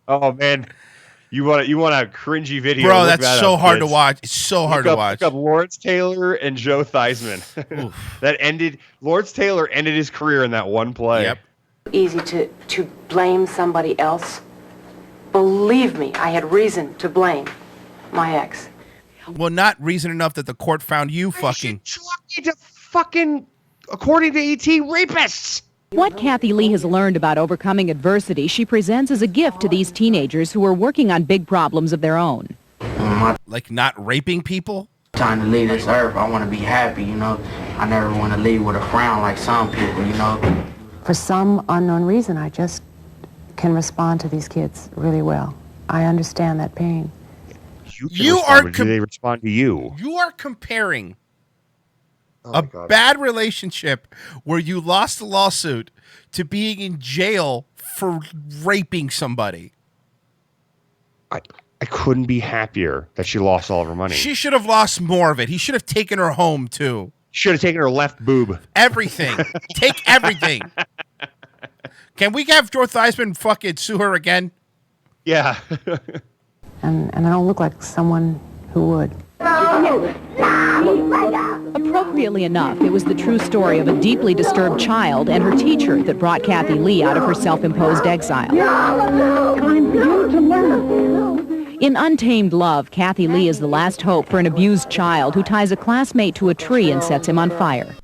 Oh man. You want a cringy video? Bro, that's so hard to watch. It's so hard to watch. Look up Lawrence Taylor and Joe Theismann. Lawrence Taylor ended his career in that one play. Yep. Easy to blame somebody else. Believe me, I had reason to blame my ex. Well, not reason enough that the court found you fucking. To fucking, according to ET, rapists. What Kathy Lee has learned about overcoming adversity, she presents as a gift to these teenagers who are working on big problems of their own. Like not raping people? Time to leave this earth, I want to be happy, you know. I never want to leave with a frown like some people, you know. For some unknown reason, I just can respond to these kids really well. I understand that pain. Do they respond to you? You are comparing a bad relationship where you lost a lawsuit to being in jail for raping somebody. I couldn't be happier that she lost all of her money. She should have lost more of it. He should have taken her home too. Should have taken her left boob. Everything. Take everything. Can we have Joe Theismann fucking sue her again? Yeah. And I don't look like someone who would. Appropriately enough, it was the true story of a deeply disturbed child and her teacher that brought Kathy Lee out of her self-imposed exile. In Untamed Love, Kathy Lee is the last hope for an abused child who ties a classmate to a tree and sets him on fire.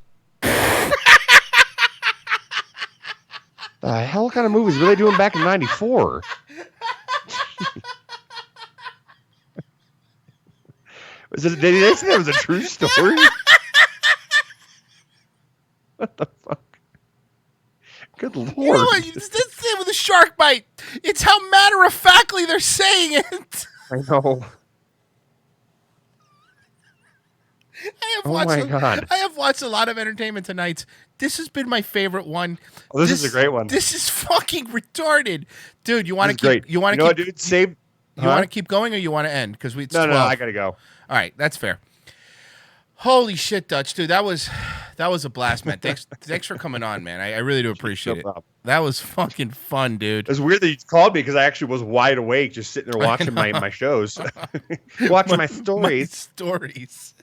The hell kind of movies were they doing back in '94? Did they say that was a true story? What the fuck? Good lord. You know what? It's the same with a shark bite. It's how matter-of-factly they're saying it. I know. I have watched a lot of Entertainment Tonight. This has been my favorite one. Oh, this is a great one. This is fucking retarded, dude. You want to keep? Great. You want to keep? Dude, save. You want to keep going, or you want to end? Because it's 12. No, I gotta go. All right, that's fair. Holy shit, Dutch, dude, that was a blast, man. Thanks for coming on, man. I really do appreciate it. That was fucking fun, dude. It was weird that you called me because I actually was wide awake, just sitting there watching my shows, watching my stories.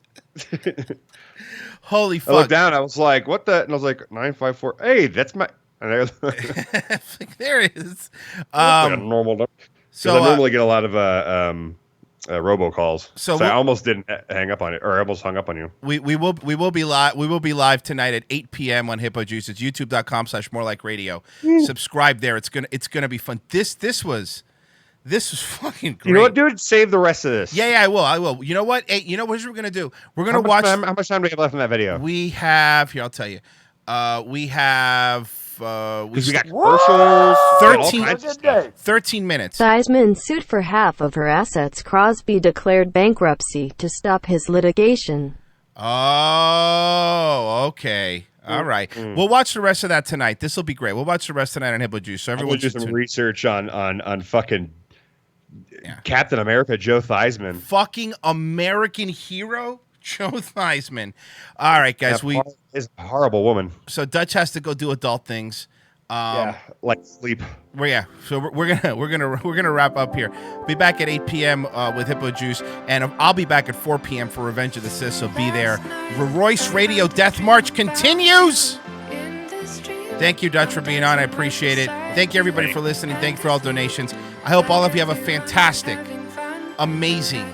Holy fuck! I looked down. I was like, "What the?" And I was like, 954. Hey, that's my. And I was there it is. Like a normal number. So I normally get a lot of robocalls. So I almost didn't hang up on it, or I almost hung up on you. We will be live. We will be live tonight at 8 p.m. on Hippo Juice. It's youtube.com/morelikeradio. Subscribe there. It's gonna be fun. This was fucking great. You know what, dude? Save the rest of this. Yeah, I will. You know what? Hey, you know what we're gonna do? We're gonna watch. How much time do we have left in that video? We have here. I'll tell you. We got commercials. 13 minutes. Theismann sued for half of her assets. Crosby declared bankruptcy to stop his litigation. Oh, okay. All right. We'll watch the rest of that tonight. This will be great. We'll watch the rest tonight on Hippo Juice. So everyone do some research on fucking Captain America, Joe Theismann. Fucking American hero, Joe Theismann. All right, guys. Is a horrible woman. So Dutch has to go do adult things. Like sleep. So we're gonna wrap up here. Be back at 8 p.m. With Hippo Juice, and I'll be back at 4 p.m. for Revenge of the Sith. So be there. Royce Radio Death March continues. Thank you, Dutch, for being on. I appreciate it. Thank you, everybody, for listening. Thank you for all donations. I hope all of you have a fantastic, amazing,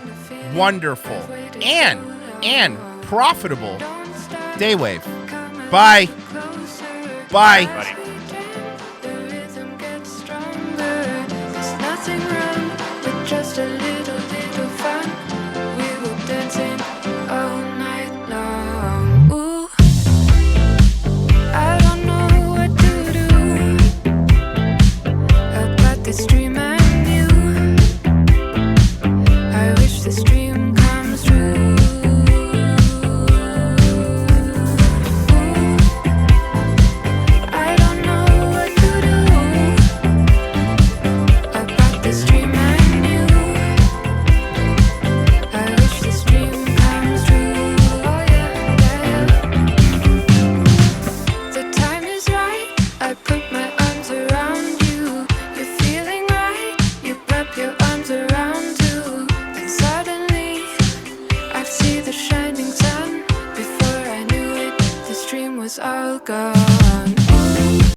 wonderful, and profitable day wave. Bye. Bye. Just a little fun. We were dancing all night long. Ooh, I don't know what to do about this dream I knew. I wish this dream comes true. I don't know what to do about this dream I knew. All gone.